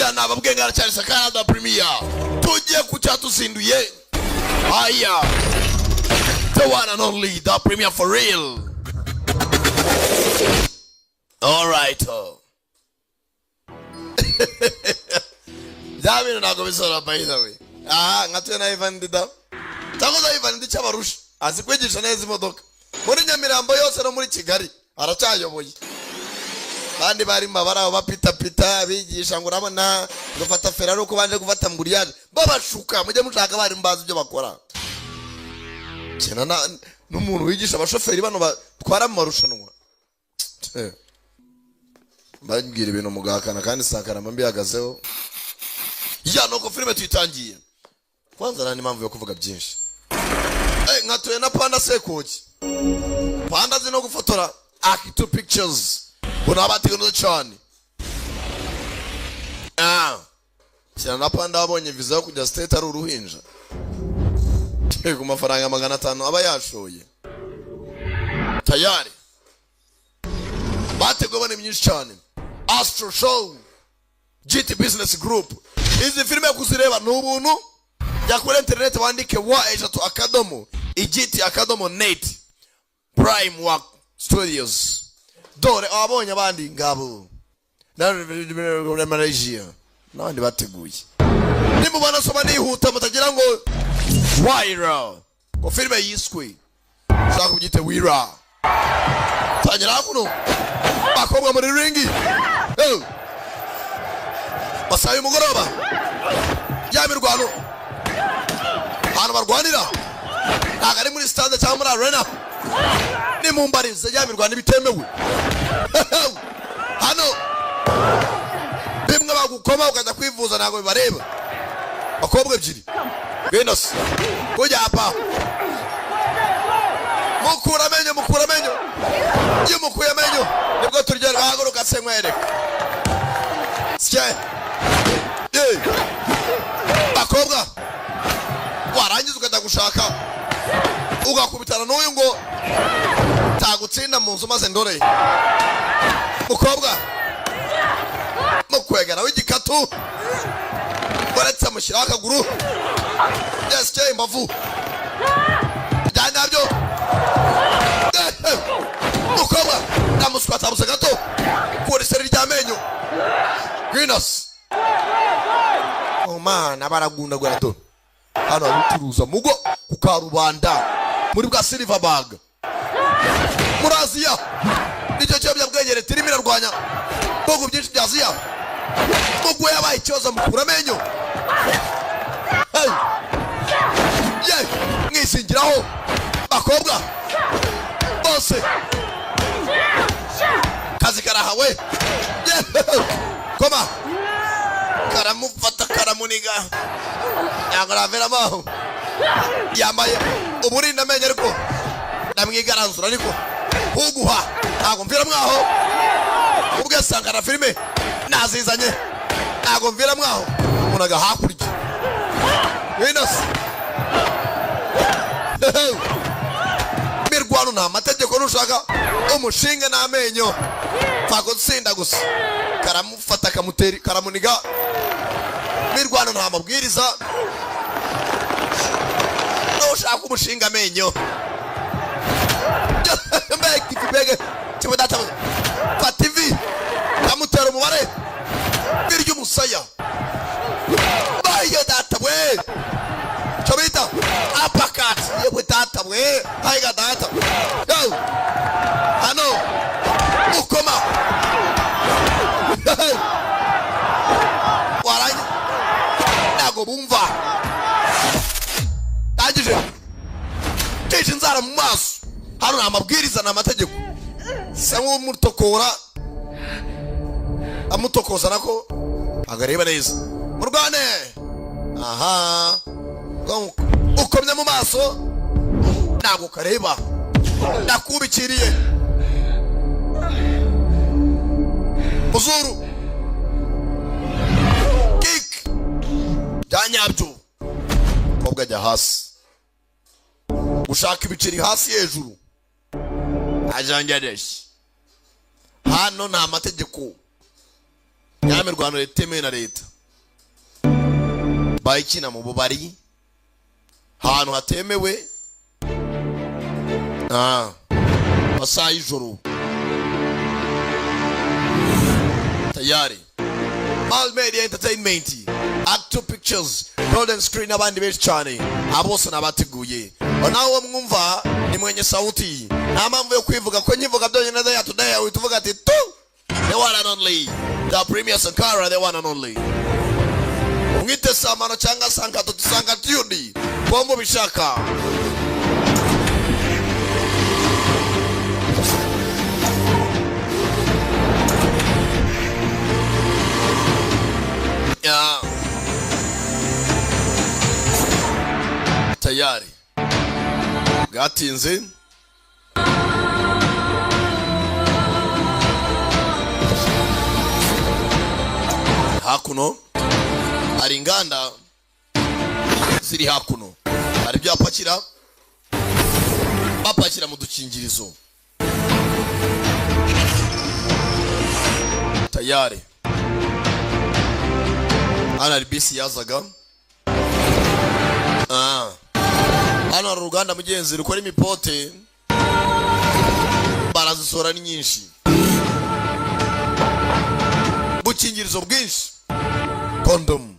ya nababwiye ngaracyari Canada Premier tugiye kucyatuzinduye aya the one and only the Premier for real. All right. Jamino nako bisora by the way. Ngatuye na Ivan Dida. Takoza Ivan Dida cyabarusha. Azikwegisha neza imodoka. Muri Nyamirambo yose no muri Kigali aracyayoboye. Bandi bari mabara bapita pita bigisha ngo urabona gufata Ferrari uko banje gufata Mguriyani. Babashuka mujye mushaka bari mbazi byo bakora. Kena n'umuntu wigisha abashoferi bano batwara mu marushanwa. Bagira ibintu mugakana kandi sakarama mbihagazeho. Ya nuko filime tuyitangiye. Kwanza nani mpamvu yo kuvuga byinshi. Nkatuye na Panda Sekoki. Panda zino gufotora Akito Pictures. Unabategano cyane. Cyana na Panda abonye visa yo kujya state ari uruhinja. Ku mafaranga 500 aba yashoye. Tayari. Bategobane myinshi cyane. Astro Show. GT Business Group. Izi filime kuzireba n'ubuntu. Ya kuri internet wandike wa Akadomo igiti Akadomo net Prime Work Studios. Dore abonye abandi ngabo na Malaysia n'abandi bateguye. Nimubona soba nihuta mutagira ngo Wira ko filime yiswe shaka kugite Wira tangira kuno bakobwa muri ringi basaye mugoroba yamirwano hano barwanira nagari muri stade cyangwa muri arena ni mumbarize yamirwano bitemewe hano bimwe bagukoma ukaza kwivuza nago bibareba bakobwa ebyiri Venus kujya hapa mukura menyo yimukuye menyo nibwo turya gahaguruka senkwere sye bakobwa warangiza ukajya gushaka ugakubitana n'uyu ngo tagutsinda mu nzu maze ndore mukobwa mukwegera w'igikatu baretse amushyira akaguru yesye imbavu byanyabyo mukobwa namuswata buse gato kuri seri ry'amenyo Venus man abaragunda gwato hano aruturuza mugo kukarubanda muri bwa Silverberg muri Aziya nicyo cyabya bwengere tirimira rwanya bogo byinshi bya Aziya mugo yabaye cyoza mukura menyo mwisingiraho bakobwa bose kazi karahawe koma karamufata karamuniga yagoravera maho yambaye uburinda menye ariko namwigaranzura ariko huguha ntago mvira mwaho ubwe sangara filime nazizanye ntago mvira mwaho unaga hakurya Venus mirwano nta mategeko nushaka umushinga n'amenyo fago tsinda gusa karamufata kamuteri karamuniga mirwano nta mabwiriza nushaka umushinga amenyo mbege kibudata fativi kamutera umubare biryo umusaya baye data we chobita apakat yewe data we haiga data yo ano ukoma waranye nago bumva tagije teje nzara mu maso hano na amabwiriza na mategeko sanwo mutokora amutokoza nako agareba neza murwane aha ukomye mu maso nago kareba nakubikiriye Muzuru kick danyabyo kobwa jya hasi gushaka ibiceri hasi hejuru ajanjadesh hano nta mategeko nyamirwano yetemewe na leta bayikina mu bubari ahantu hatemewe masaha y'ijoro tayari. All Media Entertainment, Act2 Pictures, Golden Screen n'abandi benshi cyane abose nabateguye. Nawe mwumva ni mwenye sauti nta mpamvu yo kwivuga ko nyivuga byonyine day to day uhituvuga ati tu the one and only the Premier Sankara, the one and only. Mwite Samano cyangwa Sankato tusanga tuyundi bombo bishaka. Tayari gatinze hakuno hari inganda ziri hakuno, hari ibyo bapakira mu dukingirizo. Tayari ana RBC yazaga hano hari uruganda mugenzi rukora imipote barazisora ni nyinshi, bukingirizo bwinshi, condom.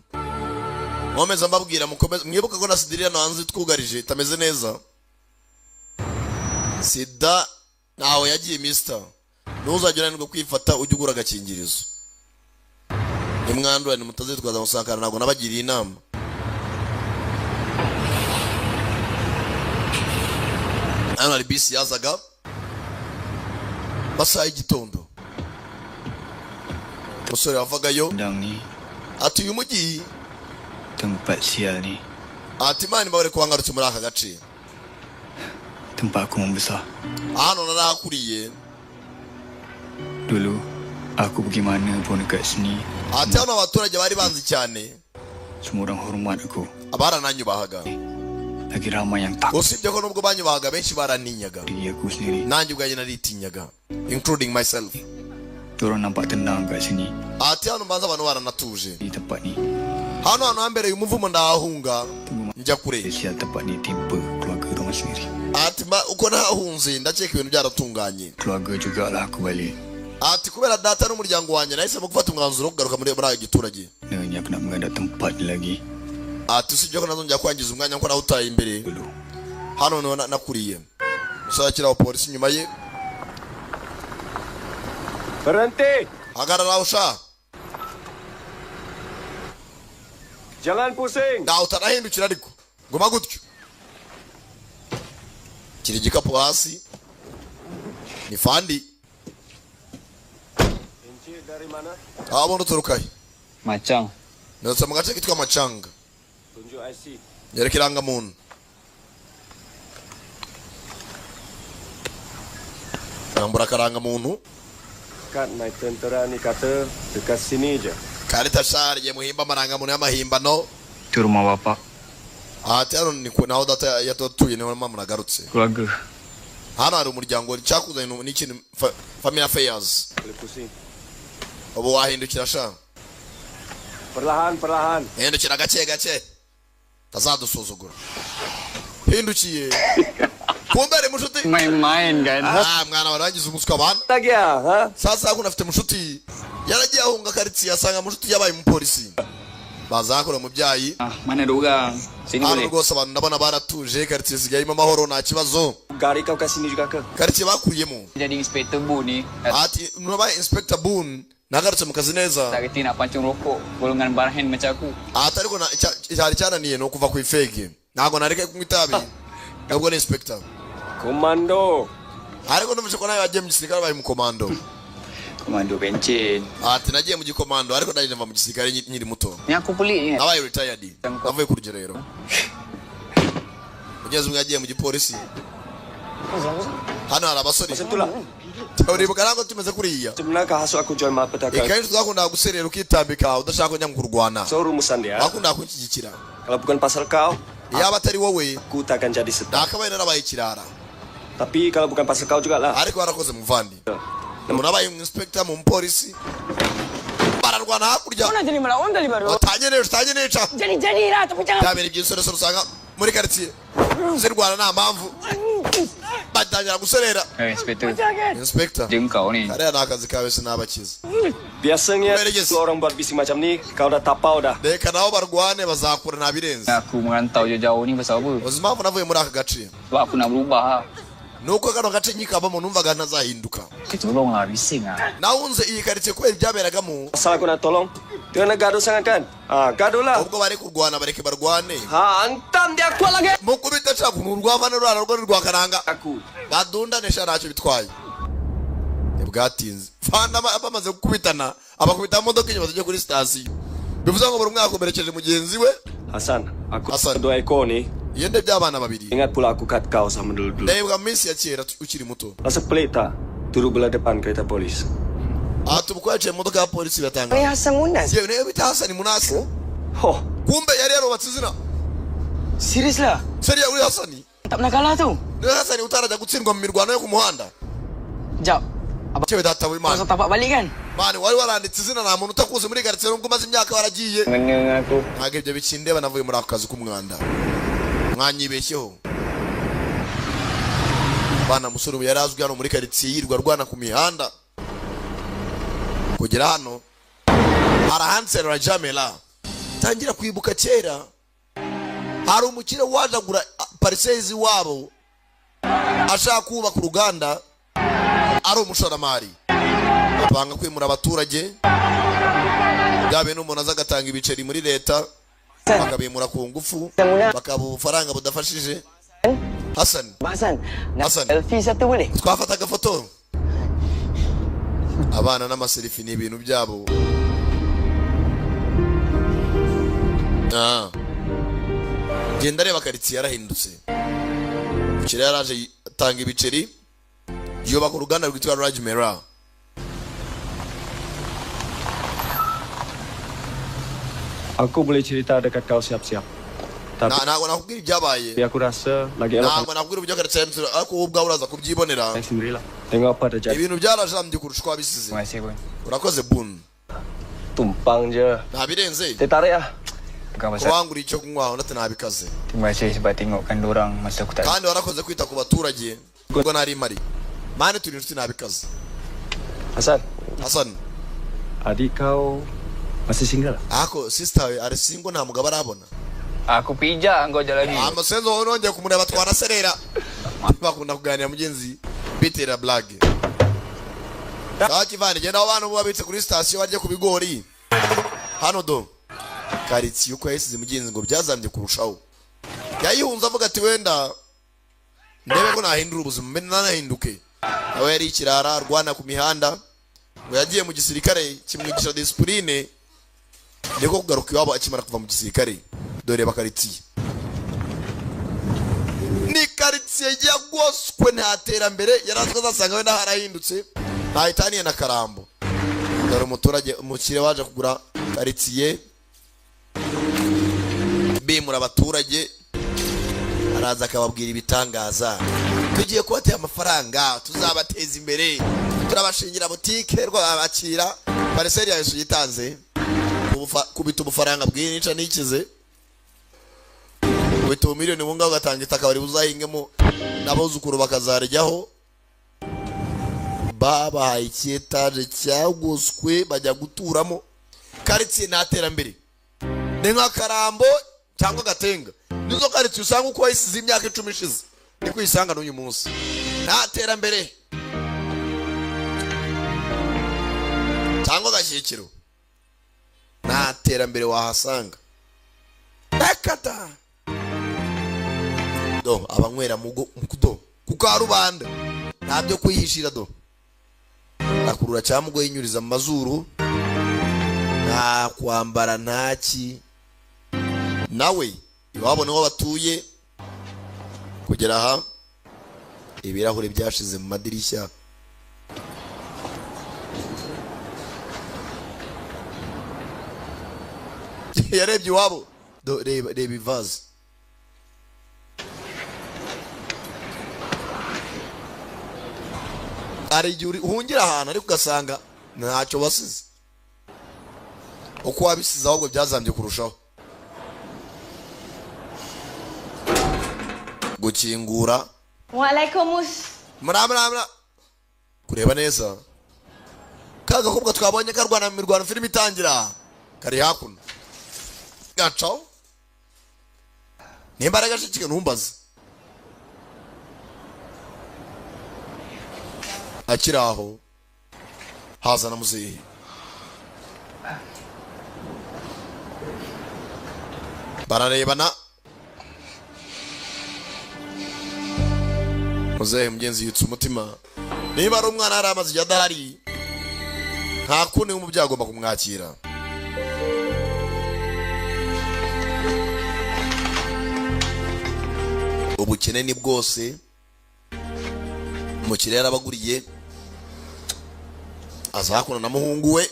Mwomeza mbabwira mwibuka ko na Sidirira no hanze twugarije itameze neza. Sida naho yagiye mister, ntuzagera ngo kwifata ujye ugura agakingirizo. Nimwandura ni mutazitwaza musakara nago nabagiriye inama. Hano RBC yazaga masaha y'igitondo, umusore wavagayo ati uyu mujyi tempat sial ni, ati mani bawere kubangarutse muri aka gace, tempatku membesar. Hano narakuriye dulu aku bagaimana pun dekat sini. Ati hano abaturage bari banzi cyane, semua orang hormat aku, barananyubahaga. Lagi ramai yang takut. Usibye ko nubwo banyubahaga benshi baraninyaga, nanjye ubwanjye naritinyaga, including myself. Orang nampak tenang kat sini. Ati hano mbanza abantu baranatuje di tempat ni. Hano hambere umuvumo ndahunga njya kure. Sial tempat ni tipe keluarga orang sendiri. Ati uko nahunze ndakeka ibintu byaratunganye. Keluarga juga lah aku balik. Ati kubera data n'umuryango wanjye nahise gufata umwanzuro kugaruka muri giturage. Nanya aku nak mengada tempat lagi. Ati usibye ko nazongera kwangiza umwanya ko nawutaye imbere. Hano nakuriye. Musakira polisi nyuma ye. Berhenti. Hagarara usha. Jangan pusing. Nda utarahindukira ariko. Goma gutyo. Kiri gikapu hasi. Ni fandi. Inci dari mana? Abo turukai. Macang. Nasa mu gace kitwa Macanga. Tunjuk IC. Yerekiranga muntu. Nambura karanga muntu. Kat naik tentera ni kata dekat sini je. Karita shari ye muhimba marangamuntu y'amahimbano. Itu rumah bapak. Ati hano ni naho data yatuye niho mama nagarutse. Keluarga. Hano hari umuryango cyakuzanye n'ikintu family affairs. Obo wahindukira sha. Perlahan. Hindukira gace. Tazadusuzugura. Hindukiye. Kumbe ari mushuti main kan. Mwana warangiza umuswa bana. Tagia, sasa hakuna afite mushuti. Yaragiye ahunga karitsiye asanga mushuti yabaye umupolisi. Bazakora mubyayi. Mana ruga. Sini bole. Rwose abantu ndabona baratuje karitsiye zigayimo amahoro nta kibazo. Gari kau kasini juga ke. Karitsiye bakuriyemo. Jadi Inspector Boone. Ati nubaye Inspector Boone. Nagarutse mu kazi neza. Dagiti na pancung rokok golongan barhen macam aku. Ati ariko cyari cyananiye no kuva ku ifege. Nago nareke kunywa itabi. Nabwo ni Inspector. Komando. Ariko numvise ko nawe yagiye mu gisirikare bayi mu komando. Komando bencin. Ati nagiye mu gikomando ariko ndaje mva mu gisirikare nyiri muto. Nyakupuli. Abaye retired. Avuye ku rugerero. Mugeze mwagiye mu gipolisi. Hano hari abasore. Uribuka ntabwo tumeze kuriya. Tumnaka haso aku join mapataka. Ikaje twakunda guserera ukitambika udashaka kujya mu kurwana. So rumusan dia. Akunda kunshyigikira. Kalau bukan pasal kau, yaba atari wowe, ku takkan jadi sedang. Nakabaye narabaye kirara. Tapi kalau bukan pasal kau juga lah. Ariko warakoze muvandi. Namunabaye inspector mu polisi. bararwana hakurya utanye neca byabera iby'insoresore usanga muri quartier zirwana nta mpamvu batangira guserera. Inspector kariya ni akazi kawe sinabakiza. Biasanya orang buat bising macam ni kau dah tapau dah. Reka nabo barwane bazakura nta birenze. Aku merantau jauh-jauh ni pasal apa? Uzi impamvu navuye muri aka gace? Sebab aku nak berubah. Nuko kano gace nyikabamo numvaga ntazahinduka. Tolonglah bising ah. Nawunze iyi quartier kubera ibyaberagamo. Asal aku nak tolong. Dia nak gaduh sangat kan? Gaduh lah. Ubwo bari kurwana bareke barwane. Antam dia kuat lagi. Mukubita cha kunurwa vana rwa karanga. Aku. Badundanisha ntacyo bitwaye. Bwatinze. Fana bamaze gukubitana abakubita modoka inyuma tujye kuri station. Bivuze ngo buri umwe akomerekeje mugenzi we. Hasan, aku dua ekor ni. Yende by'abana babiri. Ingat pula aku kat kau sama dulu. Ndebwa minsi ya kera ukiri muto. Rasa pelik tak? Duduk belah depan kereta polis. Tubukwaje modoka ya polisi batanga. Hasan Munas. Yewe ne bita Hasan Munas. Ho. Kumbe yari yarubatse izina. Serius lah? Seriya uri Hasani? Tak pernah kalah tu. Ne Hasani utaraja gutsindwa mu mirwano yo ku muhanda. Jap. Cyewe data w'Imana. Kau tapak balik kan? Mani wari waranditse izina nta muntu utakuze muri quartier ngo umaze imyaka waragiye. Aku. Ntabwo ibyo bikindeba navuye muri akazi k'umwanda. Mwanyibeshyeho. Bana musore ubu yarazwi hano muri quartier yirwa rwana ku mihanda. Kugera hano arahansera Jamela. Tangira kwibuka kera. Hari umukire wajagura parisezi wabo ashaka kubaka uruganda ari umushoramari. Bapanga kwimura abaturage. Gabe n'umuntu azagatanga ibiceri muri leta. Bakabimura ku ngufu. Bakaba ubufaranga budafashije. Hasan. Selfie satu boleh? Twafata agafoto. Abana n'amaselfie ni ibintu byabo. Genda reba quartier yarahindutse. Ukiri yaraje tanga ibiceri. Yubaka uruganda rwitwa Rajmera. Aku boleh cerita dekat kau siap-siap. Tapi ntabwo nakubwira ibyabaye. Aku rasa lagi elok. Ntabwo nakubwira ibyo quartier ariko wowe ubwawe uraza kubyibonera. Sendirilah. Tengok apa terjadi. Ibintu byarajambye kurusha uko wabisize. Terima kasih, Bun. Urakoze Bun. Tumpang je. Nta birenze. Tarik ah. Bukan pasal. Wangura icyo kunywa ndetse ntabikaze. Terima kasih sebab tengokkan dorang masa aku tak. Kandi warakoze kwita ku baturage. Ubwo nari mari. Mane turi inshuti ntabikaze. Hasan. Adik kau masih single? Ako sister we ari single nta mugabo arabona. Aku pijak engkau jalan lagi. Amasenzo ononje kumureba twaraserera. Bakunda kuganira mugenzi bitera blague. Kivani genda abantu babitse kuri station barye ku bigori. Hano do. Quartier uko yasize mugenzi ngo byazambye kurushaho. Yayihunza avuga ati wenda ndebe ko nahindura ubuzima mbe nanahinduke. Nawe yari ikirara rwana ku mihanda. Ngo yagiye mu gisirikare kimwigisha discipline. Ndeko kugaruka iwabo akimara kuva mu gisirikare. Dore bakaritiye. Ni quartier yagoswe ntatera mbere yarazwe zasanga wenda harahindutse. Ntahitaniye na Karambo. Dore umuturage umukire waje kugura quartier. Bimura abaturage. Araza akababwira ibitangaza. Tugiye kubatera amafaranga, tuzabateza imbere. Turabashingira butike rwabakira. Pariseri ya Yesu yitanze. Kubita ubufaranga bw'inca nikize. Kubita miliyoni bunga ugatanga itaka bari buzahingemo n'abuzukuru bakazarejyaho. Baba icyetaje cyaguswe bajya guturamo. Quartier natera mbere. Ni nka Karambo cyangwa Gatenga. Nizo quartier usanga uko yisize imyaka 10 ishize. Ni kwisanga n'uyu munsi. Natera mbere. Cyangwa Gashyikiro. Natera mbere wahasanga. Takata. Do abanywera mugo mukudo kuka rubanda ntabyo kuyishira do. Akurura cyamugo yinyuriza mu mazuru. Nta kwambara ntaki. Nawe iwabo niho batuye kugera aha ibirahure byashize mu madirishya. Yarebye iwabo do reba ivaze. Ari igihe uhungira ahantu ariko ugasanga ntacyo wasize. uko wabisize ahubwo byazambye kurushaho. Gukingura. Waalaikumsalam. Mura. Kureba neza. Kaga kobwa twabonye karwana mu mirwano film itangira. Kari hakuno. Gacho. Nimbaraga shikike ntumbaza. Akiraho. Haza na muzehe. Bararebana. Muzehe mugenzi yitse umutima. Niba ari umwana ari amazi yadahari. Nta kundi umubyeyi agomba kumwakira. Ubukene ni bwose. Umukire yarabaguriye. Azakuna na muhungu we.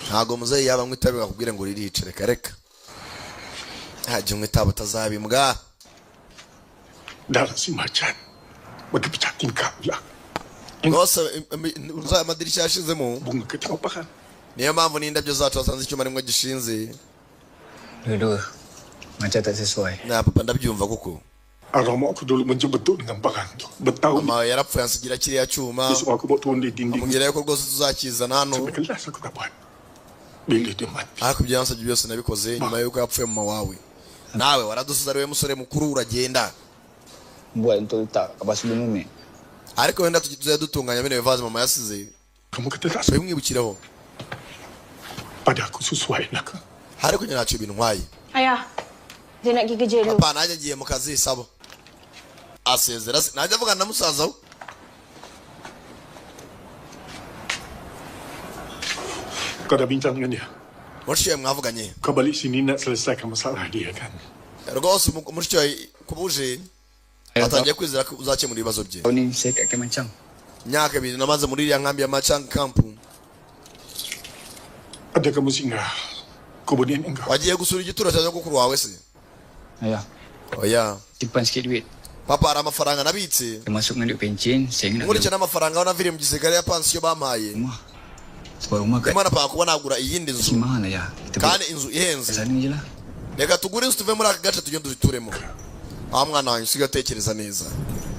Ntago muzehe yaba mwitabe bakubwire ngo ririce reka. Haje mwitabo tazabimbwa. Darah si macan. Bagi pecatin kabla. Nosa uza amadirisha yashizemo. Bunga kita apa kan? Niyo mpamvu n'indabyo zacu wasanze icyuma rimwe gishinze. Dulu. Macam tak sesuai. Na papa ndabyumva kuko. Aroma aku dulu mencoba betul dengan barang tu. Bertahun. Mama yarapfuye ansigira kiriya cyuma. Besok aku bawa turun di dinding. Amubwira yuko rwose tuzakizana hano. Sampai kelas aku dapat. Bila dia mati. Ariko ibyo yansabye byose nabikoze nyuma yuko yapfuye mama wawe. Nawe waradusize ari we musore mukuru uragenda. Buat untuk letak kat sebelum Umi. Ariko wenda tujye dutunganya bene vaze mama yasize. Kamu kata tak sesuai Bimwibukireho. pada aku sesuai nak. Ariko ntacyo bintwaye. Ayah, dia nak pergi kerja dulu. Papa najya agiye mu kazi sabo. Asezera najya avugana na musaza we. Kau dah bincang dengan dia. Mushye mwavuganye. Kau balik sini nak selesaikan masalah dia kan? Rwose mushye kubuje. Atangiye kwizera ko uzakemura ibibazo bye. Tahun ni saya kat Kemanchang. Myaka 2 namaze muri iriya nkambi ya Machang camp. Ada kamu singgah. Kemudian engkau. Wagiye gusura igituro cya nyogokuru wawe se? Ayah, Oya. simpan sikit duit. Papa ara amafaranga nabitse. Termasuk dengan duit pension, saya nak Nkurikije n'amafaranga wanavire mu gisirikare ya pansiyo bampaye. rumah. Sebuah rumah kat Imana pa kuba nagura iyindi si nzu. mahal ayah. Kita Kandi buat inzu kat ihenze. sana je lah. Reka tugure inzu tuve muri aka gace tujye duturemo. Mwana wanjye usiga tekereza neza.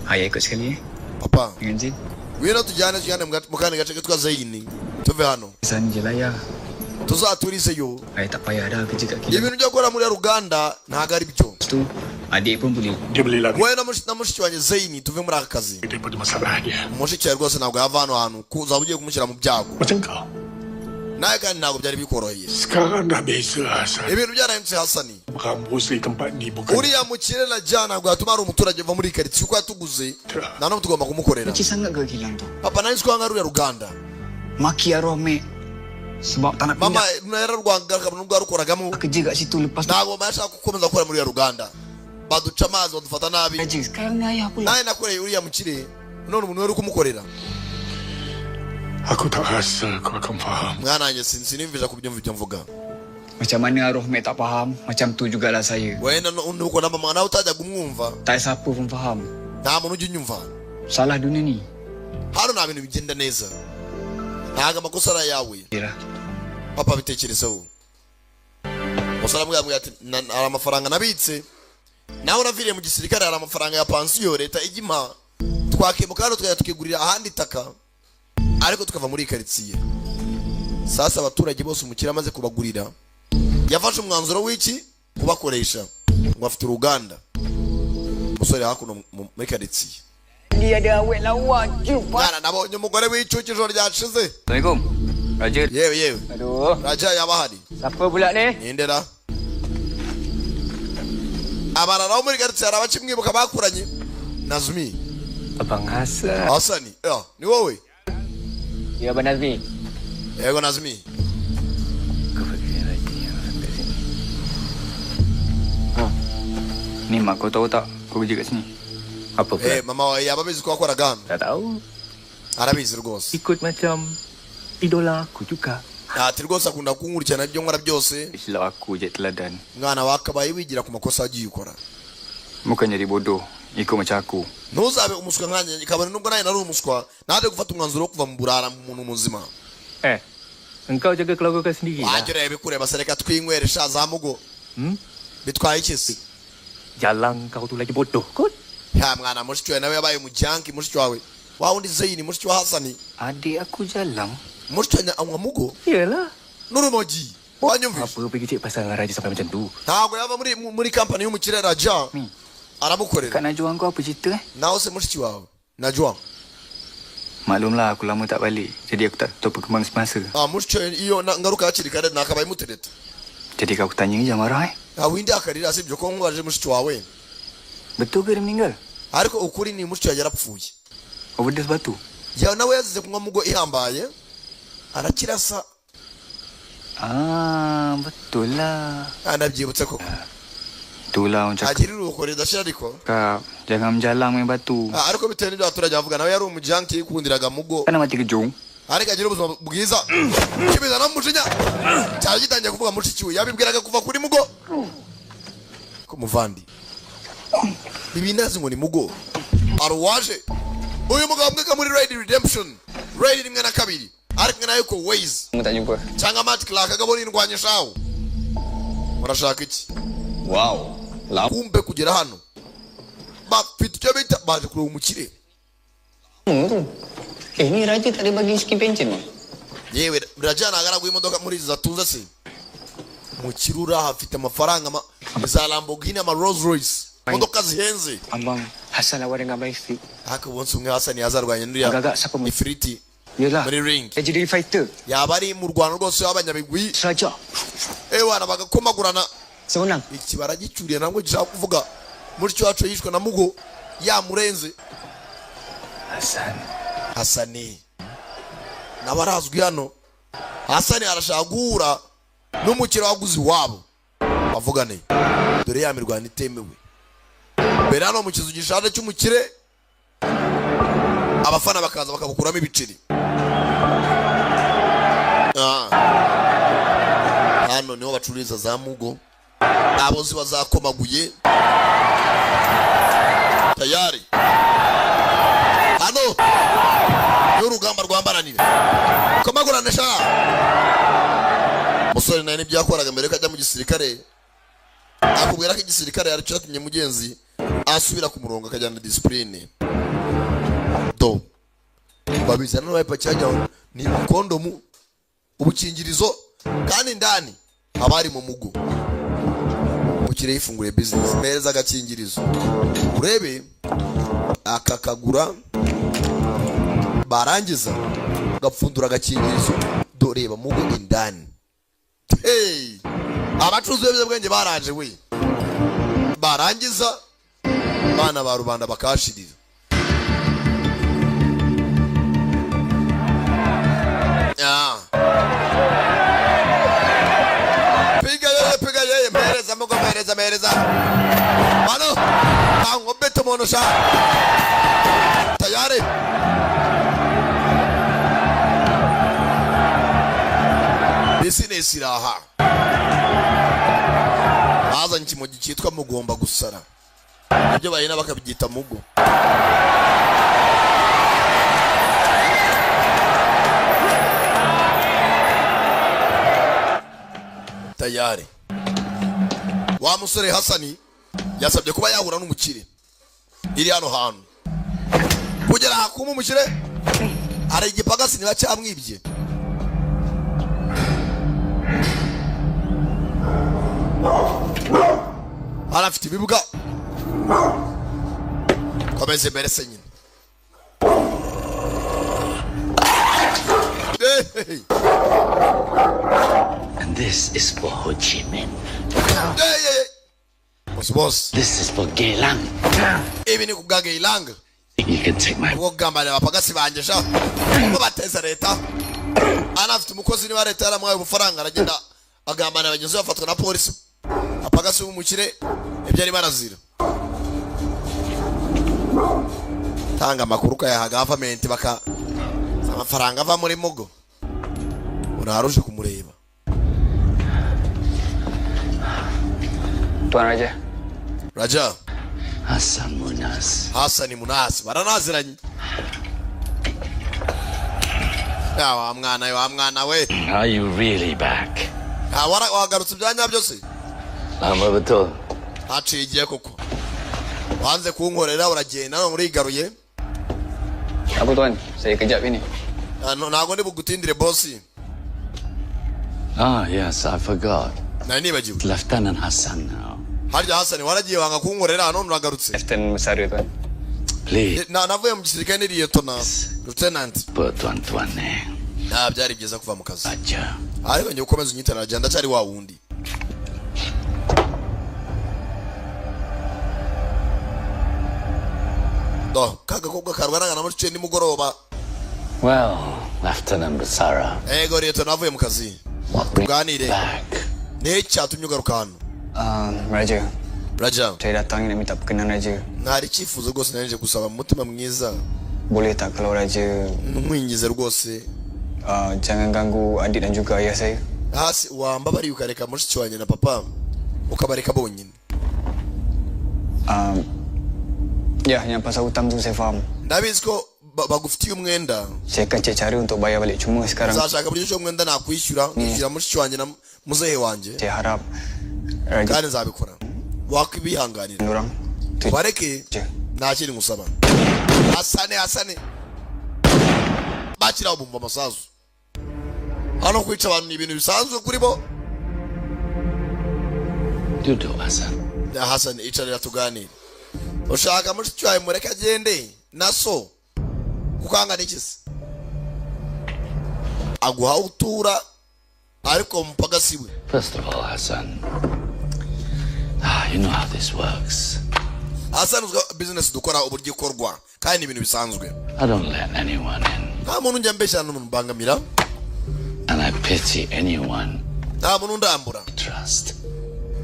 Ayah ikut sekali Papa, dengan Zain. wino tujyane mu kandi gace kitwa Zaini. Tuve hano. Sana je lah ayah. Tuzaturizeyo. Ayah tak payah dah kerja kat kilang. Ibintu byo gukora muri Uganda ntago ari byo. Lepas tu, adik pun boleh. Dia beli lagi Wowe na mushiki wanjye Zaini tuve muri aka kazi. daripada masalah dia. Mushiki wawe rwose ntabwo yava hano hantu kuza ugiye kumushyira mu byago. Macam kau. Nawe kandi ntabwo byari bikoroheye. Sekarang dah biasa Hasan. Ibintu byarahindutse Hasani. Rambus di tempat ni bukan. Uriya mukire na jana ntabwo yatuma ari umuturage uva muri karitsiye uko yatuguze. Nta n'umwe tugomba kumukorera. Benci sangat ke kilang tu? Papa nari nzi ko hanga ruriya Ruganda. Maki arwah Mek. Sebab tak nak Mama pindah. yararwangaga nubwo yarukoragamo. Kerja kat situ lepas tu. Ntabwo mama yashaka gukomeza gukora muri uriya Ruganda. Baduca amazi badufata nabi. Kerja. Sekarang ni ayah pula. Nawe nakoreye uriya mukire. None umuntu wari kumukorera. Aku tak rasa kau akan faham. Mwana wanjye sinimvisha kubyumva ibyo mvuga. Macam mana arwah Mek tak faham, macam tu jugalah saya. Wenda nuko na mama nawe utajyaga umwumva. Tak siapa pun faham. Nta muntu ujya unyumva. Salah dunia ni. Hano nta bintu bigenda neza. Ntago amakosa ari ayawe. Kira. Papa bitekerezeho. Musara mbwira ati hari amafaranga nabitse. Nawe uraviriye mu gisirikare hari amafaranga ya pansiyo leta igima. Twakemuka hano tukajya tukigurira ahandi taka. Ariko tukava muri karitsiye. Sasa abaturage bose umukira amaze kubagurira. Yafashe umwanzuro w'iki kubakoresha. Ngo afite uruganda. Musore hakuno muri karitsiye. Dia ada awet lawa. Mwana nabonye umugore w'icyuki ijoro ryashize. Assalamualaikum. Raja. Yewe. Aduh. Raja yaba hari. Siapa pula ni? Nindera. Abarara muri karitsiye hari abakimwibuka bakuranye. Nazmi. Abang Hasan. Hasani. Ni wowe? Ya Abang Nazmi. Yego Nazmi. Kefakiran Raja yang sampai sini. Ni mak kau tahu tak? Kau kerja kat sini. Apa pula? Mama yaba bizi ko wakoraga hano. Tak tahu. Arabizi rwose. Ikut macam idola aku juga. Ati rwose akunda kunkurikirana ibyo nkora byose. Istilah aku je teladan. Mwana wakabaye wigira ku makosa agiye ukora. Bukan jadi bodoh. Ikut macam aku. Ntuzabe umuswa nkanjye kabone nubwo nawe nari umuswa nade gufata umwanzuro wo kuva mu burara mu muntu muzima. Engkau jaga keluarga kau sendiri lah. Wajure bikureba sereka twinywere sha za mugo. Bitwaye ikisi. Jalang kau tu lagi bodoh kot. Ya mwana mushiki wawe nawe yabaye mujanki mushiki wawe. Wa undi Zaini mushiki wa Hasani. Adik aku Jalang. Mushiki nya angwa mugo. Iyalah. Nurumoji. Wanyumvisha. Apa pergi cek pasal dengan Raja sampai macam tu? Ntabwo yava muri company y'umukire Raja. Aramukorera. Kak Najwa kau apa cerita Nawe se mushiki wawe. Najwa. Maklumlah aku lama tak balik. Jadi aku tak tahu perkembangan semasa. Mushiki iyo ngaruka hakiri kare nakabaye mutereta. Jadi kau tanya je marah Windi akarira sibyo ko ngwaje mushiki wawe. Betul ke dia meninggal? Ariko ukuri ni mushiki wawe yarapfuye. Overdose batu? Ya nawe yazize kunywa mugo ihambaye. Arakirasa. Betul lah. Anabyibutse koko. Itulah orang cakap. Agirira uko ridashira ariko. Jangan menjalang main batu. Ariko bitewe n'ibyo abaturage bavuga nawe yari umujanki yikundiraga mugo. Kana mati kejong. Ariko agira ubuzima bwiza. Kibiza namujinya. Cyari gitangiye kuvuga mushiki we yabibwiraga kuva kuri mugo. Ko muvandi. Bibinazi ngo ni mugo. Arwaje. Uyu mugabo mweka muri Raid Redemption. Raid rimwe na kabiri. Ariko nayo ko Waze. Tak jumpa. Cyangwa Matt Clark agabona indwanyishaho. Murashaka iki? Wow. Kumbe kugera hano. Bafite icyo bita baje kureba umukire. Ini Raja tak ada bagi ski pension mah. Yewe Raja nagaraguye imodoka muri izi zatuza se. Mukirura hafite amafaranga za Lamborghini ama Rolls Royce. Modoka zihenze. Abang Hasan awak dengan Abang Ifrit. Haka bonse umwe Hasani yazarwanye n'uriya. Agak siapa mu? Ifriti. Yalah. Muri ring. Dia jadi fighter. Yaba ari mu Rwanda rwose w'abanyabigwi. Raja. Wana bagakomagurana. Semenang. Iki baragicuriye ntabwo gishaka kuvuga muri cyo wacu yishwe na mugo yamurenze. Hasani nabarazwi hano. Hasani arashaka guhura n'umukire waguzi wabo bavugane dore ya mirwano itemewe. Mbere hano mu kizu gishaje cy'umukire abafana bakaza bakabukuramo ibiceri. Hano niho bacururiza za mugo. Abozi bazakomaguye tayari hano y'urugamba rwambaranira komagurane sha musore naye n'ibyakoraga mbere ko ajya mu gisirikare akubwira ko igisirikare yari cyatumye mugenzi asubira ku murongo akajyana discipline do babizana n'abayipa cyajya ni kondomu ubukingirizo kandi ndani abari mu mugo mukire yifungure business meza agakingirizo urebe akakagura barangiza gapfundura agakingirizo doreba mugo indani. Hey abacuruzi b'ibyo baraje we barangiza bana ba rubanda bakashirira. Piga ye mereza mugo mereza bano tango beto mono sha tayari business iraha azanye kimogi cyitwa mugomba gusara ibyo bayina bakabyita mugo. Tayari wa musore Hasani yasabye kuba yahura n'umukire iri hano hantu kugera hakuma umukire ari igipagasi niba cyamwibye. Arafite ibibuga komeze mbere se nyine. And this is for Ho Chi Minh. Boss. This is for Geylang. Ibi ni kubwa Geylang. You can take my... Uwo gambale abapagasi banje sha. Uwo bateza leta. Anafite umukozi ni wa leta yaramwaye ubufaranga aragenda agambana abagenzi bafatwa na polisi. Apagasi w'umukire ibyo ari barazira. Tanga amakuru ka government baka amafaranga ava muri mugo. Uraruje kumureba. Tuan Raja. Raja. Hasan Munas. Hasani Munas. Baranaziranye. wa mwana we. Are you really back? Wagarutse byanya byose. Lama betul. Haciye koko. Wanze kunkorera uragenda no murigaruye. Apa tuan? Saya kejap ini. Ntago ndi bugutindire boss. Ah, yes, I forgot. Nibagiwe. Lieutenant Hassan now. Harya Hassan waragiye wanga kunkorera hano muragarutse. Lieutenant Masaru tuan. Please. Navuye mu gisirikare niriye tona. Lieutenant. Tuan. Byari byiza kuva mu kazi. Aja. Ariko njye ukomeza unyitana agenda cyari wa wundi. Kaga kobwa karwana na muri ni mugoroba. Well, Lieutenant Basara. Ego rero navuye mu kazi. Tuganire. Cyatumye ugaruka hano. Raja. Saya datang nak minta perkenalan Raja. Ntari cyifuzo rwose naje gusaba mu mutima mwiza. Boleh tak kalau Raja nkwingize rwose jangan ganggu adik dan juga ayah saya. Hasi wambabari ukareka mushiki wanjye na papa ukabareka bonyine. Ya, yang pasal hutang tu saya faham. Ndabizi ko bagufitiye umwenda. Saya akan cari untuk bayar balik, cuma sekarang Zashaka buryo cyo umwenda nakwishyura kwishyura mushiki wanjye na muzehe wanjye. Saya harap kandi nzabikora. Wakwibihanganira. Orang bareke nta kiri ngusaba. Hasane bakira bumva amasazu hano kwica abantu ni ibintu bisanzwe kuri bo. Dudu Hassan icarira tuganire. Ushaka mushiki wawe mureke agende naso kukanga n'ikisi aguha utura ariko mpaka siwe. First of all, Hassan, you know how this works. Hassan business dukora uburyo ikorwa kandi ni ibintu bisanzwe. I don't let anyone in. Nta muntu njya mbeshya n'umuntu mbangamira. And I pity anyone. Nta muntu ndambura. Trust.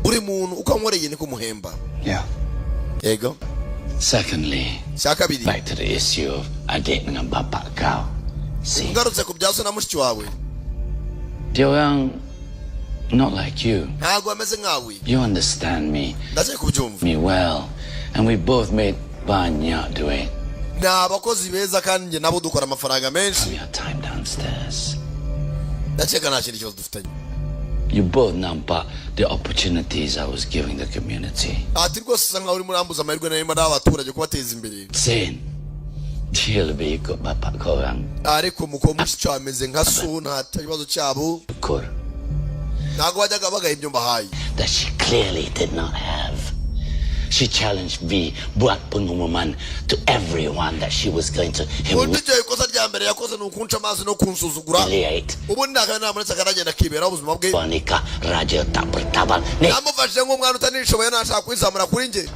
Buri muntu ukamworeye niko muhemba. Yeah. Yego. Secondly, back to the issue of adik dengan bapak kau. See, ngarutse ku byaso na mushiki wawe. Dia orang not like you. Ntago ameze nkawe. You understand me. Ndaje kubyumva. Me well, and we both made banyak duit. Na abakozi beza kandi nje nabo dukora amafaranga menshi. We had time downstairs. Ndacheka nta kintu cyose dufitanye. You both nampak the opportunities I was giving the community. Ati rwose usa nkaho uri muri ambuza amahirwe n'ayo n'abaturage kubateza imbere. Saying, dia lebih ikut bapak korang. Ariko muko mushiki wawe ameze nka so nta kibazo cyabo. Syukur. Ntago wajyaga bagaha ibyo mbahaye. That she clearly did not have. She challenged me buat pengumuman to everyone that she was going to humiliate. Ikosa rya mbere yakoze ni ukunca amazi no kunsuzugura. Ubundi nakamuretse akaragenda kibera ubuzima bwe. Wanita raja tak bertabal. Namufashe nk'umwana utanishoboye nashaka kwizamura kuri nge.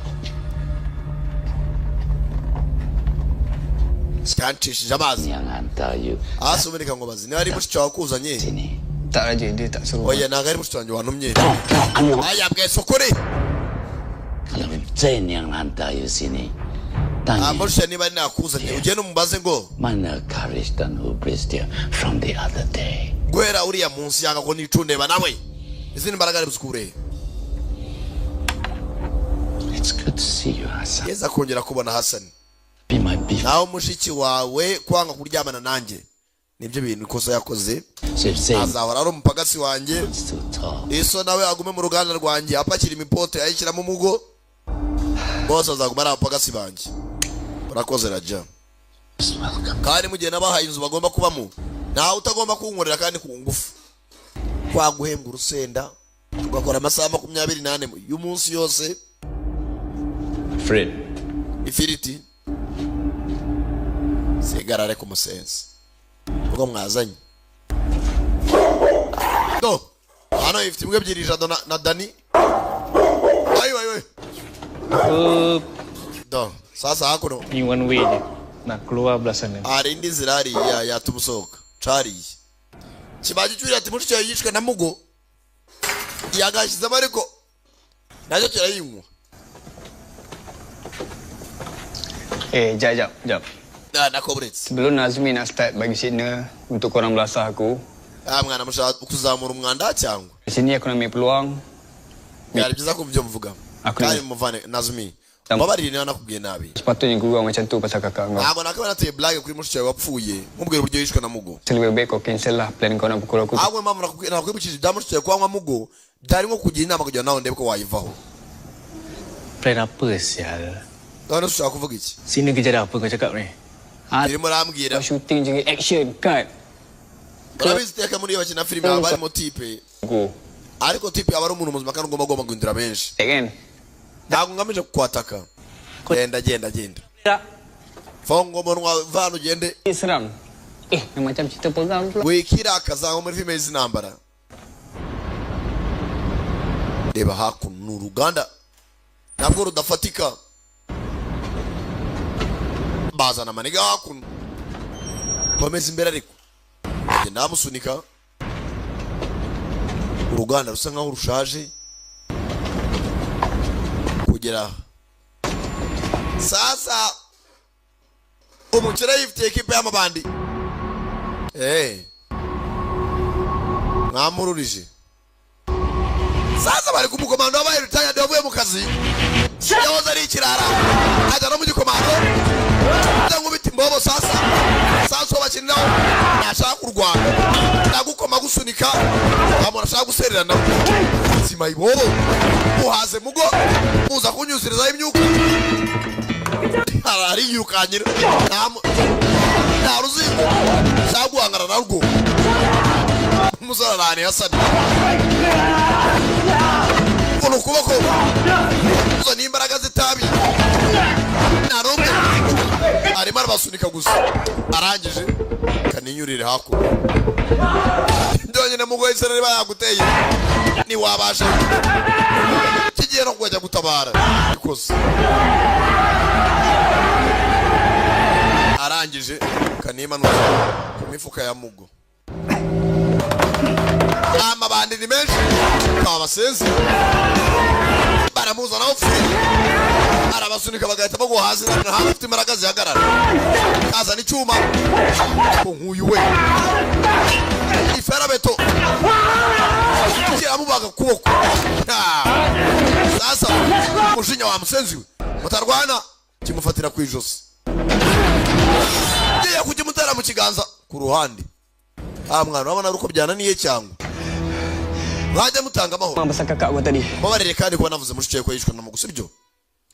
Skanchishije amazi. Yang hantar you. Asubirika ngo bazi. Ni ari mushiki wawe kuzanye. Sini. Tak Raja, dia tak suruh. Oya ntago ari mushiki wanjye wantumye. Aya bwese ukuri. Kalau Zain yang hantar you sini, tanya. Mushiki niba nakuzanye ugende umubaze ngo. Mana courage dan hubris dia from the other day. Gwera uriya munsi yanga ko nicundeba nawe. Izindi mbaraga ari buzikure. It's good to see you, Hassan. Yeza kongera kubona Hassan. Be my beef. Naho mushiki wawe kwanga kuryamana nanjye. Nibyo bintu ikosa yakoze. Azahora ari umupagasi wanjye. Iso nawe agume mu ruganda rwanjye apakira imipote ayishyira mu mugo. Bose azaguma ari abapagasi banjye. Urakoze Raja. Kandi mu gihe nabahaye inzu bagomba kubamo. Nawe utagomba kunkorera kandi ku ngufu. Kwaguhembwa urusenda. Ugakora amasaha 28 y'umunsi yose. Fred. Ifiriti. Sigarare ku musensi. Ubwo mwazanye. Do. Hano ifite imbwa ebyiri Jado na Dani. Ayo. Do. Sasa hakuno. Ni one way je. Nak keluar belah sana. Hari indi zirari ya tumusoka. Cari. Kibaji cyuri ati mushiki yishwe na mugo. Yagashize mariko. Najo kirayinywa. Jap. Nakobretse. Sebelum Nazmi nak start bagi signal untuk korang belasah aku. Mwana mushaka kuzamura umwanda cyangwa. Di sini aku nak ambil peluang. Byari byiza ko byo mvuga. Kandi muvane Nazmi. Mbabarire niba nakubwiye nabi. Sepatutnya gue macam tu pasal kakak kau. Ntabwo nakaba nateye blague kuri mushiki wawe wapfuye. Mubwira uburyo yishwe na Mugo. Lebih baik kau cancel lah plan kau nak pukul aku. Ahubwo mama nakwibukije bya mushiki wawe kwa Mugo. Byari nko kugira inama kugira nawe ndebe ko wayivaho. Plan apa sial? None ushaka kuvuga iki? Sini kejar apa kau cakap ni? Birimo rambwira. Shooting jadi action cut. Urabizi teka muri bakina filime haba harimo tipe. Go. Ariko tipe aba ari umuntu muzima kandi ugomba guhindura benshi. Kan? Ntabwo ngamije kukwataka. Genda. Fongo monwa vano gende. Seram. Macam cerita pegang pula. Wikira akazango muri filime z'intambara. Reba hakuno uruganda. Ntabwo rudafatika. Bazana maniga hakuno. Komeza imbere ariko. Genda amusunika. Uruganda rusa nkaho rushaje. Kugera sasa umukire yifitiye ekipe y'amabandi mwamururije sasa bari kumukomando wabaye retired wavuye mu kazi yahoze ari ikirara ajya no mu gikomando nkubita imbobo sasa bakiniraho ntashaka kurwana ndagukoma gusunika amora ashaka gusererana sima ibobo uhaze Mugo muza kunyuzirizaho imyuka ari yirukanyira nta ruzingo ashaka guhangana narwo umusararani hasani uno kuboko uzo n'imbaraga zitabi narumwe arimo arabasunika gusa arangije kaninyurire hakuno ndonyine Mugo yisere niba yaguteye niwabasha kigiye no kujya gutabara ikoze arangije kanimanuka ku mifuka ya Mugo amabandi ni menshi kabasenzi baramuzana upfuye arabasunika bagahita bagwa hasi hafite imbaraga zihagarara kazana icyuma ko nkuyu we iferabeto kiramubaga kuboko sasa mushinya wa musenzi we mutarwana kimufatira ku ijosi giye kujimutera mu kiganza ku ruhande mwana urabona ruko byananiye cyangwa mwajya mutanga amahoro Mama basa kakak gua tadi. Babarire kandi kuba navuze mushiki ko yishwe na Mugo sibyo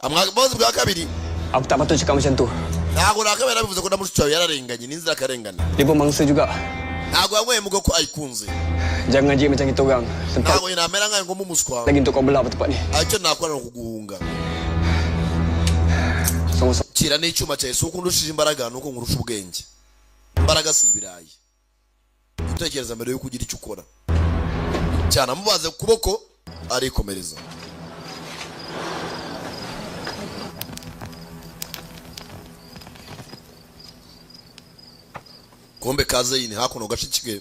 amwabozi bwa kabiri Aku tak patut cakap macam tu. ntabwo nakabera bivuze ko na mushiki yararenganye n'inzira karengana Dia pemangsa juga. ntabwo yanyweye Mugo ko ayikunze Jangan je macam kita orang. Tempat ntabwo inamera nkayo ngo mumuswa lagi untuk kau belah tempat ni. icyo nakora no kuguhunga Sama-sama. kira n'icyuma cyawe si uko undushije imbaraga nuko nkurusha ubwenge imbaraga si ibirayi utekereza mbere yo kugira icyo ukora cyane amubaze ku kuboko arikomereza kombe kaze yini hakuno gashikike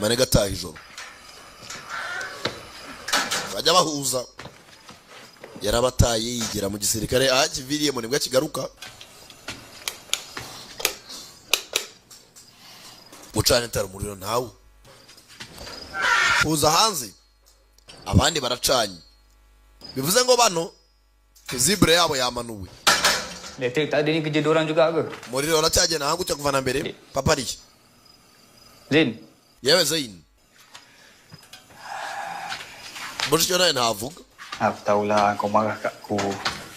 mane gataha ijoro bajya bahuza yarabataye yigira mu gisirikare akiviriye mu nibwo kigaruka gucana itara umuriro ntawe kuza hanze abandi baracanye bivuze ngo bano zibre yabo yamanuwe Letek tadi ni kerja dorang juga ke? muriro uracyagenda hangu cyo kuvana mbere papa ari Zain, yewe Zain Bushyo naye ntavuga aku tahulah kau marah kat aku.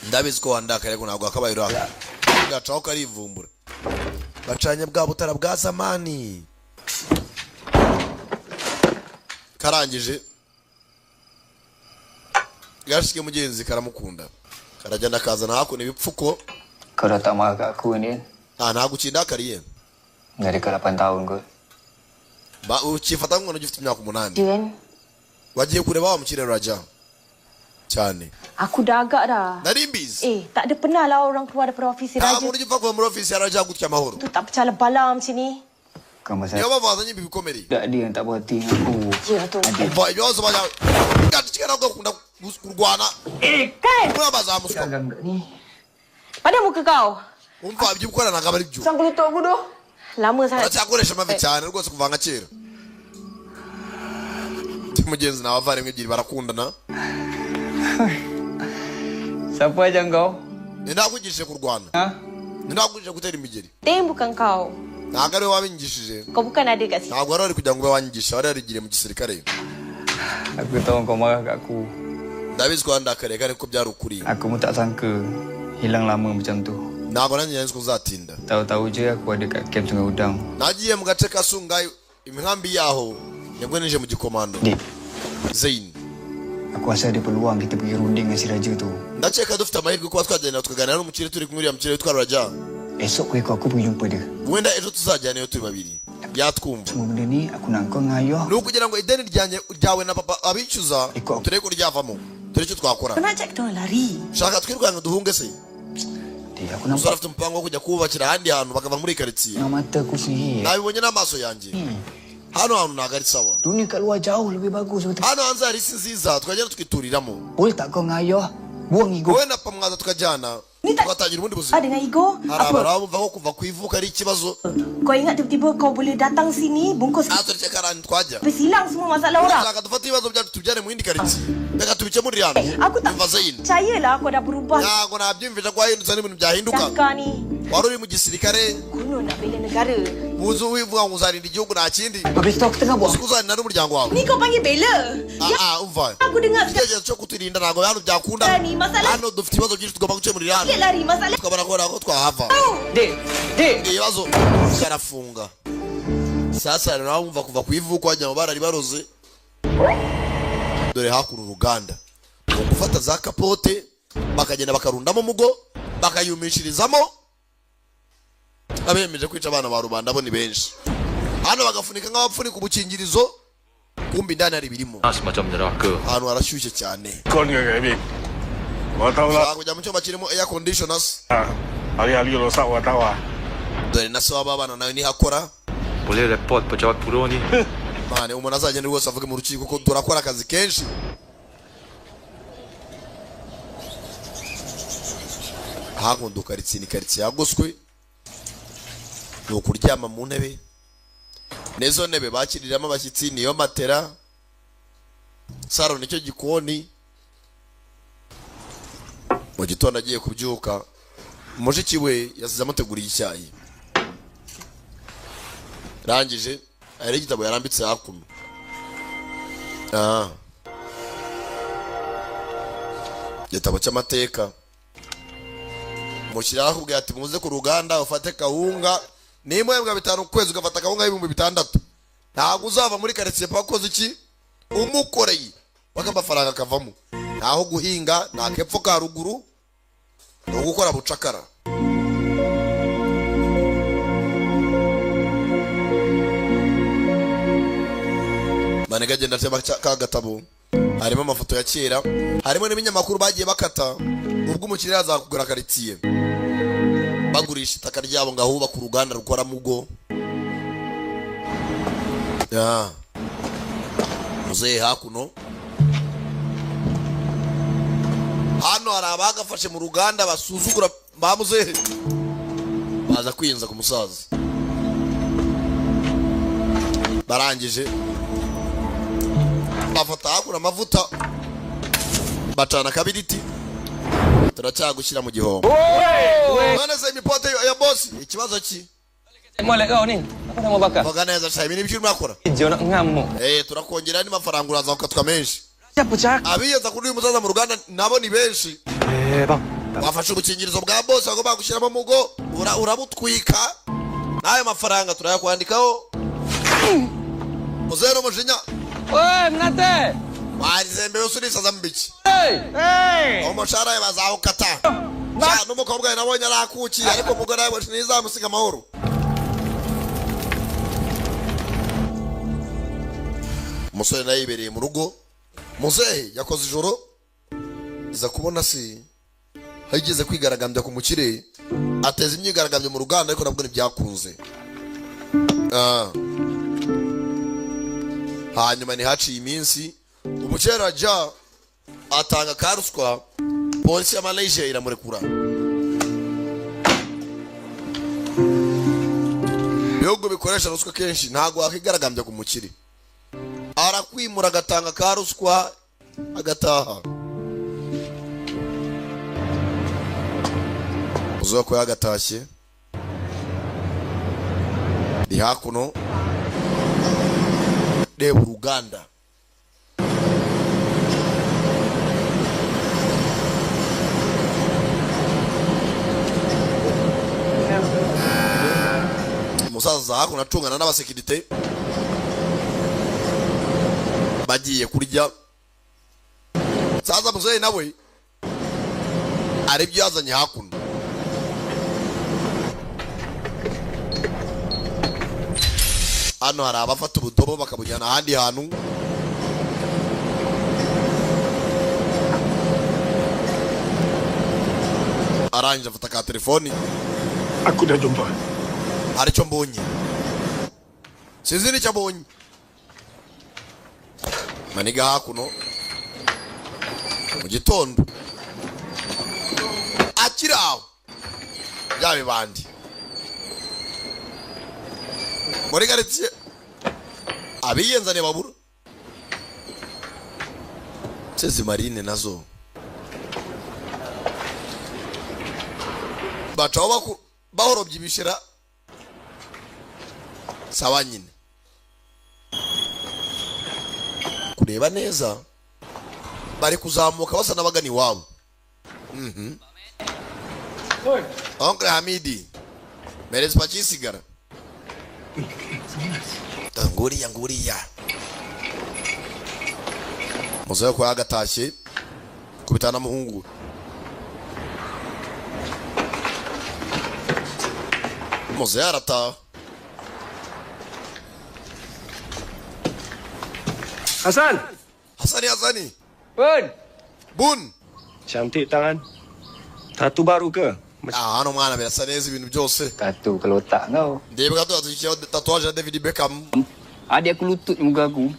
ndabizi ko wandakare ko ntabwo akabaye uraka gacaho karivumbura bacanye bwa butara bwa zamani karangije gashike mugenzi karamukunda karajyana kazana hakuno ibipfuko Kau dah tak marah kat aku ni? ntabwo ukindakariye Dari kau 8 tahun ke? ukifata nk'umuntu ugifite imyaka 8 Jen, wagiye kureba wa mukire Raja cyane aku dah agak dah. nari mbizi Tak ada pernah lah orang keluar daripada ofisi nta Raja. muntu ugipfa kuva muri ofisi ya Raja gutya amahoro Tu tak percaya bala macam ni. Kau masa niyo bavazanye ibi bikomere tak dia yang tak berhati dengan aku. Ya tu. umva ibibazo bajya gatikira ugakunda kurwana Kan? murabazamuswa Agak ni. Pada muka kau. umva ibyo ukora ntabwo ari byo Sangkul lutut aku tu. Lama sangat. uracyakoresha amavi cyane rwose kuva nka kera mugenzi nawe avandimwe ebyiri barakundana Siapa aja kau? Ndakugishije kurwana. Ndakugishije gutera imigeri. Tem bukan kau. Ntabwo ari wabingishije. Kau bukan ada kat sini. Ntabwo ari kugira ngo wanyigisha, ari arigire mu gisirikare. Aku tahu kau marah kat aku. Ndabizi ko ndakare kare ko byari ukuri. Aku pun tak sangka hilang lama macam tu. Ntabwo nanjye nzi ko uzatinda. Tahu-tahu je aku ada kat camp Sungai Udang. Nagiye mu gace ka Sungai, imihamba yaho nibwo nije mu gikomando. Dik, Zain. aku rasa ada peluang kita pergi runding dengan si Raja tu. Ndakeka dufite amahirwe kuba twagenda tukaganira n'umukire turi kumwe uriya mukire witwa Raja. Esok aku pergi jumpa dia. Wenda ejo tuzajyanayo turi babiri. Byatwumva. Semua benda ni aku nak kau dengan ayah. Ni ukugira ngo ideni ryawe na papa abicuza turebe ko ryavamo. Dore icyo twakora. Kau nak cek kita lari. Shaka twirwanga duhunge se. Dik, aku Umusore nampak afite umupango wo kujya kubakira ahandi hantu bakava muri karitsiye. dengan mata aku sendiri. Nabibonye n'amaso yanjye. Hano hantu ntabwo ari sawa. Dunia kat luar jauh lebih bagus. Betul. Hano hanze hari isi nziza twagenda tukituriramo. Boleh tak kau dengan ayah? Buang ego. Wowe na papa mwaza tukajyana tugatangira ubundi buzima. Ada dengan ego. Hari abarabumva ko kuva ku ivuka ari ikibazo. Kau ingat tiba-tiba kau boleh datang sini bungkus natwe reka arani twajya. habis hilang semua masalah orang. Urashaka dufate ibibazo byacu tubyane mu yindi karitsiye. Reka tubikemurire hano. Aku tak Umva Zain. percayalah aku dah berubah. Ntabwo nabyumvisha ko hahindutse n'ibintu byahinduka. Dakar ni. Wari uri mu gisirikare Kuno nak bela negara. uzi wivuga ngo uzarinda igihugu nta kindi. Habis tu aku tengah buat. Uzi ko uzarinda n'umuryango wawe. Ni kau panggil bela. Umva. Aku dengar Igitekerezo cyo kuturinda ntabwo hano byakunda. ni masalah. Hano dufite ibibazo byinshi tugomba gukemurira hano. Sikit lari masalah. Tukabona ko twahava. Dik. Ibibazo karafunga. Sasa rero wumva kuva ku ivuko wajya mu barari baroze. Dore hakuno uruganda. Gufata za kapote bakagenda bakarundamo mugo bakayumishirizamo. Abemeje kwica abana ba rubanda bo ni benshi. Hano bagafunika nk'abapfunika ubukingirizo. Kumbi ndani hari birimo. Semacam neraka. Hano harashyushye cyane. Kau ni agak habis. Kau tahu lah. Kujya mu cyumba kirimo air conditioners. Hari-hari rosak kau tahu lah. Dore na se w'abana nawe nihakora. Boleh report pejabat bureau ni. Mane umuntu azagenda rwose avuge mu rukiko ko turakora akazi kenshi. Hakuno karitsiye yagoswe. Ni ukuryama mu ntebe. Nezo ntebe bakiriramo abashyitsi niyo matera. Saro nicyo gikoni. Mu gitondo agiye kubyuka mushiki we yasize amuteguriye icyayi. Rangije ari igitabo yarambitse hakuno. Igitabo cy'amateka. Mushyiraho ubwo ati muze ku ruganda ufate kawunga. Nimwe mbwa 5 kwezi ugafata kawunga $6,000. Ntabwo uzava muri karitsiye pakoze iki? Umukoreye. Bakamafaranga kavamo. Naho guhinga nta kepfo ka ruguru. No gukora bucakara. Banega genda tema ka gatabo. Harimo amafoto ya kera, harimo n'ibinyamakuru bagiye bakata ubwo umukiriya azakugura karitsiye. Bagurisha itaka ryabo ngahuba ku ruganda rukora mugo. Muzehe hakuno. Hano hari abagafashe mu ruganda basuzugura ba muzehe. Baza kwiyinza ku musaza. Barangije bafata hakura amavuta bacana kabiriti turacyagushyira mu gihombo. None se imipote ya boss ikibazo ki? Molek kau ni. Apa nama bakar? Vuga neza sha ibintu by'uri makora. Hijau nak ngamuk. Turakongera n'amafaranga uraza ukatwa menshi. Siapa cak? Abiyeza kuri uyu musaza mu ruganda nabo ni benshi. Bang. Wafashe ubukingirizo bwa boss agomba gushyiramo mugo urabutwika. Nayo mafaranga turayakwandikaho. Muzero mujinya. Oi, mengate. Warizembe usurisaza mbiki. Hey. Umushara bazawukata. N'umukobwa we nabonye arakukiye ariko umugore we ntizamusiga amahoro. Umusore nawe yibereye mu rugo. Muzehe yakoze ijoro iza kubona si hageze kwigaragambya ku mukire ateza imyigaragambyo mu ruganda ariko nabwo ntibyakunze. Hanyuma ni haciye iminsi umukire Raja atanga karuswa polisi ya Malaysia iramurekura. Bihugu bikoresha ruswa kenshi ntago wakigaragambya ku mukire. Arakwimura agatanga karuswa agataha. muzo ko yagatashye ndi hakuno reba uruganda umusaza hakuno acungana n'abasekirite bagiye kurya saza muzehe nawe aribyo yazanye hakuno hano hari abafata ubudobo bakabujyana ahandi hantu arangije afata ka telefoni Aku dah jumpa. hari icyo mbonye sinzi n'icyo mbonye maniga hakuno mu gitondo akiri aho bya bibandi muri garitsiye abiyenzane babura sezi marine nazo bacaho bahorobye ibishira sawa nyine kureba neza bari kuzamuka basa n'abagani iwabo. Oncle Hamidi merezi pachisigara nguriya muzayo kwa agatashye kubitana muhungu muzayo arata Hasani Bun Cantik tangan. Tatu baru ke? hano mwana birasa neza ibintu byose Tattoo kalau tak kau. ndibuka tuzikiye tatuwaje ya David Beckham Ada aku lutut muka aku.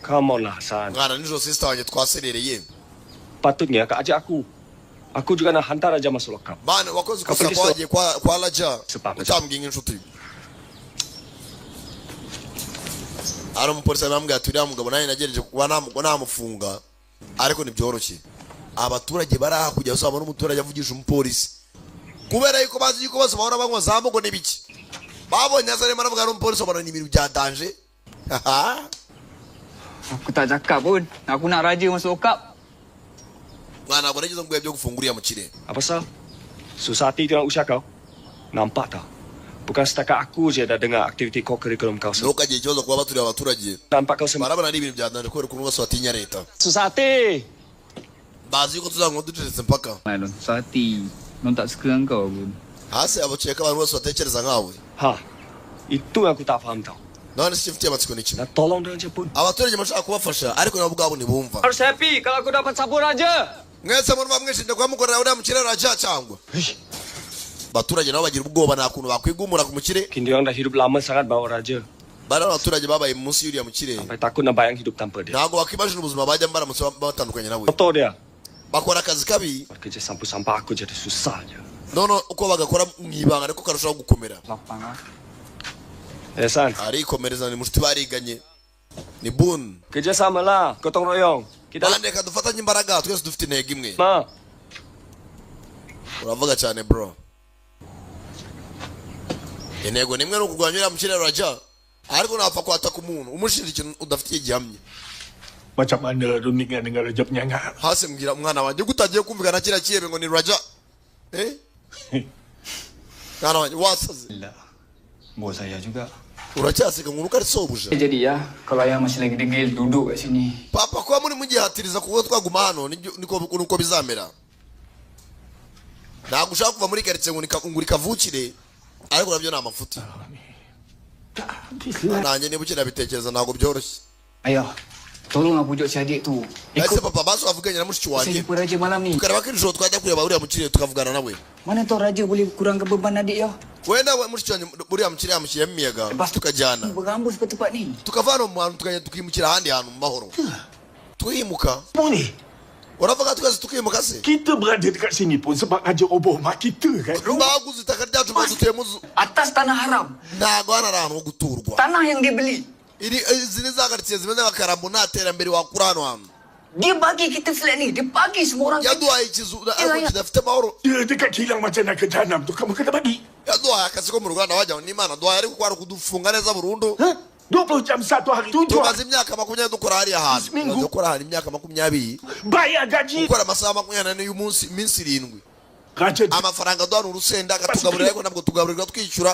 Come on lah Hasan. mwana nijoro sister wanjye twaserereye Patutnya kau ajak aku. Aku juga nak hantar Raja masuk lokap. bana wakoze Kapag ikosa iso- kwagiye kwa Raja Sepapa. utambwiye inshuti ari umupolisi arambwira ati uriya mugabo nawe nagereje kuba namufunga ariko ntibyoroshye abaturage bari hakurya usaba n'umuturage avugisha umupolisi kubera yuko bazi yuko bose bahora banywa za mbogo n'ibiki babonye azarema aravuga n'umupolisi babona ni ibintu bya danje Aku tak cakap pun. Aku nak Raja masuk okap. mwana ntabwo nageze ngo byo gufunga uriya mukire Apa sah? Susah hati tengok usaha kau. Nampak tak? Bukan setakat aku je dah dengar aktiviti kurikulum kau. ntukagire ikibazo kuba baturiye abaturage Nampak kau sendiri. barabona ari ibintu bya danje kubera ukuntu bose batinya leta Susah hati. bazi yuko tuzanywa ducecetse mpaka Malon sati. Non tak suka dengan kau pun. hasi abaceka abantu bose batekereza nkawe Ha. Itu yang aku tak faham tau. none si mfitiye amatsiko ni kimwe Nak tolong dengan je pun. abaturage bashaka kubafasha ariko nabo ubwabo ntibumva Harus happy kalau aku dapat sabun Raja. mwese muri bamwishinja kubamukorera uriya mukire Raja cyangwa abaturage nabo bagira ubwoba nta kuntu bakwigumura ku mukire Kini orang dah hidup lama sangat bawa Raja. bari abaturage babaye munsi y'uriya mukire Sampai takut nak bayang hidup tanpa dia. ntabwo bakibajije ubuzima bajya baramutse batandukanye nawe Foto dia. bakora akazi kabi Kerja sampah-sampah aku jadi susah je. none uko bagakora mu ibanga ariko karushaho gukomera Lapang ah. San, arikomereza ni mushuti bariganye ni Bun kerja sama lah. Gotong royong. Kita bande reka dufatanye imbaraga twese dufite intego imwe Ma. uravuga cyane bro intego nimwe ni ukurwanya uriya mukire Raja ariko napfa kwataka umuntu umushinja ikintu udafitiye gihamye Macam mana rundingan dengan Raja Penyangat? hasi mbwira umwana wanjye gutagiye kumvikana kiriya kiyebe ngo ni Raja mwana wanjye wasaze Lah. Bos saya juga. uracyaseka ngo nuko ari sobuja Jadi ya, kalau ayah masih lagi degil duduk kat sini. papa kuba muri mugihatiriza kuko twaguma hano niko bizamera ntabwo ushaka kuva muri karitsiye ngo uri kavukire ariko nabyo ni amafuti nanjye niba ukinabitekereza ntabwo byoroshye Ayah, tolonglah pujuk si adik tu. ese Ikut papa basi wavuganye na mushiki saya wanjye jumpa Raja malam ni. tukareba ko iri joro twajya kureba uriya mukire tukavugana nawe Mana tahu Raja boleh kurangkan beban adik ya. wenda mushiki wanjye uriya mukire yamushyiriyemo imiyaga tukajyana Berambus ke tempat ni. tukava hano mu hantu tukajya tukimukira ahandi hantu mu mahoro twimuka Boleh. uravuga twese tukimuka se Kita berada dekat sini pun sebab Raja roboh mak kita kan. baguze itaka ryacu badutuye muzu Atas tanah haram. ntabwo hano ari ahantu ho guturwa Tanah yang dia beli. izi ni za karitsiye zimeze nka karambo nta terambere wakura hano hantu Dia bagi kita flat ni. Dia bagi semua orang. yaduhaye ikizu ariko kidafite amahoro. Dia dekat hilang macam nak ke jahanam tu. Kamu kena bagi. Yaduhaye akazi ko mu Rwanda wajya n'Imana duhaye ariko kwari kudufunga neza burundu. 20 jam 1 hari 7 tumaze imyaka 20 dukora hariya hantu. Tumaze gukora hari imyaka 20. bayar gaji. Gukora amasaha 24 y'umunsi iminsi 7. Raja Amafaranga duhana urusenda akatugaburira ariko nabwo tugaburirwa twishyura.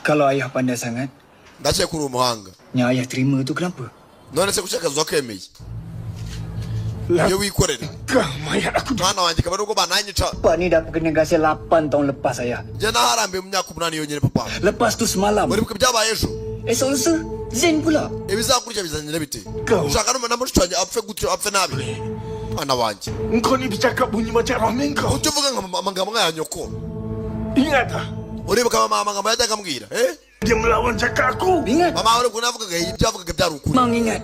Kalau ayah pandai sangat, Ndakeka uri umuhanga. yang ayah terima tu kenapa? None se kuki akazi wakemeye? Iyo wikorera. Mayat aku Mwana wanjye kabari uko bananyica. Pak ni dah kena gasih 8 tahun lepas ayah. Je naharambiye mu myaka 8 yonyine papa. Lepas tu semalam. Uribuka ibyabaye ejo? Esok lusa, Zen pula. Ibizakurya bizanyira bite? Kau. Ushaka na mushiki wanjye apfe gutyo apfe nabi. Mwana wanjye. Engkau ni bercakap bunyi macam orang engkau. Ujye uvuga amagambo nk'aya nyoko. Ingat tak? Uribuka amagambo yajyaga ambwira, eh? Dia melawan cakap aku. Ingat? Mama uri kunavugaga ibyo avugaga byari ukuri. Mang ingat.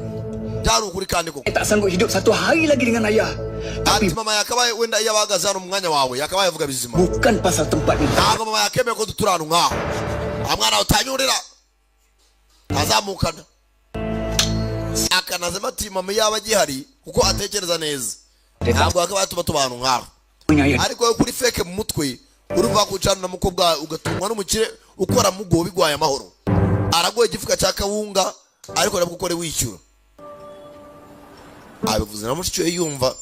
Byari ukuri kandi koko. Tak sanggup hidup 1 hari lagi dengan ayah. Ati Tapi mama yakabaye wenda iyo abahagaze hano mu mwanya wawe yakabaye avuga bizima. bukan pasal tempat ni. Ntabwo mama yakemeye ko dutura hano nk'aho. Amwana utanyurira. Azamukana. Akanazema ati mama yaba agihari kuko atekereza neza. Ntabwo yakabaye tuba abantu nk'aho. Punya ayah. Ariko yo kuri fake mu mutwe urumva kucana na mukobwa ugatungwa n'umukire ukora mugo bigwaye amahoro. Aragoye igifuka cya kawunga ariko nabwo ukore wishyura. Abivuze na mushiki we yumva.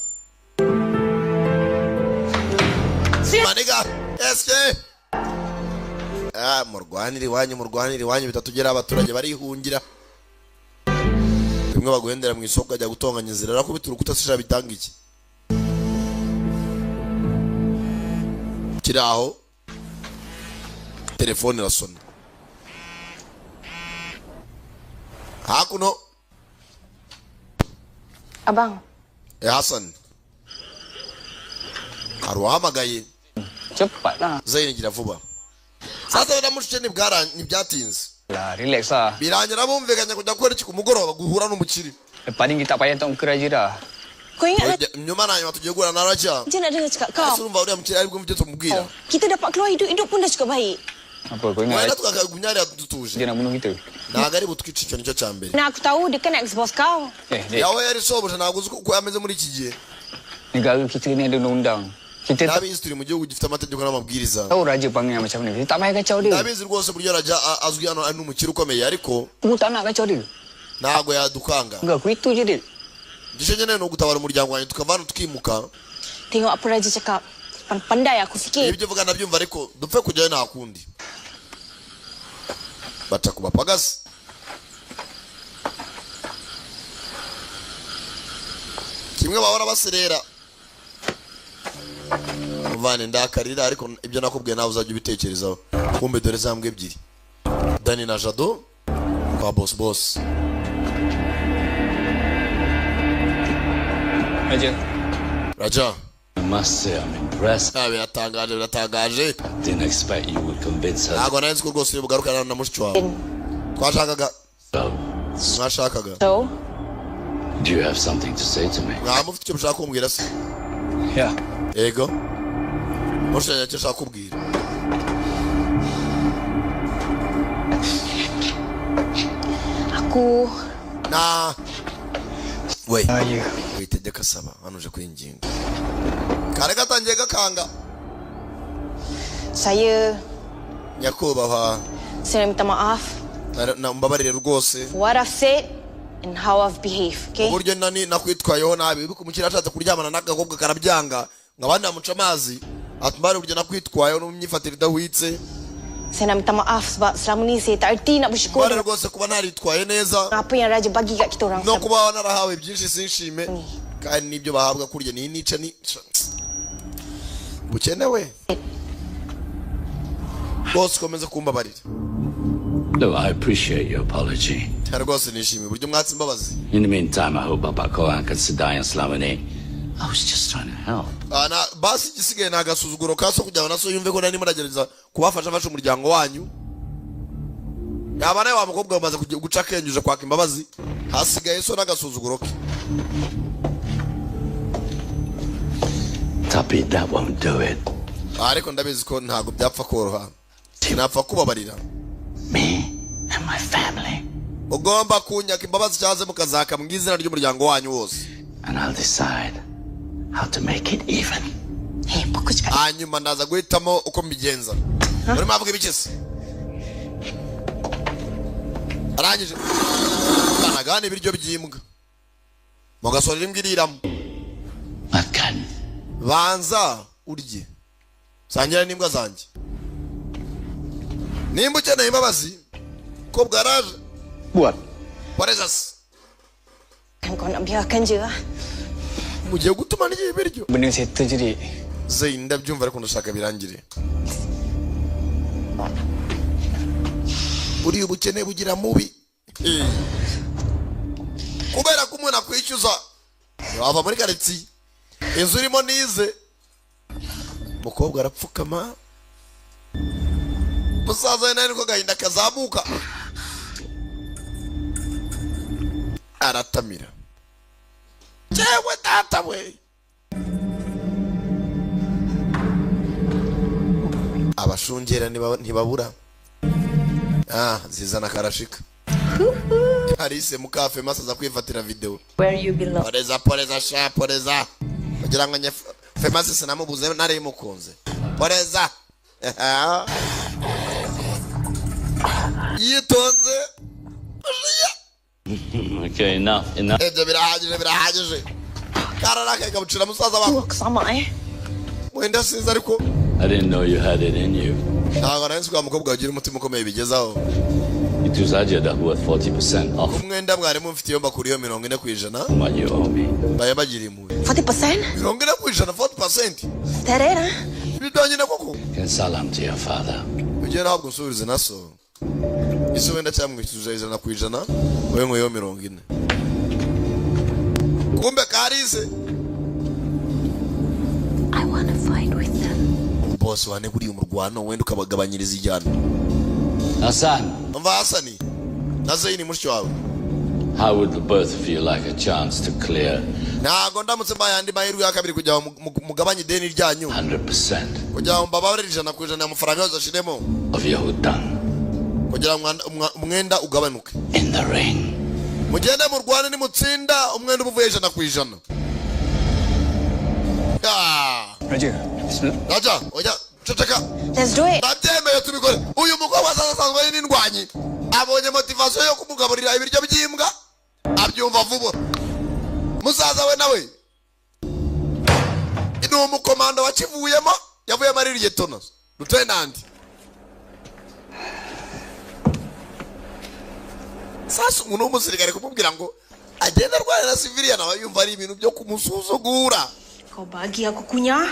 Maniga, eske. Murwanire iwanyu bitatugera abaturage barihungira. Bimwe baguhendera mu isoko ajya gutonganya inzira arakubita urukuta sisha bitanga iki. Kiraho. Telefone irasona. Hakuno. Abang, Hassan. Aruhamagaye. Cepatlah. Zaini gira vuba. Sasa wenda mushike ntibyatinze. Lah, relax lah. Birangira bumvikanye kujya gukora iki ku mugoroba guhura n'umukiri. Lepas ni kita payah tak kerja dah. kau ingat Nyuma na nyuma tugiye guhura na Raja. Raja nak dengar cakap kau? Urumva uriya mukiri ari bwumvye tumubwira. Kita dapat keluar hidup pun dah cukup baik. Apa kau ingat Wenda tukakagunyari dutuje. dia nak bunuh kita? Ntabwo ari butwica icyo nicyo cya mbere. Nah, aku tahu dia kan ex-boss kau. Dek, Yawe yari sobuja ntabwo uzi uko ameze muri iki gihe. negara kita ni ada undang-undang. Kita tak Ndabizi turi mu gihugu gifite amategeko n'amabwiriza. tahu raja panggil macam ni. Kita tak payah kacau dia. Ndabizi rwose buryo Raja azwi hano ari n'umukiri ukomeye ariko Aku tak nak kacau dia. ntabwo yadukanga. Enggak, aku itu je dia. Gishe nyene ni ugutabara umuryango wanjye tukava hano tukimuka. Tengok apa Raja cakap. Pandai aku fikir. Ibyo vuga ndabyumva ariko dupfe kujyayo nta kundi. Baca kubapagasi. Kimwe bahora baserera. Muvane ndakarira ariko ibyo nakubwiye nawe uzajya ubitekerezaho. Kumbe dore zambwe ebyiri. Dani na Jado kwa boss. Raja. I must say I'm impressed. Biratangaje. Didn't expect you would convince her. Ntabwo nari nzi ko rwose bugarukana na mushiki wawe. Twashakaga. So, Mwashakaga. So, do you have something to say to me? Mwamufite icyo mushaka kumbwira se? Ya. Ego. Mushiki icyo ushaka kubwira. aku Na. We. Ayah. Witegeka saba hano uje kwinginga. Kare gatangiye gakanga. saya Nyakubahwa minta maaf na mbabarire rwose. for what I've said and how I've behaved, okay? Uburyo nani nakwitwayeho nabi biko umukiri ashatse kuryamana n'agakobwa karabyanga ngabandi amuca amazi atumare uburyo nakwitwayeho n'umyifatire idahwitse. Saya nak minta maaf sebab selama ni saya tak erti nak bersyukur Mbare dengan rwose kuba naritwaye neza apa yang Raja bagi kat kita orang. no kuba narahawe byinshi sinshime kandi nibyo bahabwa kurya ni nica ni bukenewe. Rwose komeza kumbabarira. Look, I appreciate your apology. Rwose nishimiye uburyo mwatse imbabazi. In the meantime, I hope Baba Kohan can sedai and Slamane. I was just trying to help. Na basi igisigaye nagasuzuguro kaso kugira ngo naso yumve ko nari muragereza kubafasha fasha umuryango wanyu. Yaba nawe wa mukobwa bamaze guca kenyuje kwaka imbabazi hasigaye so nagasuzuguro ke. Tapi, that won't do it. Ariko ndabizi ko ntago byapfa koroha. Sinapfa kubabarira. Me and my family. ugomba kunyaka imbabazi cyaze mukazaka mu izina ry'umuryango wanyu wose. And I'll decide how to make it even. Hey, bagus cakap. Hanyuma ndaza guhitamo uko mbigenza. Muri mavuga ibikese. Arangije. Kanagana ibiryo by'imbwa. Mugasorera imbwa iriramo. Makan. Banza urye. Sangira n'imbwa zanjye. Nimba ukeneye imbabazi ko bwaraje. Buat. Parezas. Kan kau nak biarkan je lah. Mugiye gutuma n'ibyo biryo. Benda settle jadi. Zain ndabyumva ariko ndashaka birangire. Buri ubukene bugira mubi. Kubera ko umuntu akwishyuza wava muri quartier. Inzu irimo nize. Mukobwa arapfukama. Musaza nawe niko gahinda kazamuka. Aratamira. Jewe data we. Abashungera ntibabura. Zizana karashika. Harise mukafe masaza kwifatira video. Where you belong. Poreza. Kugira ngo nye Famous sinamubuze nari mukunze. Poreza. Yitonze. Okay, enough. Ebyo birahagije. Kararaka kabucira musaza wako. Sama Mwenda sinza ariko. I didn't know you had it in you. Ntabwo nari kwa mukobwa ugira umutima ukomeye bigezaho. Itu saja dah buat 40% off. Umwenda mwari mufite yomba kuri yo 40%. What you owe me. Baye bagiri impuhwe. 40%? 40%. Terera. Bidanyine koko. Can salam to your father. Ujye ntabwo nsubize naso. Iso wenda cyamwishyuza 100%. Wewe ngo yo 40. Kumbe karize. I want to fight with them. Boss wane buri umurwano wenda ukabagabanyiriza ijyana. Hassan. Mva Hasani. Nazaini mushyo wawe. How would the both feel like a chance to clear? Ntago ndamutse mbayandi mahirwe ya kabiri kujya mugabanye ideni ryanyu. 100%. Kujya mbabarira 100% amafaranga yose ashiremo. Of your hutang. Kugira umwenda ugabanuke. In the ring. Mugende mu Rwanda ni mutsinda umwenda uvuye 100%. Raja. Raja, oya, ceceka. Let's do it. Ndabyemeye tubikore. Uyu mukobwa asanzwe ari n'indwanyi. Abonye motivation yo kumugaburira ibiryo by'imbwa. Abyumva vuba. Musaza we nawe. Ino umukomando wakivuyemo yavuye muri Lieutenant. Lieutenant. Sasa umuntu w'umusirikare kumubwira ngo agenda arwana na civilian aba yumva ari ibintu byo kumusuzugura. Kau bagi aku kunyah.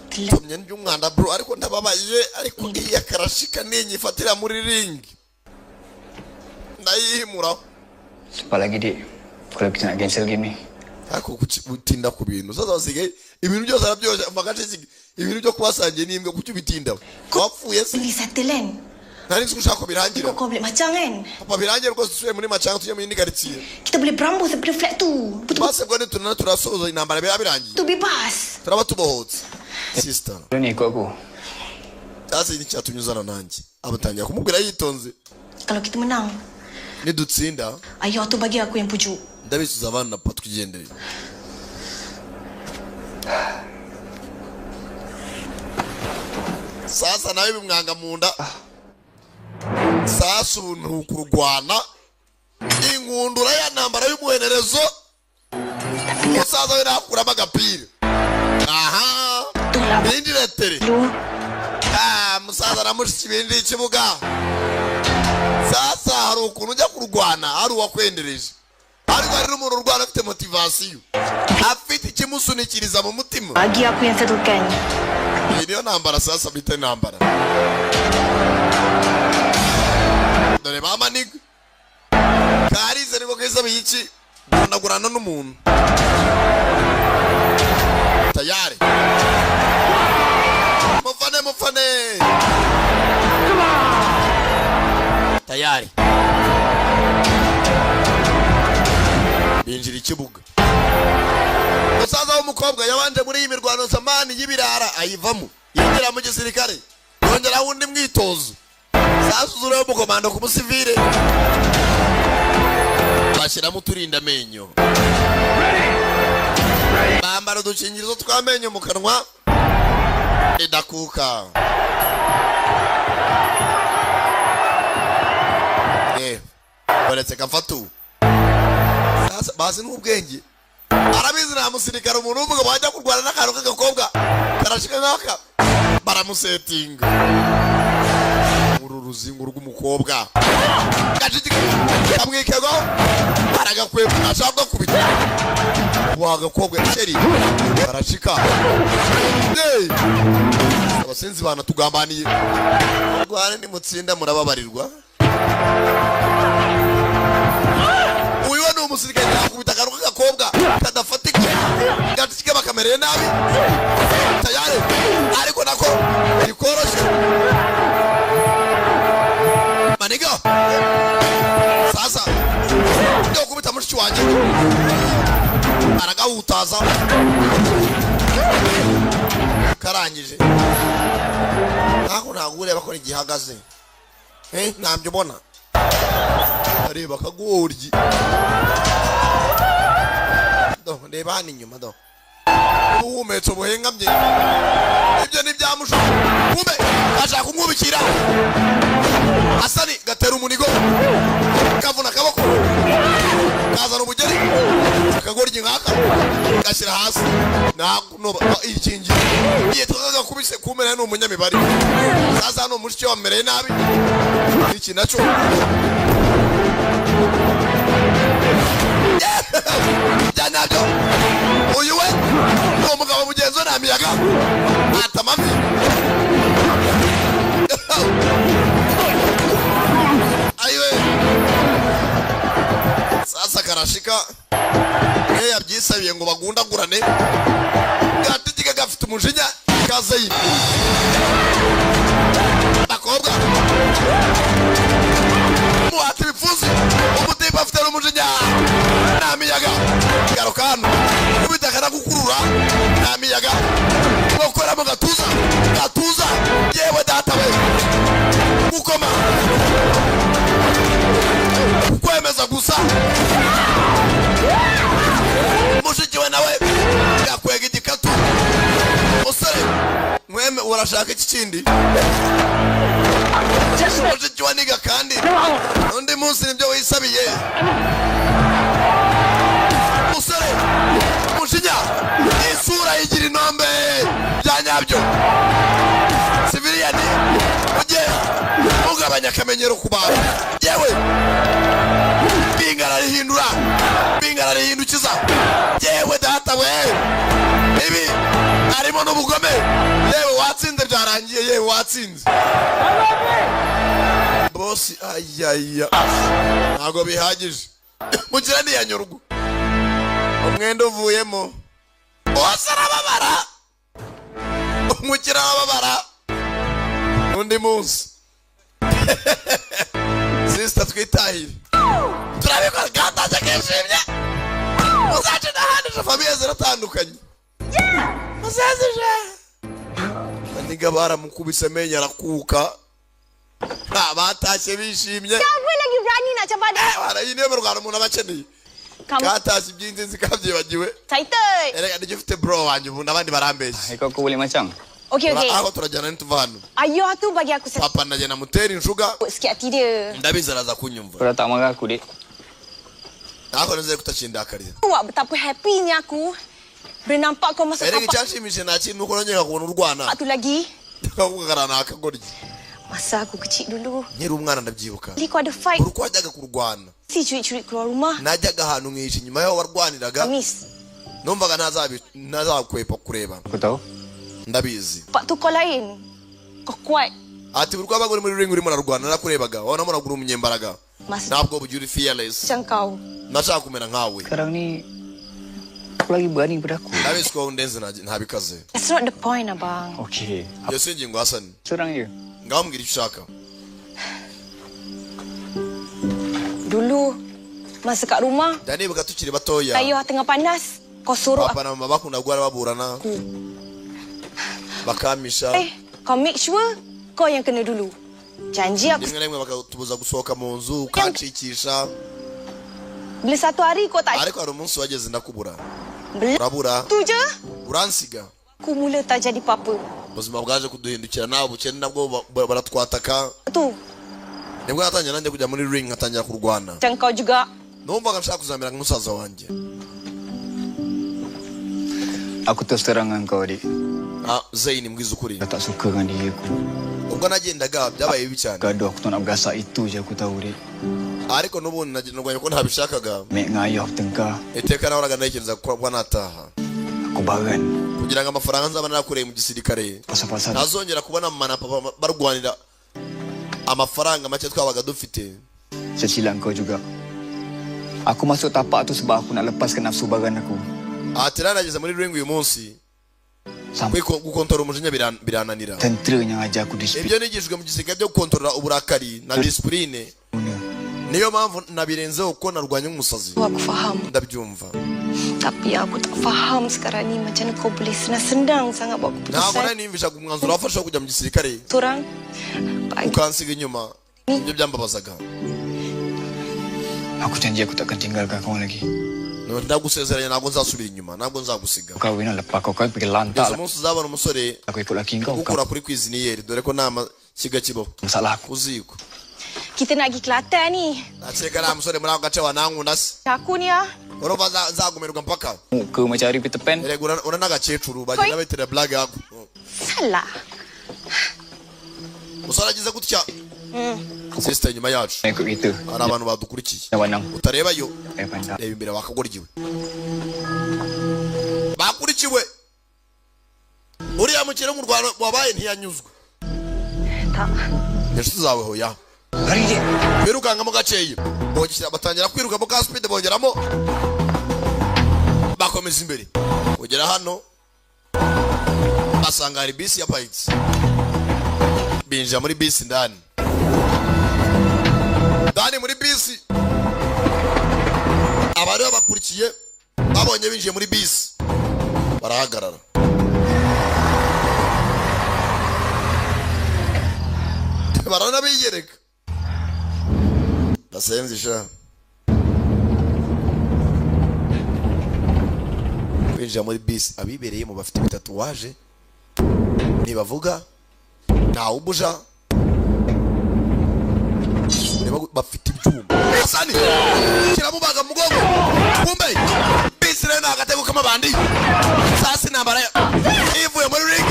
Tumye n'umwanda bro ariko ndababaye ariko iya karashika ninyifatira muri ring. Ndayihimura. Apalagi dik, kalau kita nak cancel game ni. Ako kutinda ku bintu. Sasa basigaye ibintu byose arabyoje amagace ibintu byo kubasangiye n'imbwa kucyo bitinda. Wapfuye se. Beli settlean. Nari nsushaka birangira. Kau boleh macam kan? Papa birangira rwose tuye muri macanga tujye muri quartier. Kita boleh berambus seperti flat tu. Base bwo tunana turasoza intambara birangiye. Tu bebas. Turaba tubohotse. Sister. Ni ikut aku. Sasa ini cyatunyuzana nanjye. Abatangira kumubwira yitonze. Kalau kita menang, Nidutsinda ayah tu bagi aku yang pujuk. ndabisuza abana pa twigendere. Sasa nawe bimwanga munda. Sasa ubuntu kurwana inkundura ya ntambara y'umuhenerezo. Musaza we nakuramo agapira. Aha. Bindi letere. Musaza namushiki bindi ikibuga. Sasa hari ukuntu ujya kurwana hari uwakwendereje. Ariko hari n'umuntu urwana afite motivation. Afite ikimusunikiriza mu mutima. Bagi aku yang settlekan. Niyo ntambara sasa bita ntambara. Dore mama nig. Karize niko keza biyici. Nagurana n'umuntu. Tayari. Mufane. Tayari. Binjira ikibuga. Musaza w'umukobwa yabanje muri iyi mirwano zamani y'ibirara ayivamo. Yinjira mu gisirikare. Yongera wundi mwitozo. Sasa uzure w'umukomando ku musivile. bashyiramo uturinda amenyo, bambara udukingirizo tw'amenyo mu kanwa ridakuka. Baretse Kafatu sasa bazi n'ubwenge, arabizi nta musirikare umuntu w'umugabo wajya kurwana n'akantu k'agakobwa karashika nk'aka baramusetinga uru ruzingo rw'umukobwa kamwikego baragakwepfa ashaka kubita wagakobwa sheri barashika. Abasenzi bana tugambaniye rwane ni mutsinda murababarirwa. Uyu ni umusirikare yakubita akantu k'agakobwa kadafatika gatike bakamereye nabi tayari, ariko nako bikoroshe maniga. Sasa ndio kubita mushiki wanjye aragahutaza karangije ntabwo ureba ko igihagaze ntabyo ubona areba akagoryi reba hano inyuma ubuhumetse buhengamye ibyo ntibyamusho kumbe ashaka kumwubikira asani gatera umunigo kavuna akaboko kazana ubugeri akagoryi nk'aka gashyira hasi ikingi igihe twagakubise kumera ni umunyamibare. Sasa hano mushiki wamereye nabi iki nacyo nabyo. Uyu we ni umugabo mugenzi we nta miyaga ata amavi. Ayiwe sasa karashika yabyisabiye ngo bagundagurane gatike gafite umujinya kazeyi bakobwa muhati bifuzi umutipa afite umujinya nta miyaga garukano kubitakana gukurura nta miyaga gukora mu gatuza yewe data we gukoma kwemeza gusa mushiki we nawe gakwega igikatu. Musore mweme urashaka iki kindi mushiki we niga kandi undi munsi nibyo wisabiye. Musore mushinya isura yigira inombe bya nyabyo siviliyani ujye ugabanya akamenyero ku bantu yewe bingana rihindukiza yewe data we ibi harimo n'ubugome yewe watsinze byarangiye yewe watsinze bosi. Ayaya ntago bihagije mugira ni yanyorugo umwenda uvuyemo bose arababara umukira arababara undi munsi sister twitahire turabikora gataje kishimye muzaje n'ahandi famiye ziratandukanye muzazije niga baramukubise menya arakuka batashye bishimye barayine mu Rwanda umuntu abakeneye katashye iby'inzi kabyibagiwe erega ndigifite bro wanjye ubu nabandi barambeshye Ikaw ko boleh macam. Okay. Ako turajyana ntuvano Ayo tu bagi aku papa najya namutera inshuga sikit hati dia. Ndabizi araza kunyumva. Kau dah tak marah aku, Dik. Ako naze kutakindakarira. Wah betapa happy-nya aku. Bila nampak kau masuk kapal. Erega cyanshimishe nakintu uko nongera kubona urwana. Satu lagi. Kagugarana akagoryi. Masa aku kecil dulu. Nyiri umwana ndabyibuka. Kau ada fight. Uruko wajyaga kurwana. Si curi-curi keluar rumah. Najyaga ahantu mwishi nyuma yaho warwaniraga. Kamis. Numvaga ntazakwepa kureba. Aku tahu. Ndabizi. Pak tu kau lain. Kau kuat. Ati urwo abagore muri ring urimo narwana nakurebaga. Wana mura guru umunyembaraga. Ntabwo bujuri fearless. Cangkau. Nashaka kumera nkawe. Sekarang ni aku lagi berani pada aku. Ndabizi ko undenze ntabikaze. That's not the point, abang. Okay. Yose ngingo Hassan. Serang je. Ngaho mbwira icyo ushaka. Dulu masa kat rumah. Ndanibuka tukiri batoya. Kayu tengah panas. Kau suruh papa na mama bakunda guhora baburana. Bakamisha. Kau make sure kau yang kena dulu. Janji aku. Rimwe na rimwe bakatubuza gusohoka mu nzu ukancikisha. Beli satu hari kau tak ariko hari umunsi wageze ndakubura beli urabura tu je. uransiga Aku mula tak jadi apa-apa. ubuzima bwaje kuduhindukira nawe ubukene nabwo baratwataka Tu, nibwo yatangira nanjye kujya muri ring atangira kurwana macam kau juga. numvaga nshaka kuzamera nk'umusaza wanjye. Aku terus terang dengan kau, adik. Zaini mbwiza ukuri Aku tak suka dengan dia aku. ubwo nagendaga byabaye bibi cyane Gaduh aku tak nak bergasak itu je aku tahu, adik. ariko n'ubundi narwanya ko ntabishakaga Mek dengan ayah bertengkar. iteka nahoraga ntekereza kuba nataha Aku baran. kugira ngo amafaranga nzaba narakoreye mu gisirikare Pasal-pasal ntazongera kubona mama na papa barwanira amafaranga make twabaga dufite. sesilang kau juga. Aku masuk tapak tu sebab aku nak lepaskan nafsu baran aku. ati narageze muri ring uyu munsi Sampai gukontorora umujinya birananira. tentera yang ajar aku disiplin. ibyo nigishijwe mu gisirikare byo gukontorora uburakari na disipurine niyo mpamvu nabirenzeho ko narwanya umusazi. Aku faham. Ndabyumva Tapi aku tak faham sekarang ni macam mana kau boleh senang-senang sangat buat ntabwo keputusan. nari nimvisha ku mwanzuro wafashe wo kujya mu gisirikare Orang ukansiga inyuma. Ibyo byambabazaga. Aku janji aku takkan tinggalkan kau lagi. ndagusezeranya ntabwo nzasubira inyuma ntabwo nzagusiga. Kau kahwin lepas kau pergi lantak Yesu lah. umunsi uzabona umusore Aku ikut laki kau. ukura kuri kwiziniyeri dore ko nta kiga kibaho Masalah aku. uziko kita nak pergi Kelantan ni. nakeka nta musore muri ako gace wanankunda se Aku ni ah. urumva nzagumirwa mpaka Muka mencari Peter Pan. erega ura n'agakecuru bagenda betera blague yako Salah. musore agize gutya sister inyuma yacu Ikut kita. hari abantu badukurikiye Wanang. utarebayo Pandang. reba imbere bakagoryiwe bakurikiwe uriya mukire mu Rwanda wabaye ntiyanyuzwe Tak. inshuti zawe hoya Lari dia. birukangamo gakeya batangira kwirukamo ka speed bongeramo bakomeza imbere kugera hano basanga hari bisi ya Paix binjira muri bisi ndani muri bisi abari bakurikiye babonye binjiye muri bisi barahagarara barana bigereka basenzisha kwinjira muri bisi abibereye mu bafite bitatuwaje nibavuga ntawe ubuja bafite ibyuma asani kiramubaga mu mugongo kumbe bisi rero agatego k'amabandi sasi nambara ivuye muri ring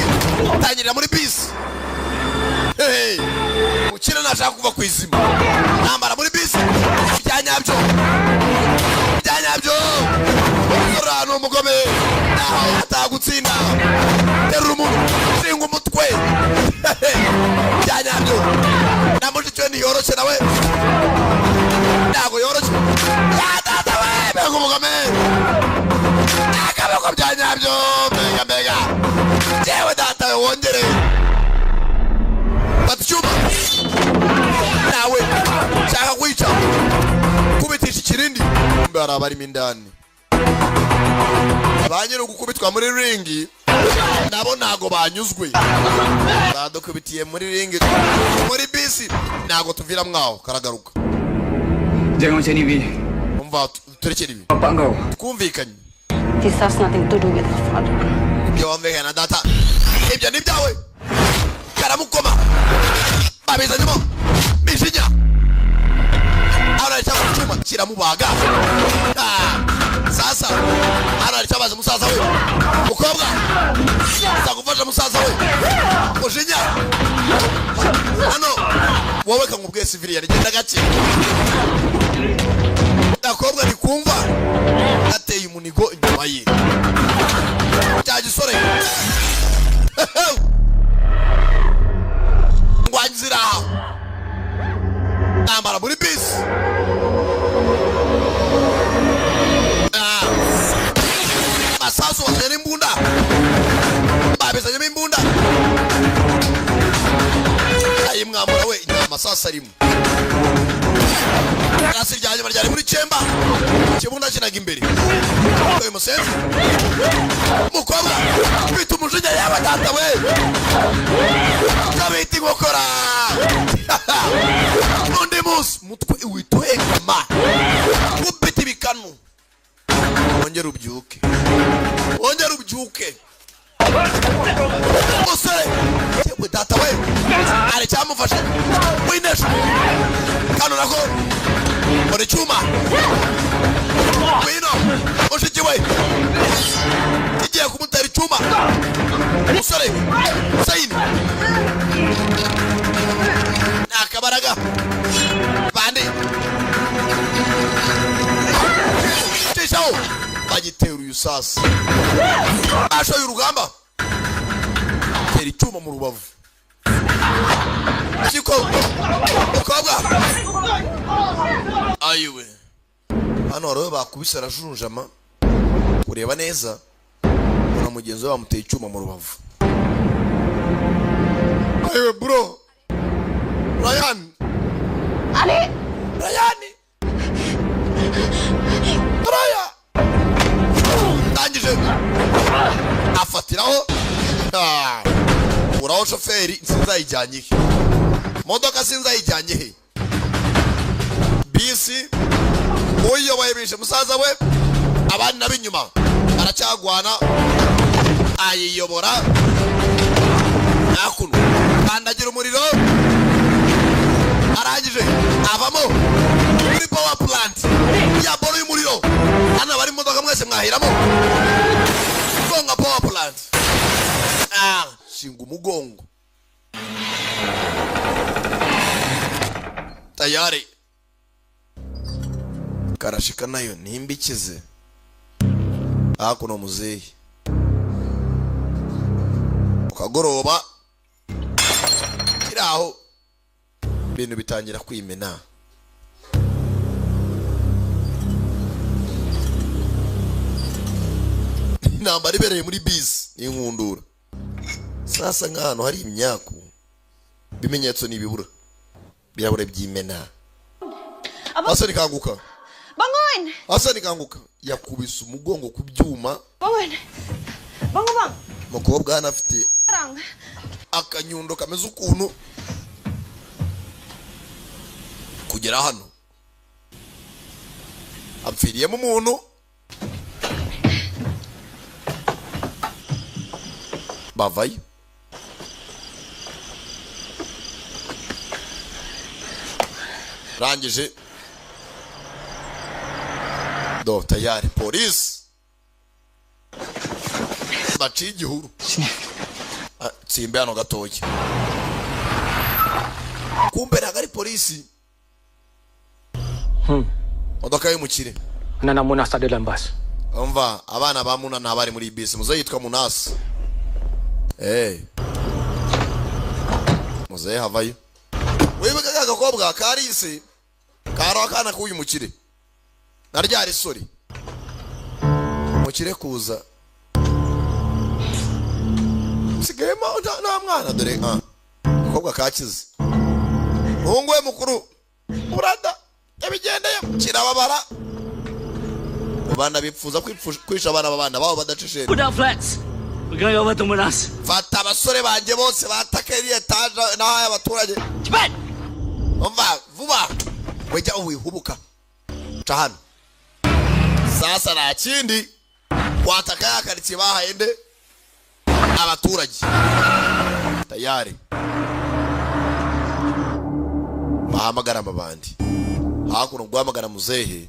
tangirira muri bisi ukira nashaka kuva ku izima nambara muri bisi byanyabyo urano umugome naho atagutsinda terura umuntu uzinga umutwe byanyabyo namushitwe ntiyoroshye nawe ntabwo yoroshye yadata we mbega umugome akaboko byanyabyo mbega jewe data we wongere baticyuma nawe shaka kwica kubitisha ikirindi mbe hari abarimo indani banyere gukubitwa muri ringi nabo ntago banyuzwe badukubitiye muri ringi muri bisi ntago tuvira mwaho karagaruka Jangan macam ni, Bi. umva turekere ibi Bapak kau. twumvikanye This has nothing to do with her father. ibyo wamvikanye na data ibyo ni byawe karamukoma babizanyemo mijinya araricyabaza icyuma kiramubaga sasa araricyabaza musaza we mukobwa nzagufasha musaza we mujinya hano wowe kamubwiye siviriya rigenda gake akobwa ndikumva ateye umunigo inyuma ye cya gisore ngwanzira nambara muri bisi masasu wazanye n'imbunda babizanyemo imbunda ayimwambura we nta masasu arimo gasi ryanye baryari muri chemba kibunda kinaga imbere uyu musenzi mukobwa bita umujinya yaba data we kabiti gukora undi munsi mutwe witwekama ubita wongera ubyuke musore yewe data we ari cyamufashe winesha kano nako muri cyuma wino ushiki we kigiye kumutera icyuma musore sayini nakabaraga bandi tishaho bagitera uyu sasa ashoye urugamba tera icyuma mu rubavu kiko ukobwa ayiwe hano rero bakubise arajunjama kureba neza na mugenzi we bamuteye icyuma mu rubavu. Ayiwe bro Ryan tangije afatiraho uraho shoferi sinzayijyanye he modoka sinzayijyanye he bisi uyoboye bishe musaza we abandi nabinyuma aracyagwana ayiyobora nakuno kandagira umuriro arangije avamo muri power plant ya boro y'umuriro hano bari modoka mwese mwahiramo gonga power plant shinga umugongo tayari karashika nayo nimbikize hakuno muzehe ukagoroba kiraho ibintu bitangira kwimena. Namba ribereye muri bisi n'inkundura sasa nk'ahantu hari imyaku bimenyetso nibibura birabure byimena. Asa nikanguka bangun, asa nikanguka yakubise umugongo ku byuma. Bangun bang mukobwa hana afite akanyundo kameze ukuntu kugera hano apfiriyemo umuntu bavayo rangije do tayari polisi baciye igihuru tsimbe hano gatoki kumbe nagari polisi modoka y'umukire Nana Munas ada dalam bus. Umva abana ba Muna nabari muri bisi muze yitwa Munas. Muze havayo. Wibuka gakobwa karisi karo akana kuyu mukire. Naryari sori. Mukire kuza. Sigema na mwana dore gakobwa kakize. Muhungwe mukuru. Urada yabigendeye kirababara. Bana bipfuza kwisha abana babana babo badacishije. Put down flats. We're going over to Munas. Fata abasore banje bose batakeriye etaje n'aya abaturage. Chibet. Umva vuba. Wejya uwihubuka. Cahano. Sasa na kindi kwataka yakarikiye bahende abaturage. Tayari. Bahamagara mabandi. Hakuno guhamagara muzehe.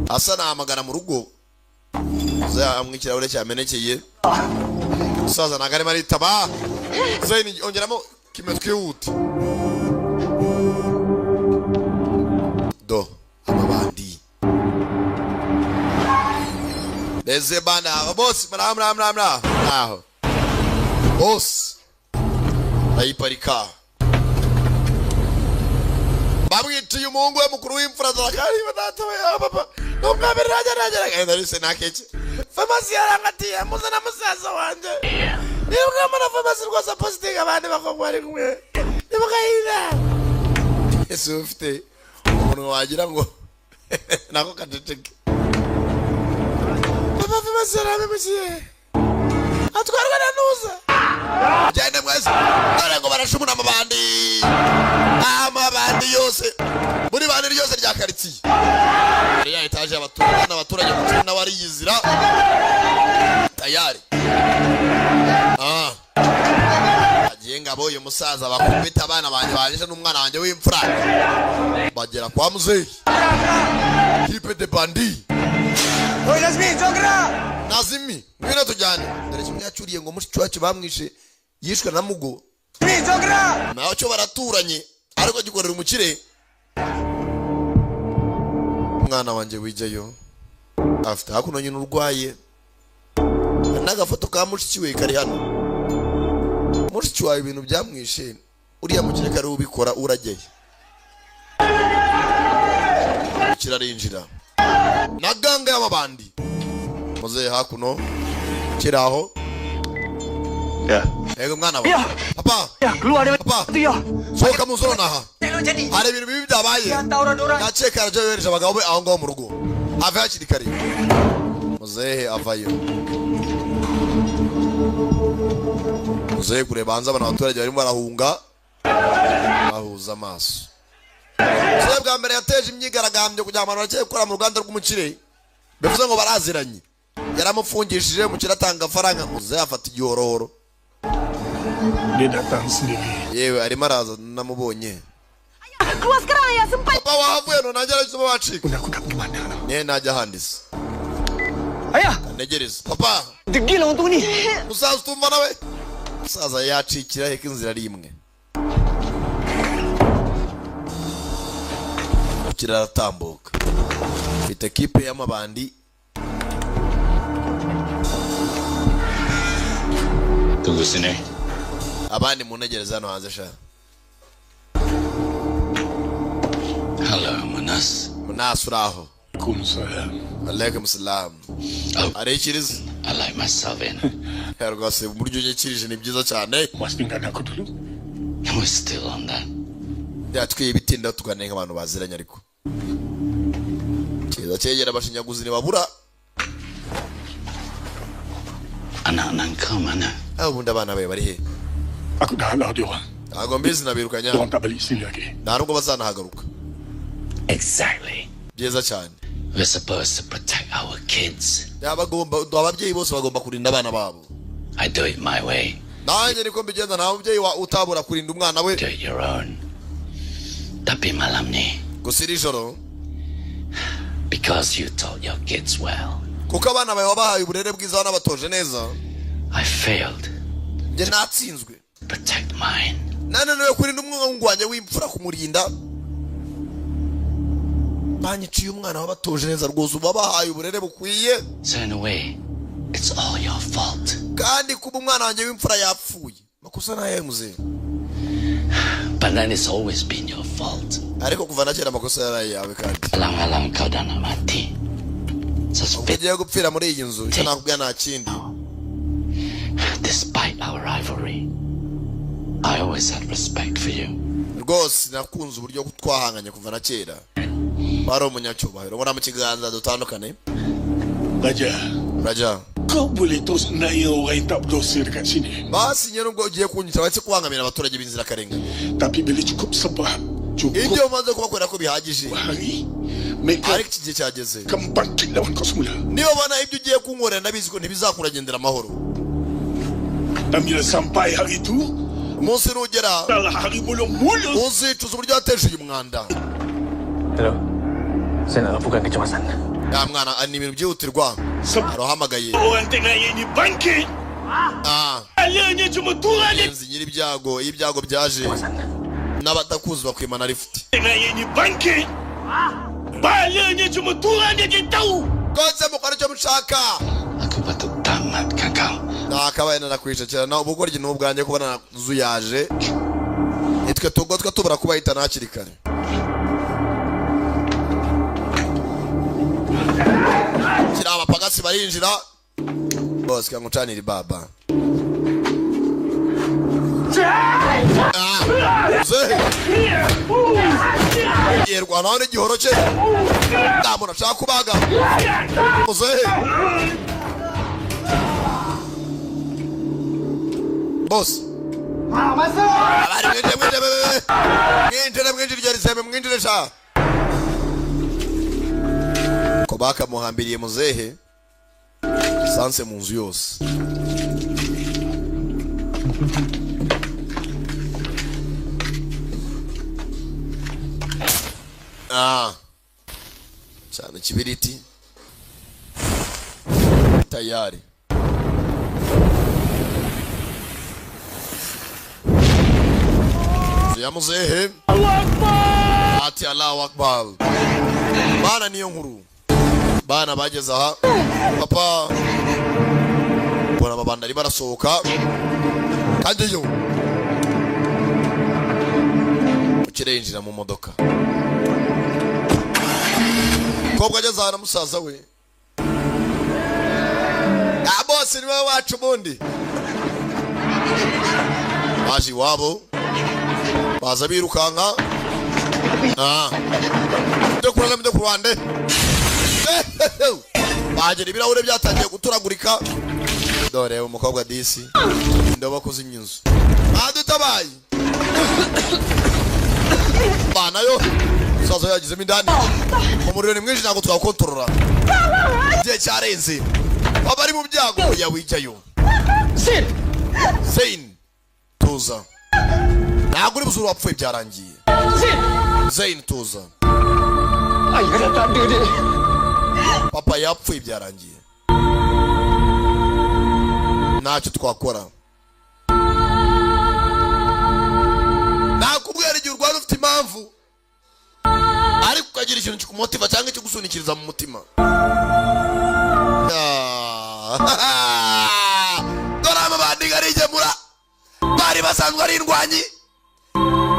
Asa na amagana mu rugo za amwikirahure cyamenekeye saza nagare mari taba zaini ongeramo kimetwe uti do amabandi leze bana boss mra aho boss ayiparika bamwitiye umungu we mukuru w'imfura zakari badatawe papa Nungabiri raja ndarise nakeche famasi yarangatiye muzana musaza wanje nibuka mana famasi rwose positive abandi bakogwa ari kumwe nibuka ina Yesu ufite umuntu wagira ngo nako katete papa famasi yarangamiye atwarwa na nuza Gende mwese. Dore ngo barashumuna amabandi yose. Muri bandi ryose rya karitsiye. Ya etaje abaturage kucana wari yizira. Tayari. Agenga boye umusaza bakubita abana banje baje n'umwana wanje w'imfura. Bagera kwa muzeyi. Type de bandi. Oi, Nazmi, jogra! Nazimi, ngwino tujyane. Dore kimwe yacuriye ngo mushi cwacu bamwishe yishwe na mugo. Nazmi, jogra! Naho cyo baraturanye ariko gikorera umukire. Mwana wanje wijeyo. After hakuno nyine urwaye. Nagafoto ka mushi we kari hano. Mushi wawe ibintu byamwishe. Uriya mukire kari ubikora urageye. Kirarinjira. Naganga y'amabandi. Muze hakuno kiraho. Ego mwana wa. Papa. Keluar dari Papa. itu ya. Soka muzona ha. Hari ibintu bibi byabaye. Naceka araje yohereje abagabo be aho ngaho mu rugo. Ava hakiri kare. Muzehe avayo. Muzehe kurebanza abana abaturage barimo barahunga. Bahuza amaso. Sebe bwa mbere yateje imyigaragambyo kugira abantu bakeye gukora mu ruganda rw'umukire. Bivuze ngo baraziranye. Yaramufungishije umukire atanga faranga muzehe afata igihororo. Dia datang sendiri. Yewe arimo araza namubonye. Keluar sekarang ya, sempat. Papa wahavuye no najya ariko bacika. Udah aku tak gimana. Ne najya handisa. Ayah, Negereza. Papa, degil lah untuk ni. musaza tumva nawe. Musaza yacikira heka inzira rimwe. Kiraratambuka. Fite kipe y'amabandi. Tunggu sini. Abandi mu ntegereza hano hanze sha. Halo, Manas. Munas uraho. Waalaikumsalam. Alaikum salam. Arekiriza. I like myself in. Rwose uburyo nyekirije ni byiza cyane. Mas tinggal aku dulu. We're still on that. Yatwiye bitinda tuganenga abantu baziranye ariko. Kiza cyegera abashinyaguzi ni babura. Anak-anak kau mana? Ubundi abana be bari he? Aku dah halau dia orang. Ntago mbizi nabirukanya. Dia orang tak balik sini lagi. Nta nubwo bazanahagaruka. Exactly. Byiza cyane. We're supposed to protect our kids. Ababyeyi bose bagomba kurinda abana babo. I do it my way. Nanjye niko mbigenza nta mubyeyi utabura kurinda umwana we. Do it your own. Tapi malam ni, Gusa iri joro because you taught your kids well, kuko abana bawe wabahaye uburere bwiza n'abatoje neza. I failed Njye natsinzwe. to protect mine. Nananiwe kurinda umwana wanjye w'imfura kumurinda. Banyiciye umwana wabatoje neza rwose ubabahaye uburere bukwiye. So in a way, it's all your fault. Kandi kuba umwana wanjye w'imfura yapfuye. Makosa naye muze. But then it's always been your fault. Ariko kuva na kera makosa yaraye yawe kandi. Alang-alang kau dah nak mati. Suspect. Ugiye gupfira muri iyi nzu icyo nakubwira nta kindi. Despite our rivalry, I always had respect for you. Rwose nakunze uburyo twahanganye kuva na kera. Bari umunyacyubahiro ubona mu kiganza dutandukane. Raja. Kau boleh terus naya orang yang tak berdosa dekat sini. Basi nyine ubwo ugiye kunyita bake kubangamira abaturage b'inzira karengane. Tapi bila cukup sebab, cukup Ibyo umaze kubakorera ko bihagije. hari, mereka Ariko iki gihe cyageze. akan bangkit lawan kau semula. Niba bana ibyo ugiye kunkorera ndabizi ko ntibizakuragendera amahoro. Dan bila sampai hari itu, Umunsi nugera adalah hari mula-mula. uzicuza uburyo wateje uyu mwanda. Hello. Saya nak lakukan kecemasan. Ya mwana ni ibintu byihutirwa. Arahamagaye. Orang tengah ini bangkit. Alanya cuma Tuhan yang Inzi nyiri ibyago, iyo ibyago byaje n'abatakuzi bakwimana lift. tengah ini bangkit. Balanya cuma Tuhan yang tahu. Kose mukora icyo mushaka. Aku patut tamatkan kau. Nakabaye narakwicara na ubugoryi n'ubwanjye kubona zuyaje. Nitwe tugotwa tubura kubahitana hakiri kare. Kira abapagasi barinjira. Bose kangucanira baba. Yerwa nawe n'igihoro cye. Ndamuna ashaka kubaga. Muzehe. boss. Abari mwinjire ryari seme mwinjire sha. Ko bakamuhambiriye muzehe. Sanse mu nzu yose. Cyane kibiriti. Tayari. Ya muzehe. Ati Allahu Akbar. Bana niyo nkuru. Bana bageze aha. Papa. Bona babanda ari barasohoka. Kandi yo. Ukirenjira mu modoka. Kobwa ageze aha na musaza we. Bosi niwe wacu bundi. Baji wabo. Baza birukanka. Mde kurwande. Bagera ibirahure byatangiye guturagurika. Dore umukobwa disi. Ndoba kuzimya inzu. Adutabaye. Bana yo. Sazo yagizemo indani. Umuriro ni mwinshi ntabwo twakontorora. Igihe cyarenze. Abari mu byago ya wijayo. Zain. Tuza. Ntabwo uri buzuru wapfuye byarangiye. Zain tuza. Papa yapfuye byarangiye. Ntacyo twakora. Nakubwira igihe urwara ufite impamvu. Ariko ukagira ikintu kikumotiva cyangwa kigusunikiriza mu mutima. Dorama bandigari gemura. Bari basanzwe ari indwanyi.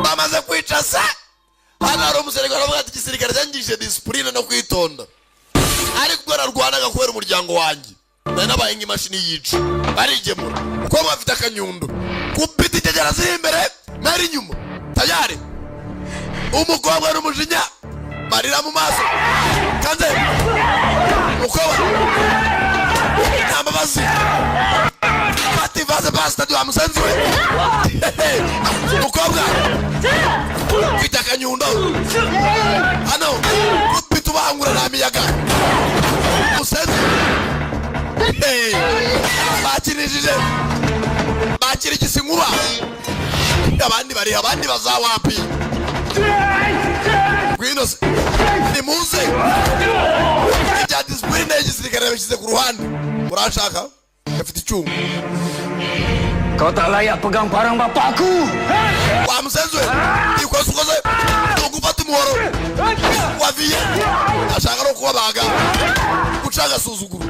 Bamaze kwica se. Hano hari umusirikare avuga ati igisirikare cyangije discipline no kwitonda. Ariko bararwanaga kubera umuryango wanjye. Nari nabaye nk'imashini yica. Barigemura. Uko bafite akanyundo. Kupita ikegera ziri imbere nari inyuma. Tayari. Umukobwa n'umujinya. Marira mu maso. Kanze. Umukobwa. Nambabazi. Pati vaze pasta du amusanzwe. Umukobwa. Pita kanyundo. Hano. Kupita ubangura na miyaga. Musanzwe. Bakinishije. Bakira igisinkuba. Abandi bari abandi bazawapi. Gwinos. Ni muze. Ijya discipline y'igisirikare bishyize ku ruhande. Murashaka? Afite icyuma. Kau tak layak pegang barang bapakku. Wa musanzwe. Ikoze. Ugufata umuhoro. Waviye. Ashaka no kubabaga. Ucaga suzuguru.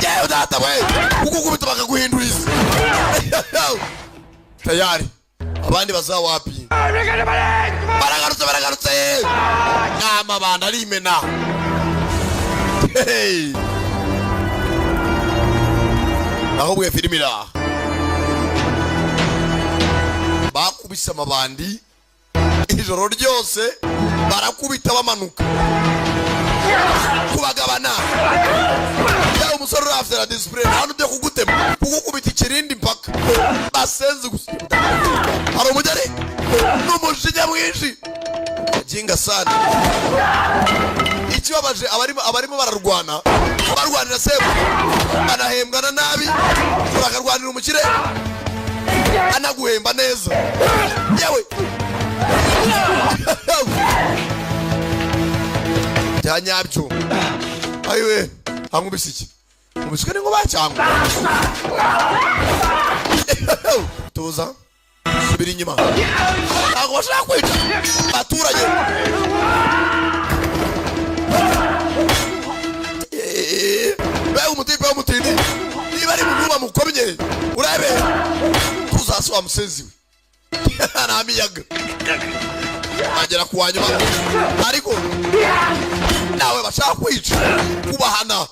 Yewe data we. Ukukubita bakaguhinduriza. Tayari. Abandi bazawapi. Baragarutse. Ngama banda rimena. Hey. Aho bwe filmira. Bakubise amabandi. Ijoro ryose barakubita bamanuka. Kubagabana. Ya umusoro after a display. Hano byo kugutema. Kugukubita ikirindi mpaka. Basenze gusa. Hari umujyari. N'umujinya mwinshi. Jinga sana. Ikibabaje abarimo bararwana. Barwanira sebo. Banahembwana nabi. Urakarwanira umukire. Anaguhemba neza. Yewe. Byanyabyo. Ayiwe, hangubise iki? Umushikane ngo bacyangwa. Tuza. Subira inyuma. Ntabwo bashaka kwica abaturage. Be umutipe w'umutindi. Niba ari munyuma mukomye. Urabe. Tuzaswa musenziwe. Namiyaga. Agera kuwanyuma. Ariko nawe bashaka kwica kubahana.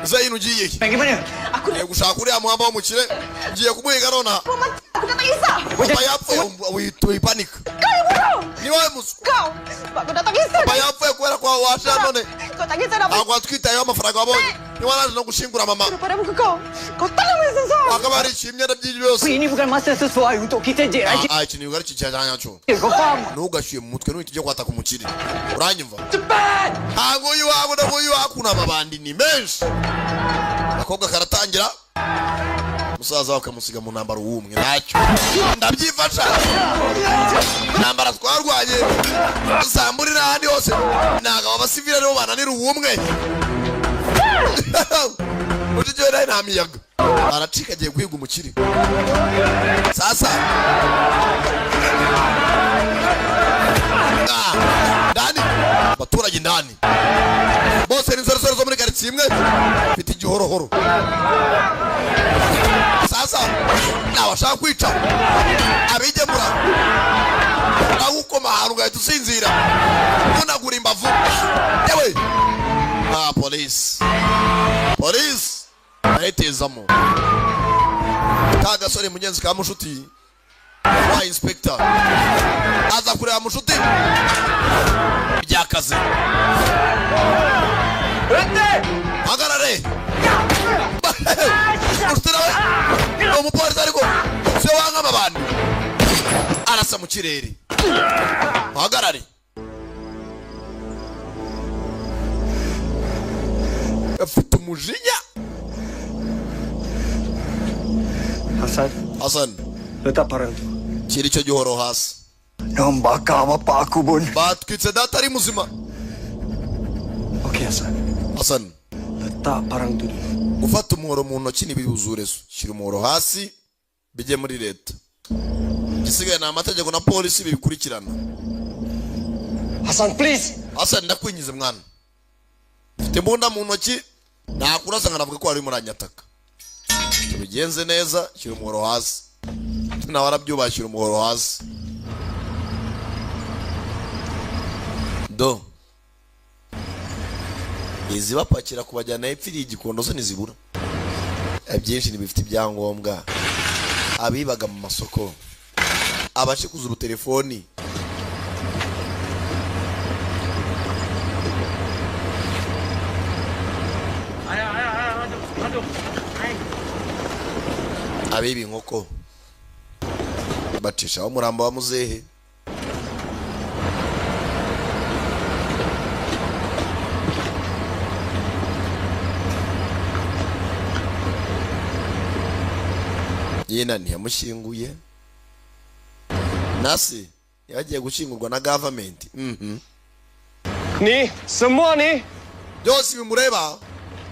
Zain ugiye. Bagaimana? Aku gushaka uriya muhamba w'umukire. Ngiye kumuhiga nona. Aku datang Isa. Papa yapfuye wipanika. Ni wowe musu. Aku datang Isa. Papa yapfuye kubera kwa washa none. Kau tak kisah dah. Aku atwitayeho amafaranga wabonye. Ni wanaje no gushingura mama. Pada muka kau. Kau tak nak main sesat. Akabari chimnya da byose. Ini bukan masa sesuai untuk kita je. Iki ni ugari cyajanya cyo. Kau faham? Nugashyuye mu mutwe n'utije kwata ku mukiri. Uranyumva? Cepat! Hagoyi wabo ndagoyi wakuna amabandi ni menshi. Akobwa karatangira. Musaza wakamusiga mu nambaro wumwe nacyo. Ndabyifasha. Nambara twarwanye. Samburira handi hose. Naga abasivile rero bananira uwumwe. Ujije nayo namiyaga. Aracika agiye kwiga umukiri. Sasa. Ndani. Baturage ndani. Bose ni zero zo muri quartier imwe. Fite igihorohoro. Sasa nabashaka kwica abigemura awukoma ahantu gahita usinzira unagura imbavu yewe police ayitezamo ka gasore mugenzi ka mushuti wa inspector aza kureba mushuti byakaze hagarare umupolisi ariko se wanga amabandi arasa mu kirere hagarare afite umujinya Hasan letak parang tu. kiri cyo gihoro hasi Nambaka bapak aku bun. batwitse data ari muzima Okey Hasan letak parang tu dulu. ufata umuhoro mu ntoki n'ibizure shyira umuhoro hasi bijye muri leta gisigaye na amategeko na polisi bibikurikirana Hasan please. Hasan ndakwinyize mwana mfite imbunda mu ntoki nakurasa nkanavuga ko ari muranyataka tubigenze neza shyira umuhoro hasi nawe arabyubaha shyira umuhoro hasi do izi bapakira kubajyana epfiriye igikondo zo nizibura byinshi nibifite ibyangombwa abibaga mu masoko abashikuza ubutelefoni abiba inkoko bacishaho umurambo wa muzehe yena ntiyamushyinguye nasi yagiye gushingurwa na government Ni, semua ni byose bimureba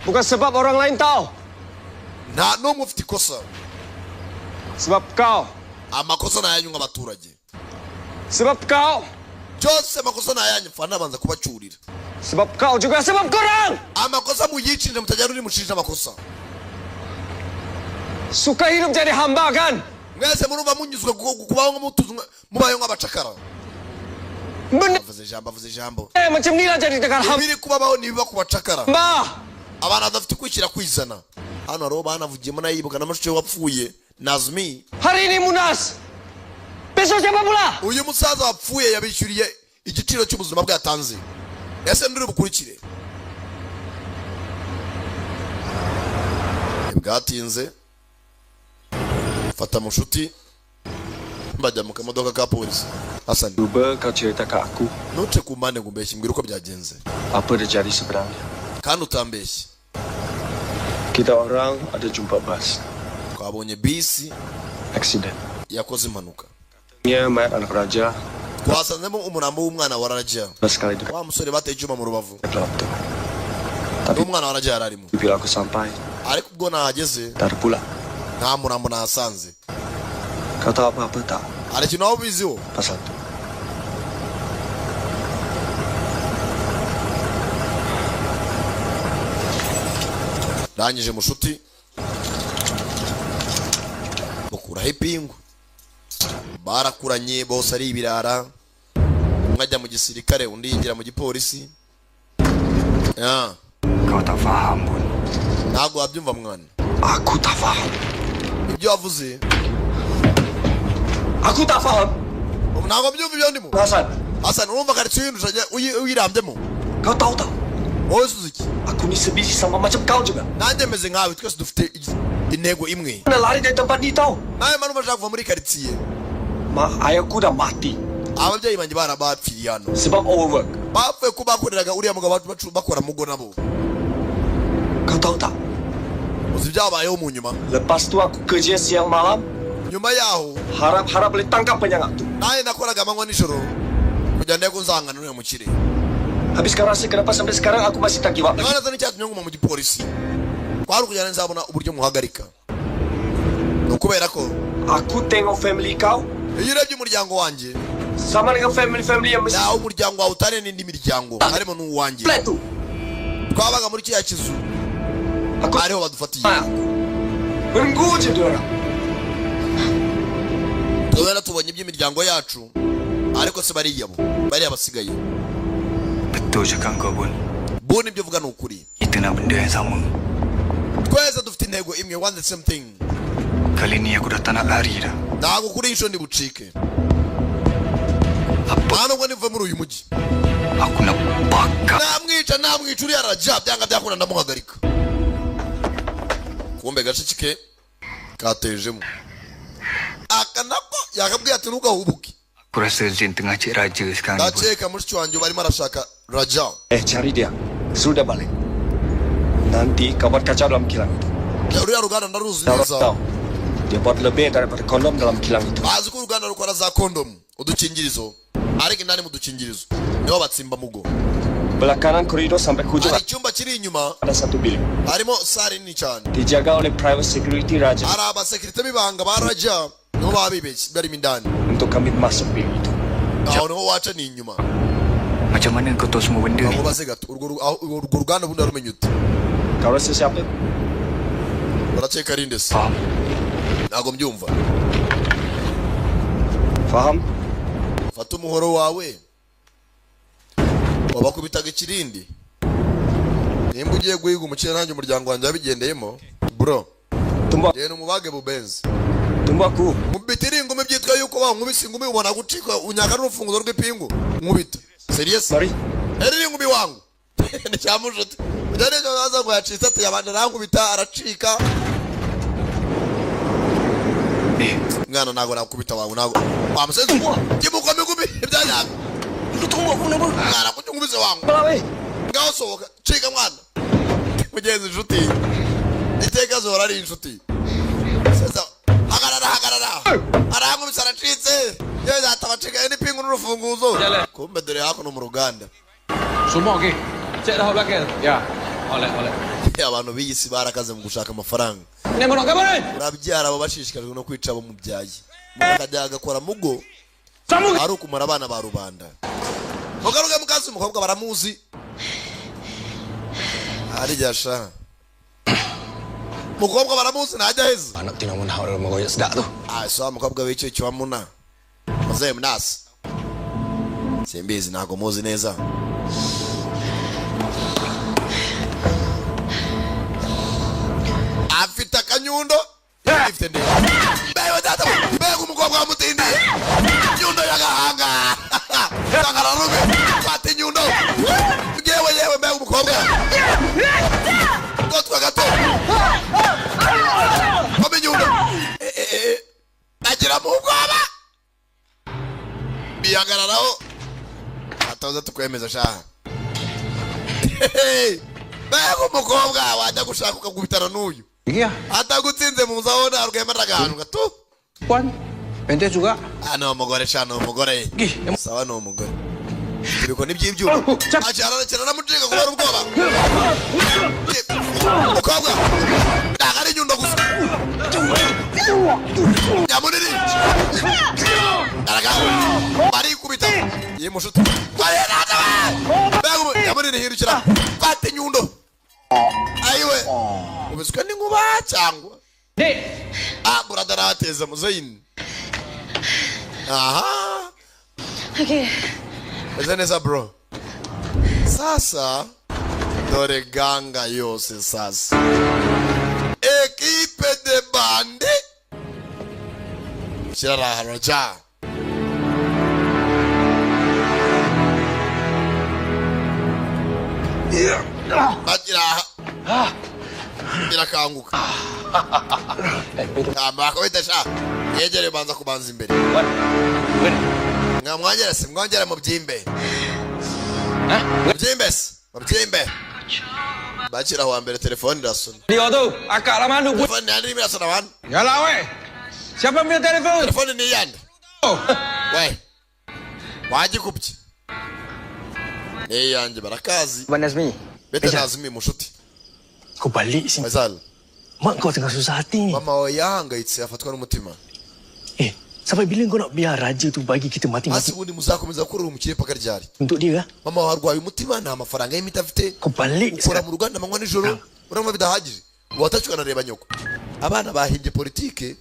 bukan sebab orang lain tahu. nta n'umwe ufite ikosa Sebab kau. amakosa nayanyu nk'abaturage Sebab kau. byose amakosa nayanyu mfana abanza kubacurira Sebab kau juga sebab korang. amakosa muyicirire mutajya uri mushinja amakosa Suka hidup jadi hamba kan? mwese murumva munyuzwe kubaho nk'umutuzo mubayeho nk'abacakara Benar. avuze ijambo Macam ni lah jadi dengan hamba. ibiri kubabaho nibiba ku bacakara abantu badafite kwishyira kwizana hano hariho banavugiyemo nayibuka na mashusho wapfuye Nazmi Hari ini Munas. Besok siapa pula? uyu musaza wapfuye yabishyuriye igiciro cy'ubuzima bwatanze ese nduri bukurikire bwatinze fata mushuti bajya mu kamodoka ka polisi Hasan Cuba kau cerita ke aku ntuce ku mpande ngo umbeshye mbwira uko byagenze apa terjadi sebenarnya. kandi utambeshye Kita orang ada jumpa bas. twabonye bisi Accident. yakoze impanuka Nya mayat anak raja. twasanzemo umurambo w'umwana wa Raja Bas sekali dekat wa musore bateye icyuma mu rubavu gelap tu. Tapi n'umwana wa Raja yararimo bila aku sampai, ariko ubwo nahageze tak ada pula. nta murambo nahasanze Kau tahu apa-apa tak hari ikintu waba ubiziho pasal tu? rangije mushuti bakuraho ipingu barakuranye bose ari ibirara umwe ajya mu gisirikare undi yinjira mu gipolisi Kau tak faham bun. ntabwo wabyumva mwana Aku tak faham. ibyo wavuze Aku tak faham. ntabwo wabyumva ibyo ndimo Hasan, Hasan urumva karitsiye uyinjije uyirambyemo kau tahu tak? wowe Suzuki Aku ni sebiji sama macam kau juga. nanjye meze nkawe twese dufite intego imwe Mana lari dari tempat ni tau. nawe manu bashaka kuva muri quartier Mak ayahku dah mati. ababyeyi banjye barabapfiriye hano Sebab overwork. bapfuye ko bakoreraga uriya mugabo bakora mugo nabo. Kau tahu tak? uzi ibyabayeho mu nyuma Lepas tu aku kerja siang malam. nyuma yaho Harap-harap boleh tangkap penyangat tu. nawe nakoraga amanywa nijoro kugira ngo nzangane n'uriya mukire Habis kau rasa kenapa sampai sekarang aku masih tak give up lagi? none zani cyatumye nguma mu gipolisi kwari kugira ngo nzabona uburyo muhagarika ni ukubera ko Aku tengok family kau iyo urebye umuryango wanjye sama dengan family yang mesti nawe umuryango wawe utari n'indi miryango harimo n'uwanjye flat tu. twabaga muri kiriya kizu Aku ariho badufatiye menunggu je dia orang. tubera tubonye iby'imiryango yacu ariko se bariya basigaye Betul cakap kau Bun. Bun ibyo uvuga ni ukuri Kita nak benda yang sama. twese dufite intego imwe one the same thing Kali ni aku dah tak nak lari dah. ntabwo kuri iyi nshuro ndibucike nta nubwo nivuye muri uyu mujyi Aku nak bakar. namwica uriya Raja byanga byakunda ndamuhagarika kumbe gace ke katejemo aka nako yakabwiye ati ntugahubuke Aku rasa Zain tengah cek raja sekarang ni Bun. ndakeka mushiki wanjye barimo arashaka Raja Cari dia. Sudah balik. Nanti kau buat kacau dalam kilang itu. uriya ruganda ndaruzi Tahu neza tahu. Dia buat lebih daripada kondom dalam kilang itu. bazi ko uruganda rukora za kondomu udukingirizo ariko indani mu dukingirizo niho batsimba mugo Belah kanan koridor sampai ke ujung hari icyumba kiri inyuma ada satu bilik. harimo sare nini cyane Dijaga oleh private security raja hari abasekirite b'ibanga ba Raja niho babibeshye barimo indani untuk kami masuk bilik itu. aho niho waca ni inyuma Macam mana kau tahu semua benda ni? bamubaze gato urwo ruganda bundi warumenye ute Kau rasa siapa? urakeka rinde se Faham. ntabwo mbyumva Faham? fata umuhoro wawe wabakubitaga ikirindi nimba ugiye guhiga umukire nanjye umuryango wanjye wabigendeyemo bro Tunggu, genda umubage bubenzi tunggu aku. mubitira ingumi byitwa yuko wankubise ingumi ubona gucika unyaka n'urufunguzo rw'ipingu nkubita serious Mari. eri ingumi wangu ni cyamujuti ujyane cyo naza ngo yacitse ati yabanje arankubita aracika mwana ntago nakubita wawe ntago wamusenze kimukome ingumi ibyanyaga Tunggu aku kenapa? mwana kucyungubise wangu Balawe. ngaho sohoka cika mwana mugenzi inshuti iteka zora ari inshuti sasa hagarara arankubise aracitse yewe zatabacika n'ipingu n'urufunguzo kumbe dore hakuno mu ruganda Semua okey. Cek dah belakang. Ya. Oleh. abantu b'iyisi barakaze mu gushaka amafaranga Ni mau nak apa ni? urabyara abo bashishikajwe no kwica abo mubyaye akajya agakora mugo ari ukumara abana ba rubanda mugaruke mukazi umukobwa baramuzi arijyasha mukobwa baramuzi ntajya heza Anak tina mun hau dalam goyak sedak tu. so mukobwa w'icyo kiwamuna maze mnasi simbizi ntago muzi neza afite akanyundo ifite ndi bewe data bewe umukobwa wamutindi nyundo y'agahanga sangara rume fata inyundo yewe bewe umukobwa gotwa gato kome inyundo agira mu bwoba bihagararaho ataza tukwemeza shaha bewe umukobwa wajya gushaka ukagubitana n'uyu Iya, atagutsinze mu nzabona rwemera ahantu gato puan. Pendek juga. ni umugore cyane umugore sawa ni umugore ibiko ni by'ibyuma acyara namucika kubera ubwoba umukobwa ntabwo ari inyundo gusa nyamunini aragaho barikubita yimushuti nyamunini hindukira fata inyundo ayiwe ubiswe n'inkuba cyangwa burada arateza muzayini aha Okay. eze neza bro sasa dore ganga yose sasa ekipe de bande kirara Raja bagira birakanguka amako bitasha yegere banza kubanza imbere ngamwagera simwongera mu byimbe mubyimbe bakira wa mbere telefone irasona Dia tu, akak lah mana buat. telefone ni irasona wan Yalah weh. Siapa punya telefon? telefone ni yande we wagikubye yanje barakazi Abang Nazmi, bete nazimi mushuti kau balik sini. Faisal Mak kau tengah susah hati ni. mama yahangayitse afatwa n'umutima Sampai bila kau nak biar raja tu bagi kita mati-mati hasi ubundi muzakomeza kurura umukire paka ryari untuk dia? mama warwaye umutima nta mafaranga y'imiti afite Kau balik ukora sekarang. mu ruganda amanywa nijoro uranywa bidahagije watacukana reba nyoko abana bahimbye politike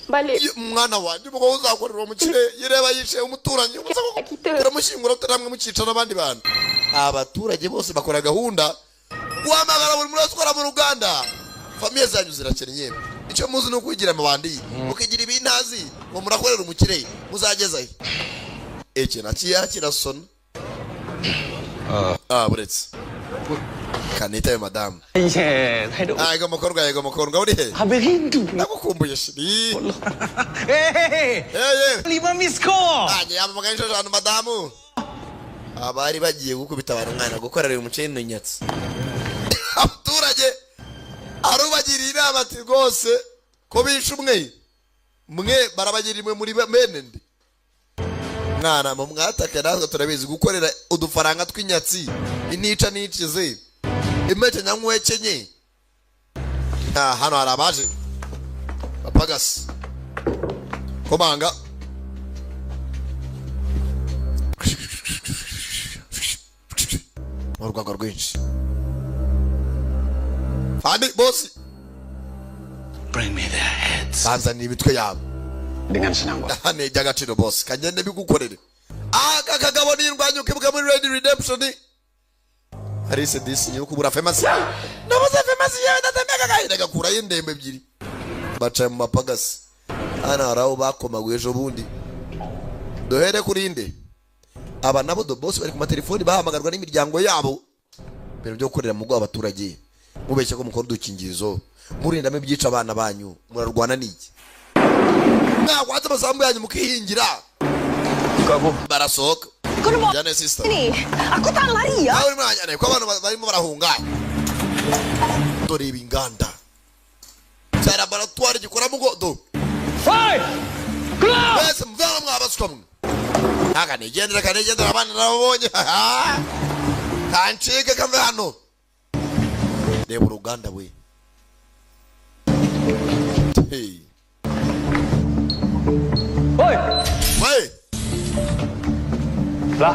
Balik. umwana wanjye umugabo uzakorera umukire yireba yishe umuturanyi turamushyingura tutaramwe mukica n'abandi bantu abaturage bose bakora gahunda guhamagara buri muntu wese ukora mu ruganda famiye zanyu zirakennye icyo muzi ni ukwigira amabandi ukigira ibintazi ngo murakorera umukire muzagezayo eke nakiya kirasona buretse kanita yo madamu ego mukorwa uri he Habis rindu. nagukumbuye shiri Hey, 5 miss call. yamamagaye inshuro eshanu madamu abari bagiye gukubita abantu umwana gukorera umuceri n'inyatsi abaturage arubagiriye inama ati rwose ko bishe mwe barabagira imwe muri bene ndi mwana mu mwataka natwe turabizi gukorera udufaranga tw'inyatsi inica nicize imete nyankwekenye hano hari abaje bapagasi komanga mu rwego rwinshi kandi bosi Bring me their heads. banzaniye imitwe yabo Dengan senang, Bos. ni iby'agaciro bosi kagende bigukorere aka kagabo n'indwanyi ukibuka muri Red Redemption Arise disi nyuko kubura famous nabuze famous yewe ndatemeka gahinda gakura y'indembe ebyiri baca mu mapagasi ana haraho bakomaguye ejo bundi dohere kurinde aba nabo do boss bari ku matelefoni bahamagarwa n'imiryango yabo bero byo gukorera mu rwabo abaturage mubeshya ko mukora udukingirizo murinda me byica abana banyu murarwana n'iki mwagwaza amasambu yanyu mukihingira Kau barasohoka Kau nak jane sister ni? Aku tak lari ya. aho mwanya ko abantu barimo barahunga dore ibinganda cya laboratoire gikora mu godo Five! Keluar! bese mvana mwabasomwe kanegenda abana nabonye kancike kave hano reba uruganda we hey Oi! we lah.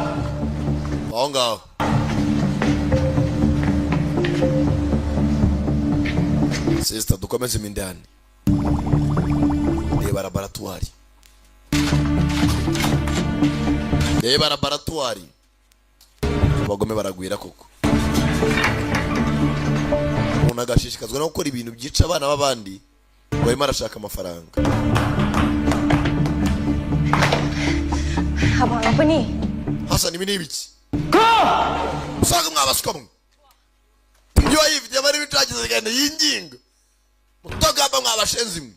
bonga sister dukomeze imindani reba laboratoire reba laboratoire abagome baragwira koko umuntu agashishikazwa no gukora ibintu byica abana b'abandi ngo arimo arashaka amafaranga Abang apa ni? Hasan ibi ni ibiki usanga mwabasomwe ibyo yifite bari bitagize kandi yinginga mutogamba mwabashenzi mwe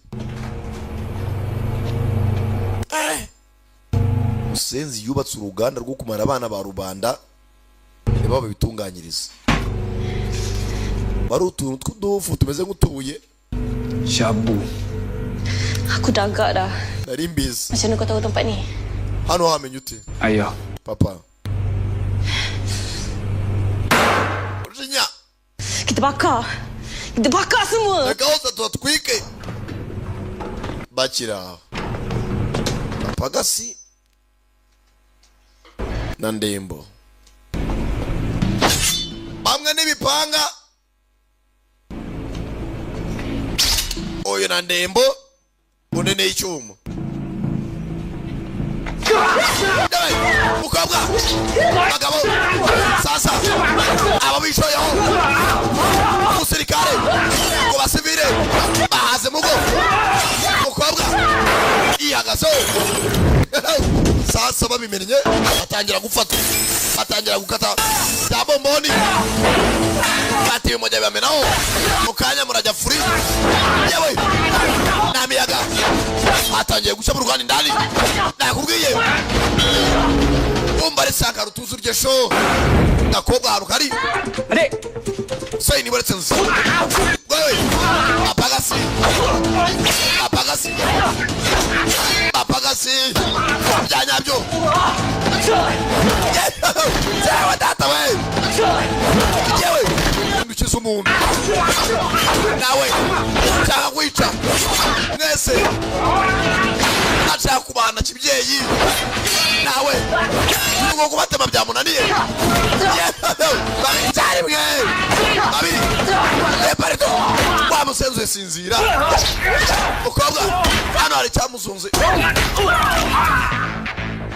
Musenzi yubatse uruganda rwo kumara abana ba rubanda nibo babitunganyiriza bari utuntu tw'udufu tumeze nk'utubuye Syabu. Aku dah agak dah. nari mbizi Macam mana kau tahu tempat ni? hano hamenye ute Ayah. papa ujinya Kita bakar. Kita bakar semua. gahunda tuhatwike bakira papagasi na ndembo bamwe n'ibipanga oyo na ndembo unene y'icyuma mukobwa abagabo sasa abo bishoyeho umusirikare ngo basivire bahaze mugo mukobwa ihagaze sasa babimenye atangira gufata atangira gukata ya bomboni ati moja bamenao mukanya murajya free yewe namiyaga atangiye guca mu rwanda ndani nakubwiye umbare saka rutuzu rye show nakobwa haruka ari Adik. Say ni boleh sensi. Woi. Apa kasih? Jangan abjo. Saya datang wei. Ya wei. Lucu semua. Nah wei. Jangan kuica. Ngese. Acha kubana chibyeyi. Nah wei. Ngo kubate mabyamu naniye. Bari cyari bwe. Abi. Eparito. Kwa musenzo sinzira. Ukobwa. Hano hari cyamuzunze.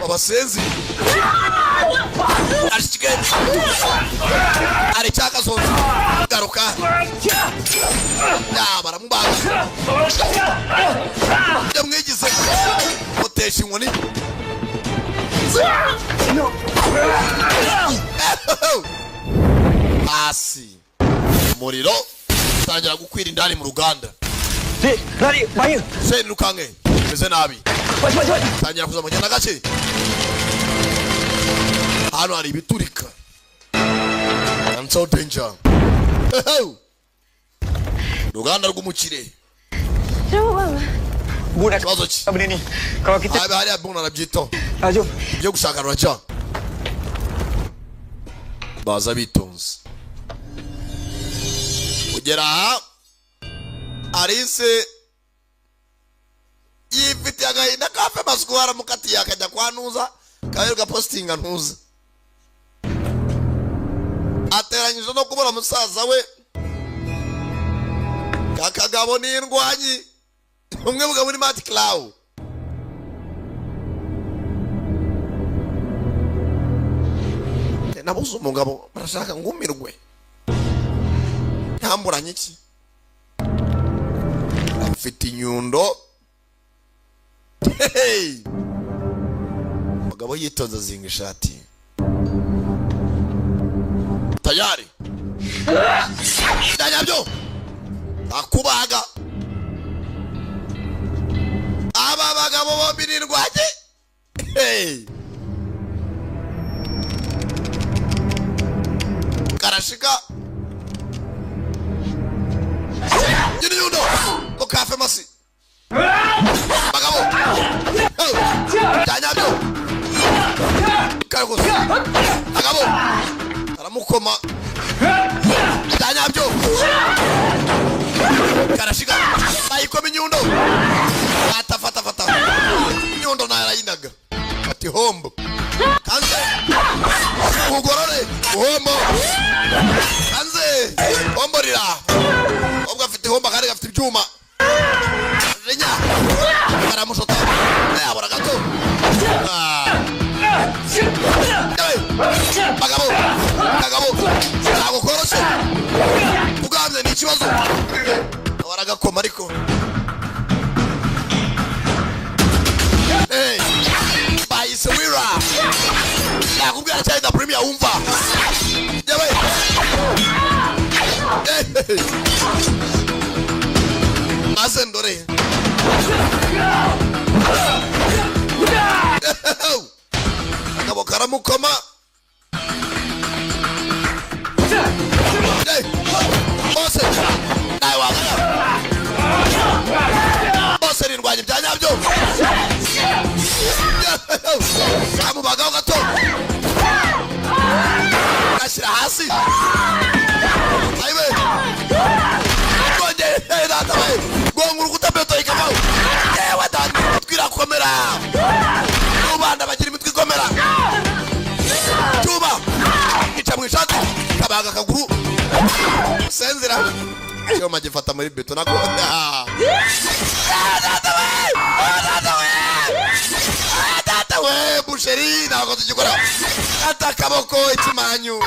Abasenzi. Arishigeni. Ari cyaka zonze. Garuka. Ya baramubaga. Yamwigize. Mutesha inkoni. Asi Muriro tangira gukwira indani mu ruganda. Lari, bahaya. Sen rukange. Meze nabi. Tangira kuza mugenda gace. Hano hari biturika. I'm so danger. Ruganda rw'umukire. Budak. Kibazo ki? Apa ni? Kalau kita hari abuna nabyito. Ajo. Byo gushaka raja. Baza bitonze. Kugera Arise yifite agahinda kafe maswara mukati yakajya kwanuza kaberwa postinga ntuza ateranyije no kubura musaza we kakagabo n'indwanyi umwe mugabo muri Mati Cloud nabuze umugabo barashaka ngumirwe ntamburanye iki afite inyundo mugabo yitonze zinga ishati tayari ndanyabyo akubaga aba bagabo bombi n'indwanye karashika Gini yundo ko kafe masi bagabo Danyabyo Karagos bagabo aramukoma Danyabyo karashika bayikoma inyundo fata inyundo narayinaga ati hombo kanze ugorore hombo kanze hombo rira obwa afite hombo kare afite ibyuma renya karamushota yabora gato bagabo ntabwo koroshe ugamye ni ikibazo waragakoma ariko bayise wira nakubwira cyane da premier umva yewe Mazendore Akabo karamukoma Bose nawe wagana Bose nindwanye byanyabyo Kamubagaho gato Kashira hasi Aibe Konje data we Gonguru kutabeto ikabao Yewe data twira komera Ubanda bagira imitwe ikomera Juba Ica mu ishati kabaga kaguru Senzira Cyo magifata muri beto nako Data we busheri nako tugikora Ata kaboko ikimanyu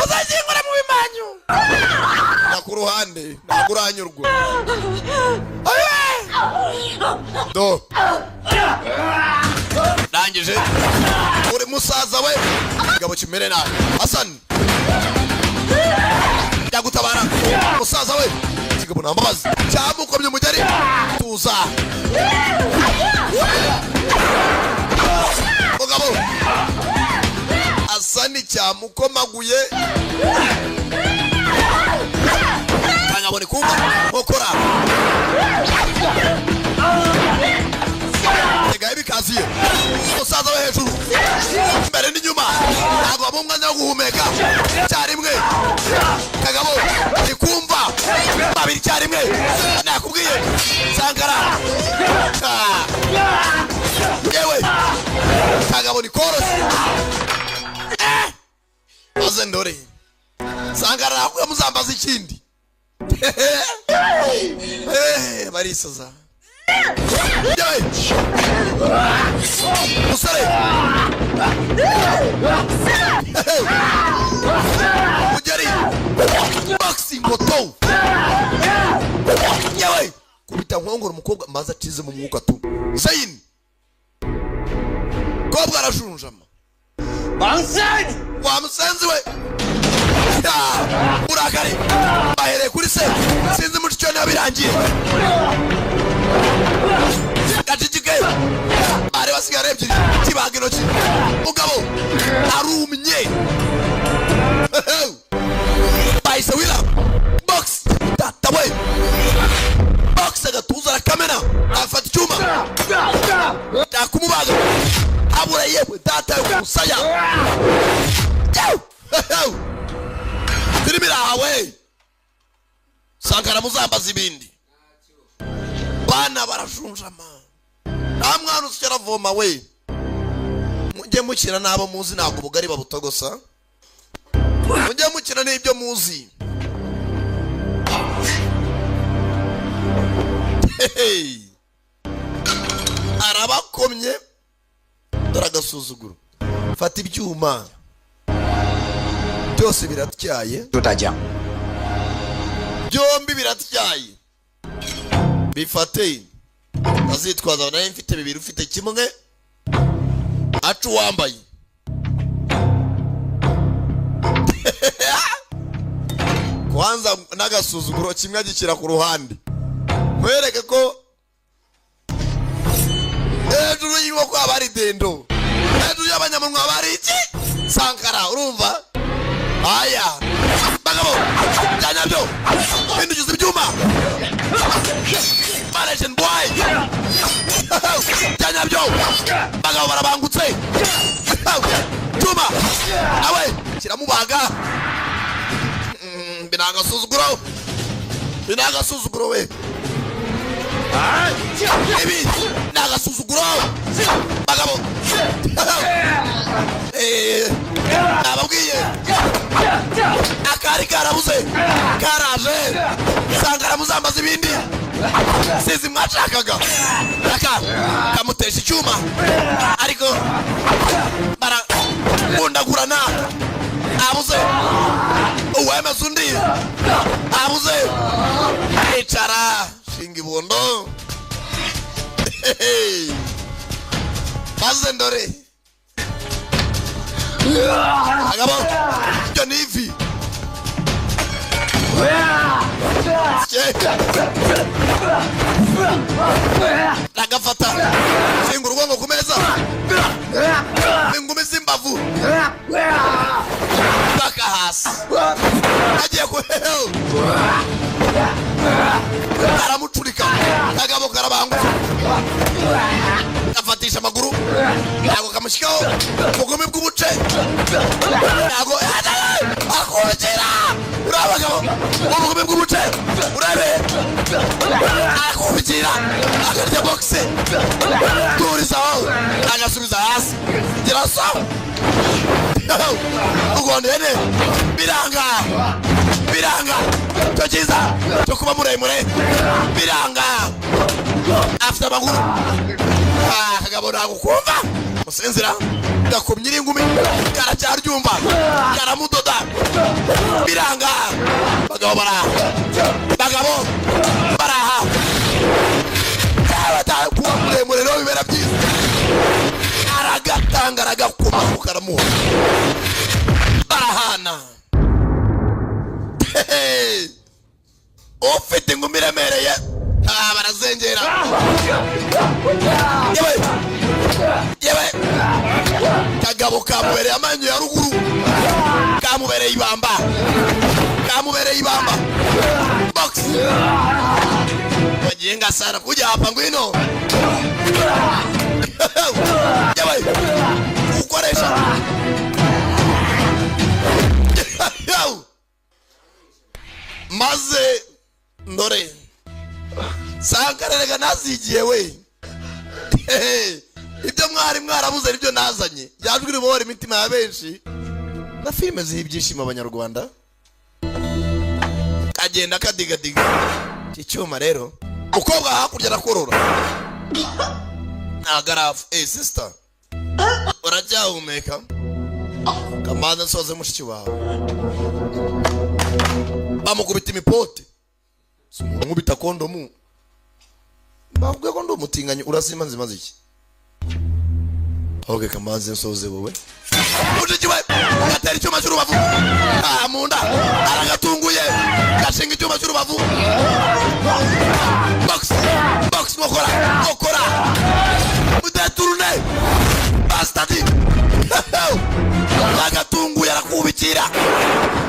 Uzajingura mu bimanyu Nakuruhande nakuranyurwa Do Nangije uri musaza we gabo kimere nawe Hassan yagutabara musaza we kigabo nambabazi cyamukomye mugeri tuza ogabo Hassan cyamukomaguye kangabone kumva okora Gabi kaziye musaza we hejuru mbere n'inyuma ntabwo abumwanya wo guhumeka cyarimwe kagabo ikumva babiri cyarimwe nakubwiye Sankara yewe kagabo ni korosi azendore Sankara akuye muzambaza ikindi barisaza musare mugeri boxing moto yewe kubita nkongora umukobwa maza atize mu mwuka tu Zain kobwa arashunjama Bansen wa musenzi we urakari bahere kuri se sinzi muco cyo nabirangiye Katijike ari basigaye ebyiri kibagiro ki mugabo arumye Baisa wila box tata we box agatuza kamera afata icyuma takumubaga abura yewe tata usaya Tirimira hawe Sankara muzambaza ibindi bana barashunjama namwana usikera voma we mujye mukira nabo muzi nago bugari babutogosa mujye mukira n'ibyo muzi arabakomye daragasuzuguro fata ibyuma byose biratyaye tutajya byombi biratyaye bifate azitwaza naye mfite bibiri ufite kimwe acu wambaye kwanza nagasuzuguro kimwe agikira ku ruhande mwereke ko hejuru y'ingo kwa bari dendo hejuru y'abanyamunwa bari iki Sankara urumva aya bagabo cyanyabyo indugize ibyuma Malaysian boy cyanyabyo bagabo barabangutse cyuma awe kiramubaga binagasuzuguro we ibi nagasuzuguro bagabo nababwiye akari karabuze karaje Sankara muzambaza ibindi sizi mwashakaga kamutesha icyuma ariko baragundagurana abuze uwemeza undi abuze icara shinga ibondo maze ndore agabo ibyo ni ivi nagafata singa urugongo ku meza ingumi z'imbavu baka hasi agiye kuheho aramucurika kagabo karabangutse afatisha amaguru ntabwo kamushyikaho ubugome bw'ubuce ntabwo akongera urabagabo ubugome bw'ubuce urabe akongera akarya boxe turizaho agasubiza hasi gira sawa ugondene biranga cyo cyiza cyo kuba muremure biranga afite amaguru kagabo nagukumva musinzira gakomye ingumi karacyaryumva karamudoda biranga bagabo baraha kuba muremure no bibera byiza tangaraga kumanuka aramuha barahana ufite ingumi iremereye barazengera yewe kagabo kamubereye amanyu ya ruguru kamubereye ibamba box wajenga sana kuja hapa ngwino yewe ukoresha maze ndore sankarerega nazigiye we ibyo mwari mwarabuze nibyo nazanye yajwe ribore imitima ya benshi na filime zihibyishimo abanyarwanda kagenda kadigadiga cyuma rero ukobwa hakurya rakorora nagarafu sister uracyahumeka kamaze nsoze mushiki wawe bamukubita imipote nkubita kondomu bavuga ko ndo mutinganye urasima nzimaze iki oge kamaze nsoze wowe mushiki wawe gatera icyuma cy'urubavu munda aragatunguye gashinga icyuma cy'urubavu box mokora mudaturune bastadi agatunguye arakubikira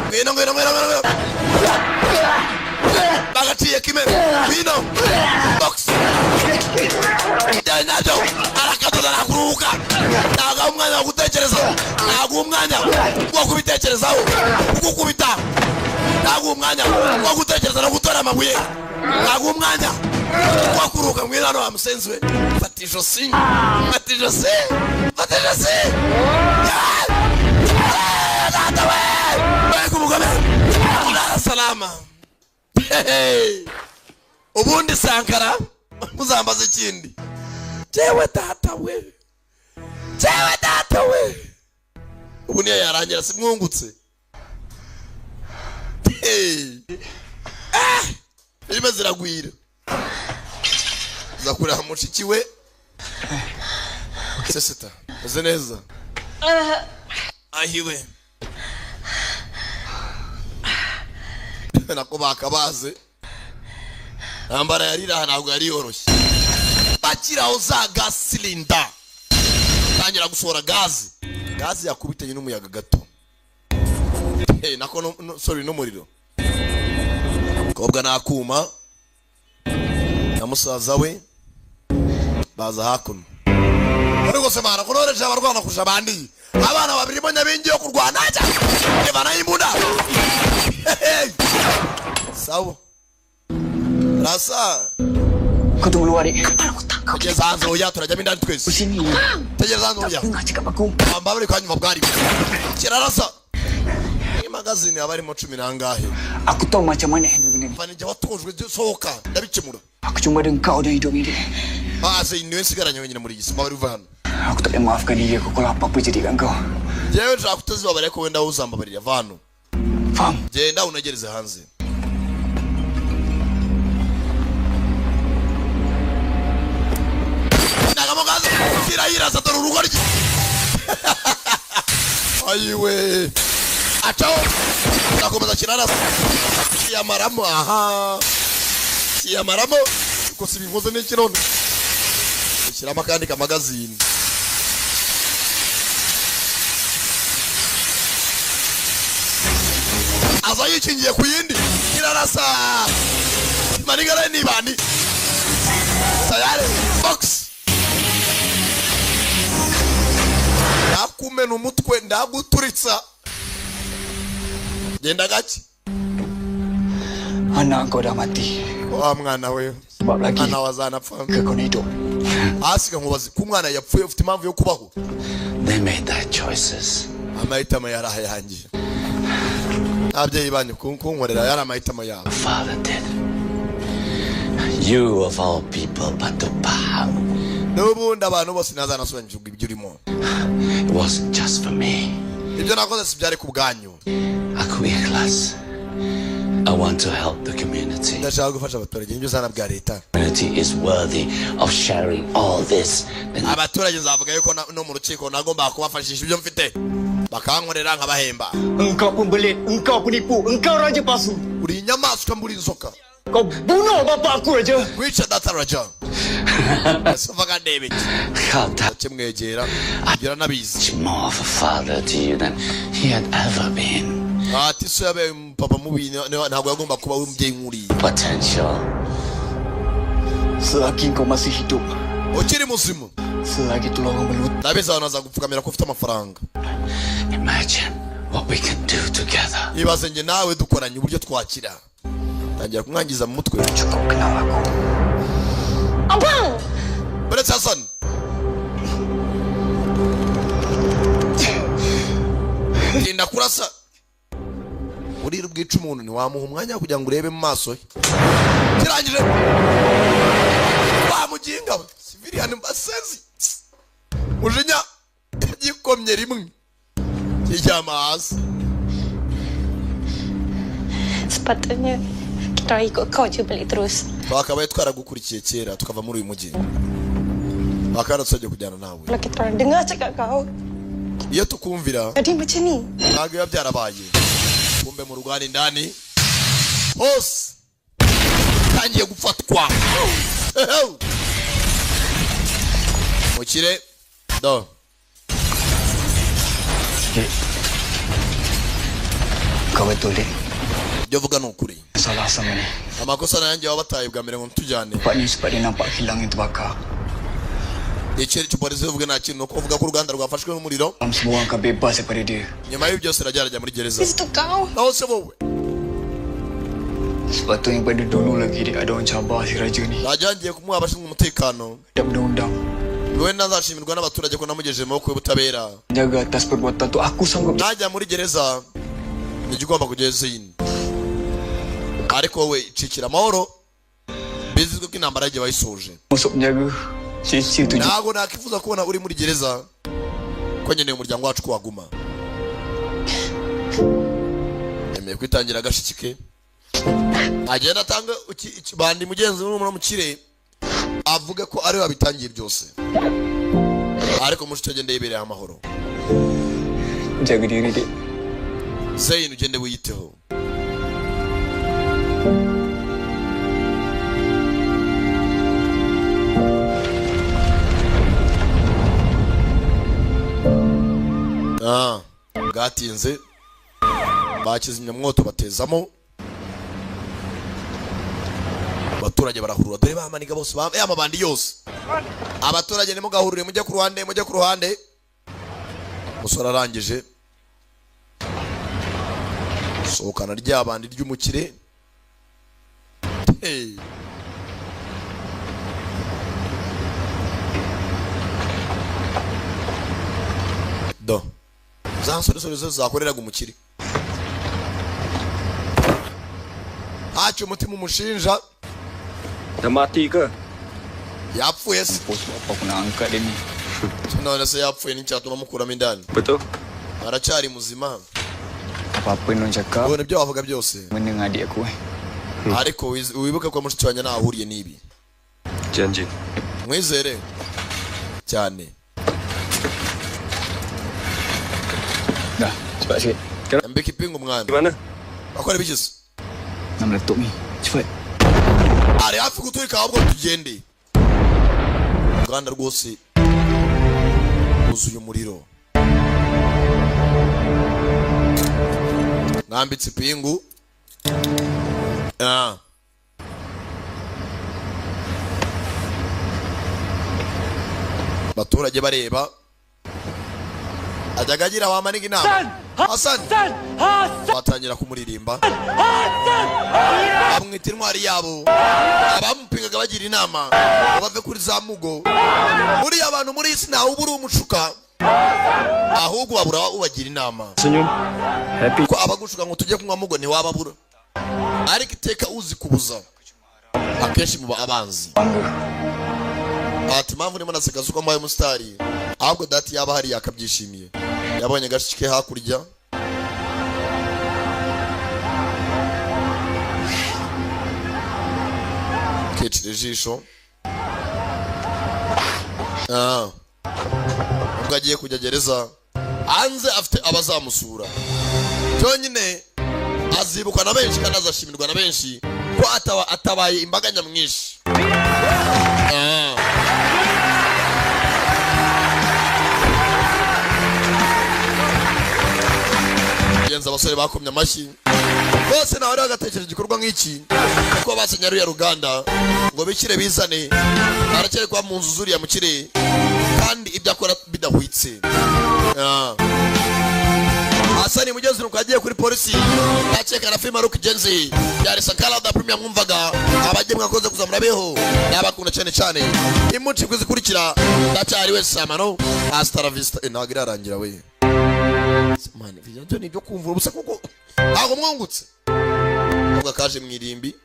ngwino bagaciye kime ngwino box najo arakadoda nakuruhuka ntago umwanya wo gutekereza ntago umwanya wo kubitekerezaho kugukubita ntago umwanya wo gutekereza no gutora amabuye ntago umwanya wo kuruhuka ngwino hano amusenzwe fatisho si salama ubundi Sankara muzambaza ikindi jewe data we ubu niyo yarangira simwungutse filime ziragwira zakurira mushiki we seseta uze neza ahiwe nako bakabaze ambara yarira ntabwo yari yoroshye bakiraho za gas cylinder tangira gusohora gazi yakubitanye n'umuyaga gato nako sorry n'umuriro kobwa nakuma na musaza we baza hakuno ariko semana kunoreje abarwana kurusha abandi abana babiri bo nyabingi yo kurwana aja evana imbunda sawa rasa kutungulu wari kugeza hanze oya turajya mindani twese usini tegeza hanze oya ngachika baku ambabiri kwanyuma bwari kirarasa magazine abarimo 10 nangahe akutoma chamane hende vanije watujwe sohoka ndabikemura akuchumwe nkao ndo bide base inwe sigaranye wenyine muri gisi mbabiri vana akutole mafukaniye kukola papa jiri ngao jewe trakutazi babare ko wenda uzambabarira vano fam genda unagereze hanze nagamogaza kirayiraza dore urugo rye ayiwe achao nakomeza kirarasa kiyamaramo kiyamaramo ko sibinkoze n'ikinono kirama kandi ka magazine aza yikingiye ku yindi kirarasa manigara ni bandi sayare box nakumena umutwe ndaguturitsa genda gaki ana ngoda mati wa mwana we ana wazana pfa kakonito asika nkubazi ku mwana yapfuye ufite impamvu yo kubaho They made their choices. amahitamo yaraha yanjye abyeyi banyu kunkorera yari amahitamo yawe Father did. You of all people but to bow. n'ubundi abantu bose nazanasobanukirwa ibyo urimo. It wasn't just for me. Ibyo nakoze si byari ku bwanyu. Aku ikhlas. I want to help the community. ndashaka gufasha abaturage nibyo zana bwa leta. Community is worthy of sharing all this. Abaturage zavuga yuko no mu rukiko nagomba kubafashisha ibyo mfite bakankorera nkabahemba. Engkau pembelit, engkau penipu, engkau raja palsu. Uri inyamaswa mburi inzoka. Kau bunuh bapa aku Raja. Wica data Raja. Sofaga David. Kimwegera agira nabizi. More of a father to you than he had ever been. Ati so yabe papa mubi ntabwo yagomba kuba umubyeyi nkuri. Potential. Selagi kau masih hidup. Ukiri muzima. Selagi tulang melut. Nabeza wanaza gupfukamira ko ufite amafaranga. Imagine what we can do together. Ibaze nge nawe dukoranye uburyo twakira. Tangira kumwangiza mu mutwe. Cukup kenal aku. Abang! Beres Hassan. Tinda kurasa. Urira ubwica umuntu ntiwamuha umwanya kugira ngo urebe mu maso ye. Kirangije. Wamuginga we. Civilian Basenzi. Mujinya gikomye rimwe. Kijama hasi. Sepatutnya kita ikut kau je balik terus. Twakabaye twaragukurikiye kera tukava muri uyu mujyi. Bakaratsoje kujyana nawe. Kalau kita dengar cakap kau, Iyo tukumvira jadi macam ni. ntabwo biba byarabaye. Kumbe mu rugani ndani hose tangiye gufatwa. Mukire do Kau betul dek. ibyo vuga ni ukuri. Salah sama ni. Amakosa nanjye wabataye bwa mbere ngo ntujyane. Pak ni sebab dia nampak hilang yang terbakar. Ikiri cy'upolisi uvuga nta kintu nuko uvuga ko uruganda rwafashwe n'umuriro. Semua orang akan bebas daripada dia. Nyuma y'ibyo byose rajya muri gereza. Di situ kau. Naho se wowe Sepatutnya pada dulu lagi dia ada orang cabar si Raja ni. bajyangiye kumuha abashinzwe umutekano. Ada undang-undang. Wowe nazashimirwa n'abaturage ko namugejeje mu maboko y'ubutabera. Jaga atas perbuatan tu aku sanggup. Najya muri gereza nijya ugomba kugeza iyi. Ariko wowe icikira amahoro bizizwe ko intambara yagiye wayisoje. Masuk penjaga. Si tu. Ntabwo nakifuza kubona uri muri gereza ko nkeneye umuryango wacu ko waguma. Yemeye kwitangira agashiki ke. Agenda atanga bandi mugenzi w'umuntu mukire avuga ko ari wabitangiye byose. Ariko mushite agende yibereye amahoro. Jaga diri dek. Zayn ugende wiyiteho. Bwatinze bakizimyamwoto batezamo abaturage barahurura dore bamaniga bose amabandi yose abaturage nimo gahurire mujye ku ruhande musora arangije sohokana ry'abandi ry'umukire do zansore zakoreraga umukire hacu umutima umushinja Dah mati ke? yapfuye se Apa aku nak angkat dia ni? none se yapfuye n'icyatuma mukuramo indani Betul. aracyari muzima. Apa-apa yang orang cakap ubona ibyo wavuga byose mendengar adik aku ariko wibuke ko mushiki wanjye nahahuriye n'ibi. Janji. Mwizere cyane. Dah, cepat sikit. Mbeki pingu mwana. Di mana? Akora bigize. Nak meletup ni. Cepat. Ari hafi gutwika ahubwo tugende. Uruganda rwose wuzuye umuriro. Nambitse pingu. Baturage bareba ajyaga agira wamaniga inama. Hassan batangira kumuririmba bamwita intwari yabo abamupingaga bagira inama bave kuri za mugo. Muri abantu muri isi ntawe ubura umushuka ahubwo babura ubagira inama. Senyum. Happy. Ko abagushuka ngo tujye kunywa mugo ntiwababura ariko iteka uzi kubuza akenshi muba abanzi. Ati mpamvu ndimo naseka zuko mbaye umusitari ahubwo dati yaba hari yakabyishimiye yabonye gashike hakurya kwicira ijisho. Ubwo agiye kujya gereza, hanze afite abazamusura. Cyonyine azibukwa na benshi kandi azashimirwa na benshi ko atabaye imbaga nyamwinshi. Yenza abasore bakomye amashyi bose nawe bagatekereza igikorwa nk'iki kuko basenye ya Ruganda ngo bikire bizane arakere kwa mu nzu zuriya mu kirere kandi ibyo akora bidahwitse. Hasani mugezi nuko agiye kuri polisi akeka na filime Rock Genzi yari sakala da premier mwumvaga abaje mwakoze kuzamura beho n'abakunda cyane cyane imuci kuzikurikira ndacyari we samano hasta la vista inagira arangira we man video ni byo kumvura ubusa kuko aho mwungutse ubwo kaje mwirimbi.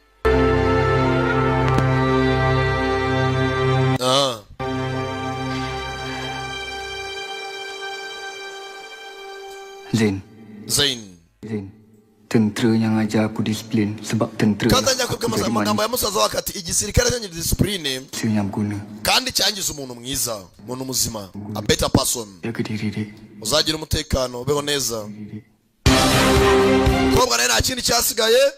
Zain. Tentera yang ajar aku disiplin sebab tentera. Katanya kubwira amagambo ya musaza wakati igisirikare cyanjye discipline Sinyam guna. kandi cyangiza umuntu mwiza, umuntu muzima, a better person. Uzagira umutekano beho neza. Kobwa naye nta kindi cyasigaye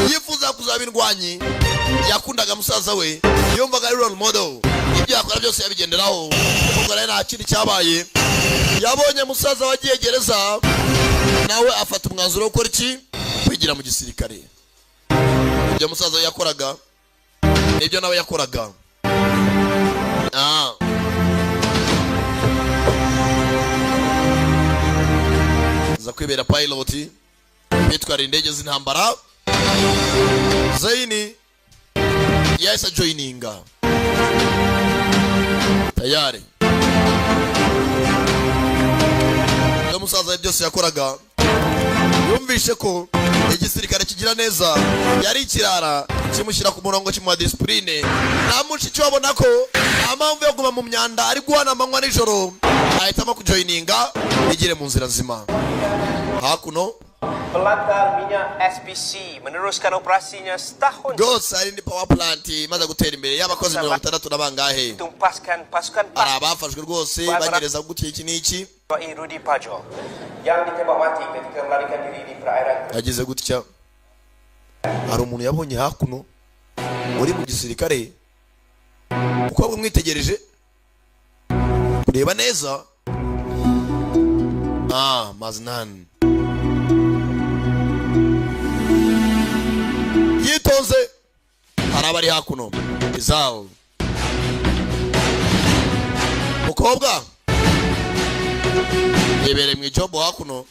yifuza kuzaba indwanyi, yakundaga musaza we, yumvaga ari role model, ibyo yakora byose yabigenderaho. Kobwa naye nta kindi cyabaye, yabonye musaza wagiye gereza nawe afata umwanzuro wo gukora iki, kwigira mu gisirikare. Ibyo musaza yakoraga ibyo nawe yakoraga. Za kwibera pilot bitwara indege z'intambara. Zaini yahise joininga tayari. Iyo musaza byose yakoraga yumvishe ko igisirikare kigira neza, yari ikirara kimushyira ku murongo kimuha discipline. Nta mushiki wabona ko amamvu yo guma mu myanda ari guhana amanywa nijoro, ahitamo kujoininga igire mu nzira nzima. Hakuno Pelanggan minyak SPC meneruskan operasinya setahun. Ghost hari ni power plant imaze gutera imbere y'abakozi 60 n'abangahe. Tumpaskan pasukan abafashwe rwose bagereza gutya iki n'iki. Rudy Pajo yang ditembak mati ketika melarikan diri di perairan. Yagize gutya. Hari umuntu yabonye hakuno muri mu gisirikare uko bamwitegereje kureba neza. Maznan yitonze, hari abari hakuno izao mukobwa yebere mu ijobo hakuno.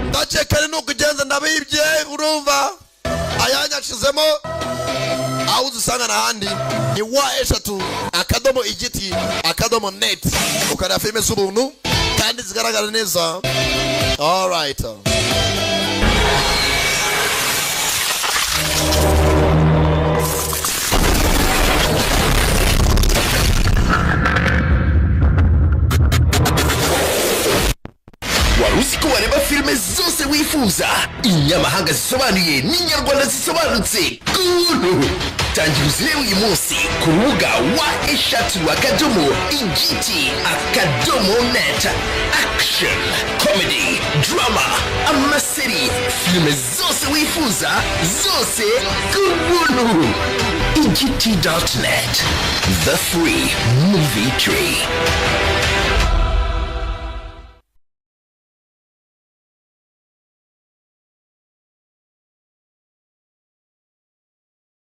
Ndakekare nuko ugenza ndabibye urumva ayanyashizemo aho uzisanga n'ahandi ni wa3 akadomo igiti akadomo net ukara filime z'ubuntu kandi zigaragara neza. All right. Warusiko wareba filime zose wifuza, inyamahanga zisobanuye n'inyarwanda zisobanutse. Tangira uzire uyu munsi ku rubuga wa3 akadomo igiti akadomo net. Action, comedy, drama, amaseri, filime zose wifuza zose ku buntu. igiti.net, the free movie tree.